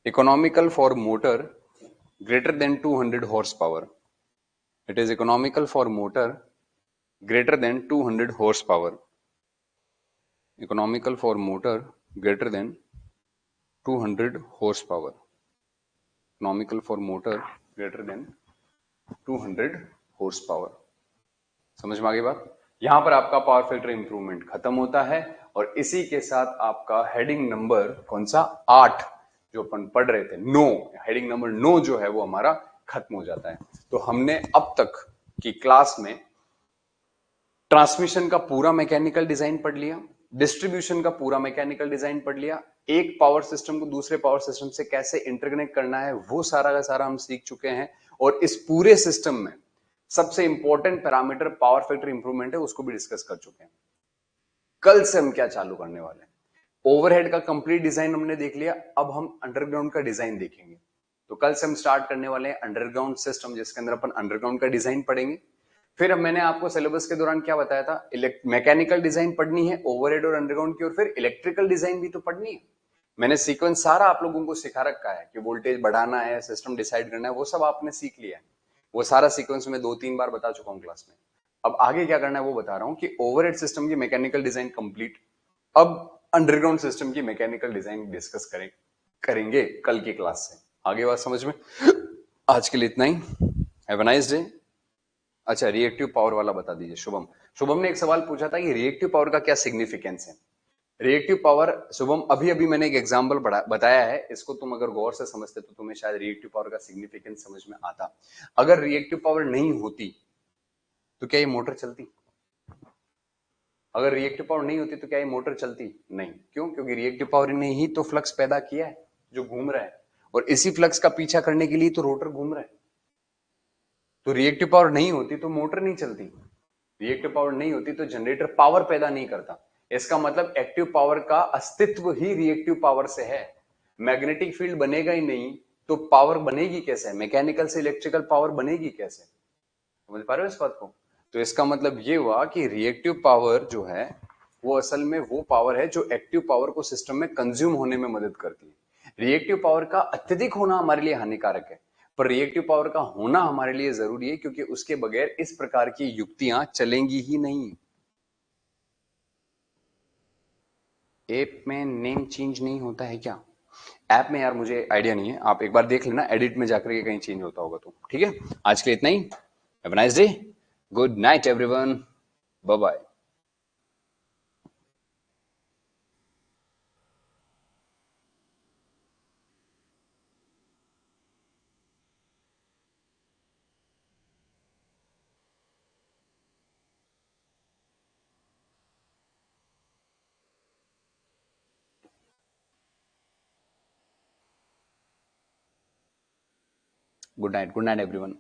economical for motor greater than 200 horsepower. It is economical for motor greater than 200 horsepower. Economical for motor greater than 200 horsepower. Economical for motor greater than 200 horsepower. समझ में आ गई बात? यहां पर आपका power factor improvement खत्म होता है और इसी के साथ आपका हेडिंग नंबर कौन सा? 8 जो अपन पढ़ रहे थे, 9, हेडिंग नंबर 9 जो है वो हमारा खत्म हो जाता है. तो हमने अब तक की क्लास में ट्रांसमिशन का पूरा मैकेनिकल डिजाइन पढ़ लिया, डिस्ट्रीब्यूशन का पूरा मैकेनिकल डिजाइन पढ़ लिया, एक पावर सिस्टम को दूसरे पावर सिस्टम से कैसे इंटरकनेक्ट करना है वो सारा का सारा हम सीख चुके हैं। और इस पूरे सिस्टम में सबसे important parameter power factor improvement है, उसको भी डिस्कस कर चुके हैं। कल से हम क्या चालू करने वाले हैं, ओवरहेड का कंप्लीट डिजाइन हमने देख लिया, अब हम अंडरग्राउंड का डिजाइन देखेंगे। तो कल से हम स्टार्ट करने वाले हैं अंडरग्राउंड सिस्टम, जिसके अंदर अपन अंडरग्राउंड का डिजाइन पढ़ेंगे। फिर अब मैंने आपको सिलेबस के दौरान क्या बताया था, मैकेनिकल डिजाइन पढ़नी है ओवरहेड और अंडरग्राउंड की, और फिर इलेक्ट्रिकल डिजाइन भी तो पढ़नी है। मैंने सीक्वेंस सारा आप लोगों को सिखा रखा है कि वोल्टेज बढ़ाना है, सिस्टम डिसाइड करना है, वो सब आपने सीख लिया है। वो सारा सीक्वेंस में 2-3 बार बता चुका हूं क्लास में। अब आगे क्या करना है वो बता रहा हूं कि ओवरहेड सिस्टम की मैकेनिकल डिजाइन कंप्लीट, अब अंडरग्राउंड सिस्टम की मैकेनिकल डिजाइन डिस्कस करेंगे कल की क्लास से। आगे बात समझ में? आज के लिए इतना ही। Have a nice day. अच्छा, रिएक्टिव पावर वाला बता दीजिए। शुभम शुभम ने एक सवाल पूछा था कि रिएक्टिव पावर का क्या सिग्निफिकेंस है। रिएक्टिव पावर, शुभम, अभी अभी मैंने एक एग्जांपल बताया है, इसको तुम अगर गौर से समझते तो तुम्हें शायद रिएक्टिव पावर का सिग्निफिकेंस समझ में आता। अगर रिएक्टिव पावर नहीं होती तो क्या ये मोटर चलती? अगर रिएक्टिव पावर नहीं होती तो क्या ये मोटर चलती? नहीं। क्यों? क्योंकि रिएक्टिव पावर ने ही तो फ्लक्स पैदा किया है जो घूम रहा है, और इसी फ्लक्स का पीछा करने के लिए तो रोटर घूम रहा है। तो रिएक्टिव पावर नहीं होती तो मोटर नहीं चलती, रिएक्टिव पावर नहीं होती तो जनरेटर पावर पैदा नहीं करता। इसका मतलब एक्टिव पावर का अस्तित्व ही रिएक्टिव पावर से है। मैग्नेटिक फील्ड बनेगा ही नहीं तो पावर बनेगी कैसे? मैकेनिकल से इलेक्ट्रिकल पावर बनेगी कैसे? समझ पा रहे हो इस बात को? तो इसका मतलब ये हुआ कि रिएक्टिव पावर जो है वो असल में वो पावर है जो एक्टिव पावर को सिस्टम में कंज्यूम होने में मदद करती है। रिएक्टिव पावर का अत्यधिक होना हमारे लिए हानिकारक है, पर रिएक्टिव पावर का होना हमारे लिए जरूरी है, क्योंकि उसके बगैर इस प्रकार की युक्तियां चलेंगी ही नहीं। ऐप में नेम चेंज नहीं होता है क्या? ऐप में यार मुझे आइडिया नहीं है, आप एक बार देख लेना एडिट में जाकर के कहीं चेंज होता होगा तो। ठीक है, आज के लिए इतना ही। Have a nice day. Good night everyone. Bye bye. Good night, good night everyone.